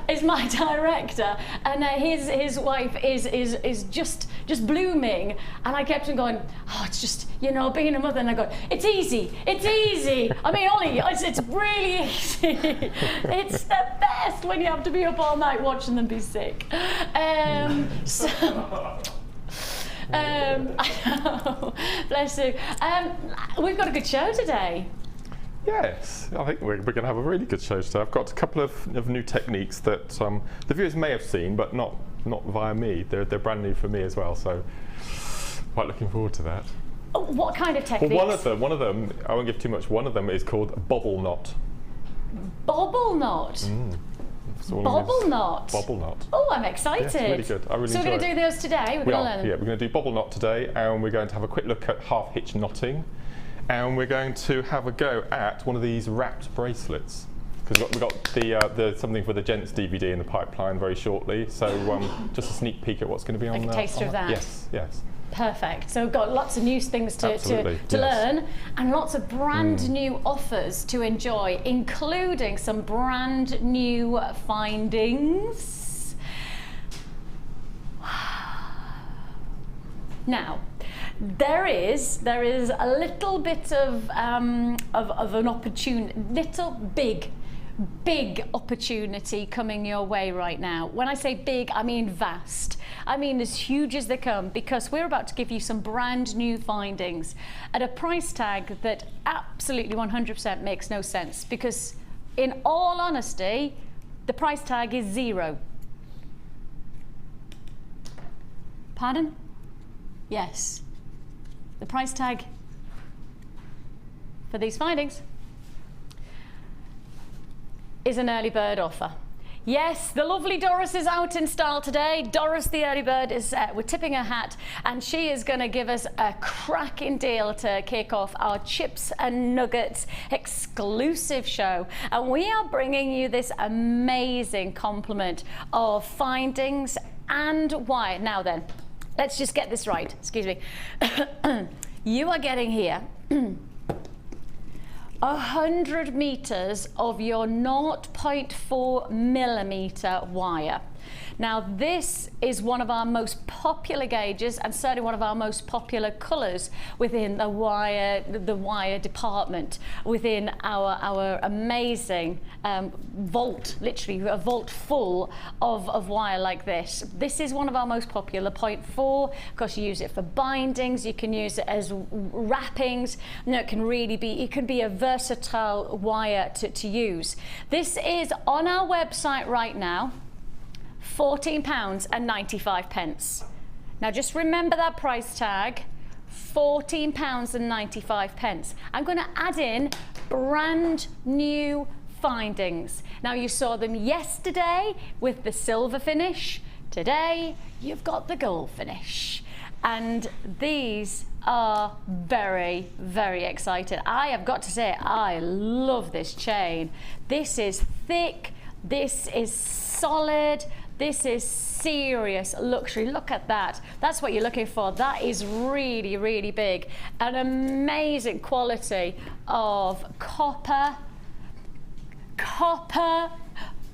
is my director, and his wife is just blooming. And I kept on going, oh, it's just, you know, being a mother. And I go, it's easy. It's easy. I mean, Ollie, it's really easy. It's the best when you have to be up all night watching them be sick. I know. Bless you. We've got a good show today. Yes, I think we're going to have a really good show today. I've got a couple of new techniques that the viewers may have seen, but not via me. They're brand new for me as well, so quite looking forward to that. Oh, what kind of techniques? Well, one of them, I won't give too much. One of them is called bobble knot. Bobble knot. Bobble knot. Bobble knot. Oh, I'm excited. Yes, really good. I really so we're going to do those today. We're going to learn them. Yeah, we're going to do bobble knot today, and we're going to have a quick look at half hitch knotting, and we're going to have a go at one of these wrapped bracelets. Because we've got the something for the gents DVD in the pipeline very shortly. So just a sneak peek at what's going to be on there. Like a taster of that. Yes. Perfect. So we've got lots of new things to learn, and lots of brand new offers to enjoy, including some brand new findings. Now, there is a little bit of an opportunity, big opportunity coming your way right now. When I say big, I mean vast. I mean as huge as they come, because we're about to give you some brand new findings at a price tag that absolutely 100% makes no sense, because in all honesty, the price tag is zero. Pardon? Yes. The price tag for these findings is an early bird offer. Yes, the lovely Doris is out in style today. Doris, the early bird, is we're tipping her hat, and she is going to give us a cracking deal to kick off our Chips and Nuggets exclusive show. And we are bringing you this amazing complement of findings and wire. Now then, let's just get this right. Excuse me. You are getting here 100 meters of your 0.4 millimeter wire. Now this is one of our most popular gauges, and certainly one of our most popular colours within the wire department, within our amazing vault, literally a vault full of wire like this. This is one of our most popular, 0.4, because you use it for bindings, you can use it as wrappings. You know, it can be a versatile wire to use. This is on our website right now, £14.95. Now just remember that price tag, £14.95. I'm going to add in brand new findings. Now you saw them yesterday with the silver finish. Today you've got the gold finish. And these are very, very excited. I have got to say, I love this chain. This is thick, this is solid, this is serious luxury. Look at that. That's what you're looking for. That is really, really big. An amazing quality of copper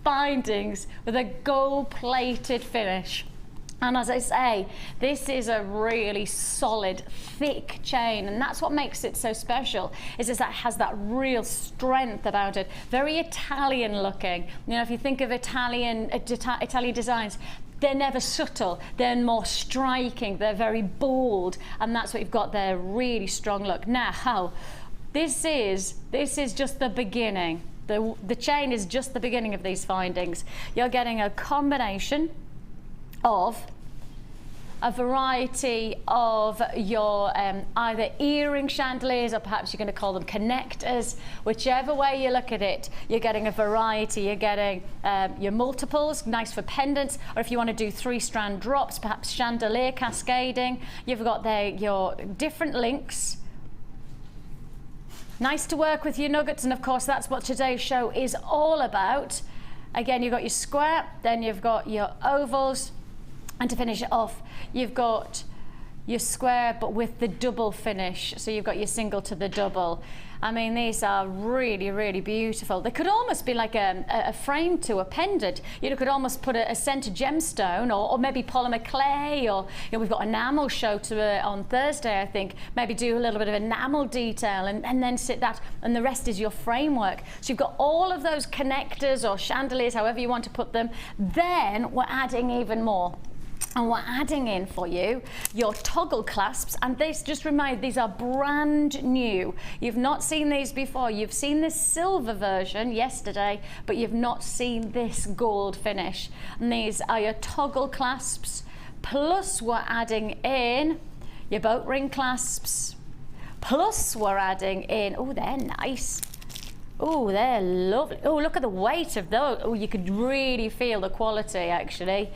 bindings with a gold-plated finish. And as I say, this is a really solid, thick chain, and that's what makes it so special, is that it has that real strength about it. Very Italian looking. You know, if you think of Italian designs, they're never subtle, they're more striking, they're very bold, and that's what you've got there, really strong look. Now, this is just the beginning. The chain is just the beginning of these findings. You're getting a combination of a variety of your either earring chandeliers, or perhaps you're going to call them connectors. Whichever way you look at it, you're getting a variety. You're getting your multiples, nice for pendants, or if you want to do 3-strand drops, perhaps chandelier cascading. You've got there your different links. Nice to work with your nuggets, and of course that's what today's show is all about. again, you've got your square, then you've got your ovals, and to finish it off, you've got your square, but with the double finish. So you've got your single to the double. I mean, these are really, really beautiful. They could almost be like a frame to a pendant. You could almost put a centre gemstone, or maybe polymer clay, or we've got enamel show on Thursday, I think. Maybe do a little bit of enamel detail and then sit that, and the rest is your framework. So you've got all of those connectors or chandeliers, however you want to put them. Then we're adding even more. And we're adding in for you your toggle clasps, and this, just remind, these are brand new. You've not seen these before. You've seen this silver version yesterday, but you've not seen this gold finish. And these are your toggle clasps, plus we're adding in your boat ring clasps, plus we're adding in, oh, they're nice. Oh, they're lovely. Oh, look at the weight of those. Oh, you could really feel the quality, actually.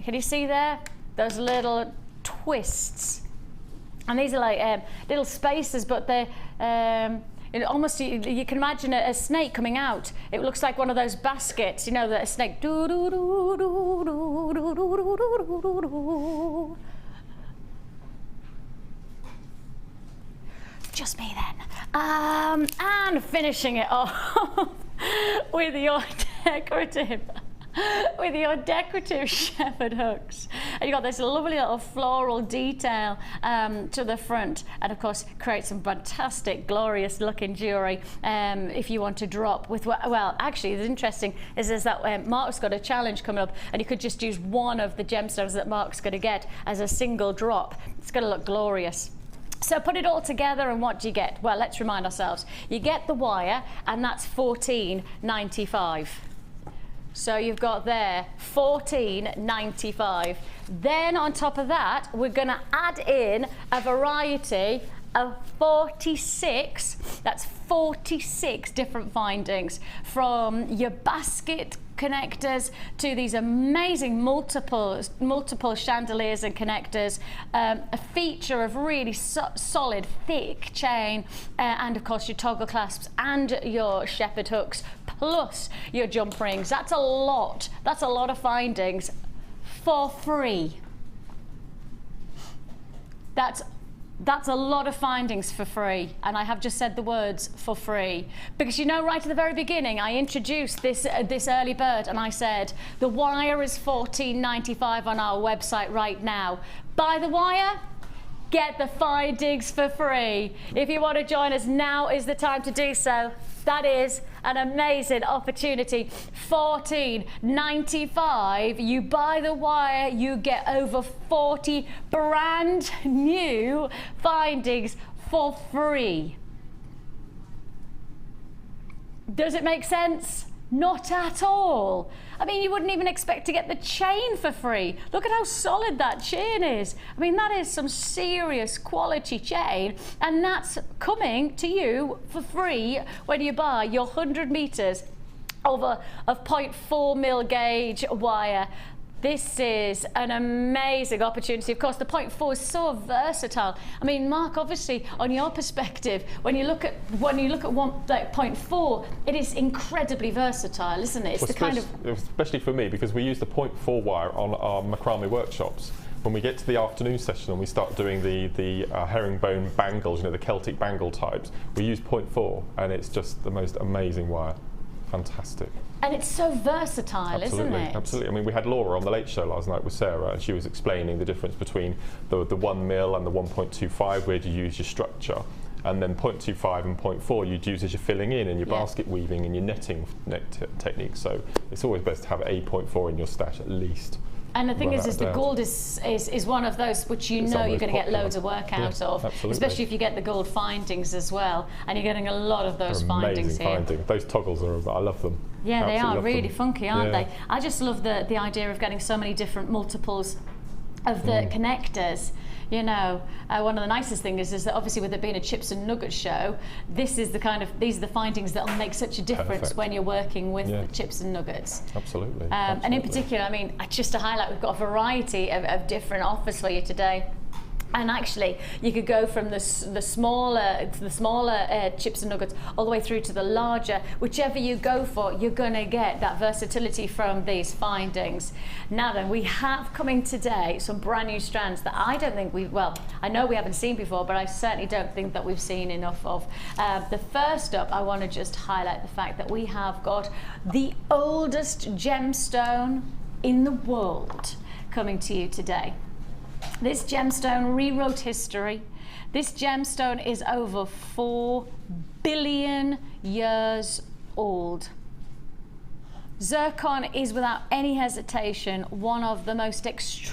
Can you see there? Those little twists. And these are like little spaces, but they're almost, you can imagine a snake coming out. It looks like one of those baskets, you know, that a snake. Just me then. And finishing it off with your decorative shepherd hooks. And you've got this lovely little floral detail to the front, and of course create some fantastic, glorious looking jewellery if you want to drop with, well, actually it's interesting is that Mark's got a challenge coming up, and you could just use one of the gemstones that Mark's going to get as a single drop. It's going to look glorious. So put it all together, and what do you get? Well, let's remind ourselves. You get the wire, and that's $14.95. So you've got there $14.95. Then on top of that, we're going to add in a variety of 46, that's 46 different findings, from your basket connectors to these amazing multiple chandeliers and connectors, a feature of really solid thick chain, and of course your toggle clasps and your shepherd hooks, plus your jump rings. That's a lot of findings for free. That's a lot of findings for free, and I have just said the words for free, because you know, right at the very beginning I introduced this early bird, and I said the wire is $14.95 on our website right now. Buy the wire, get the findings for free. If you want to join us, now is the time to do so. That is an amazing opportunity. $14.95. You buy the wire, you get over 40 brand new findings for free. Does it make sense? Not at all. I mean, you wouldn't even expect to get the chain for free. Look at how solid that chain is. I mean, that is some serious quality chain, and that's coming to you for free when you buy your 100 meters of 0.4 mil gauge wire. This is an amazing opportunity. Of course, the 0.4 is so versatile. I mean, Mark, obviously, on your perspective, when you look at one, like 0.4, it is incredibly versatile, isn't it? It's the kind of, especially for me, because we use the 0.4 wire on our macrame workshops. When we get to the afternoon session and we start doing the herringbone bangles, you know, the Celtic bangle types, we use 0.4, and it's just the most amazing wire. Fantastic. And it's so versatile, isn't it? Absolutely. I mean, we had Laura on the Late Show last night with Sarah, and she was explaining the difference between the 1 mil and the 1.25, where you use your structure, and then 0.25 and 0.4 you'd use as your filling in and your basket weaving and your netting techniques. So it's always best to have a 0.4 in your stash at least. And the thing is the gold is one of those which you know you're going to get loads of work out of, especially if you get the gold findings as well, and you're getting a lot of those findings here. Those toggles are, I love them. Yeah, they are really funky, aren't they? I just love the idea of getting so many different multiples of the connectors. You know, one of the nicest things is that obviously with it being a chips and nuggets show, these are the findings that will make such a difference when you're working with the chips and nuggets. Absolutely. And in particular, I mean, just to highlight, we've got a variety of different offers for you today. And actually, you could go from the smaller chips and nuggets all the way through to the larger. Whichever you go for, you're going to get that versatility from these findings. Now then, we have coming today some brand new strands that I don't think I know we haven't seen before, but I certainly don't think that we've seen enough of. The first up, I want to just highlight the fact that we have got the oldest gemstone in the world coming to you today. This gemstone rewrote history. This gemstone is over 4 billion years old. Zircon is without any hesitation one of the most extraordinary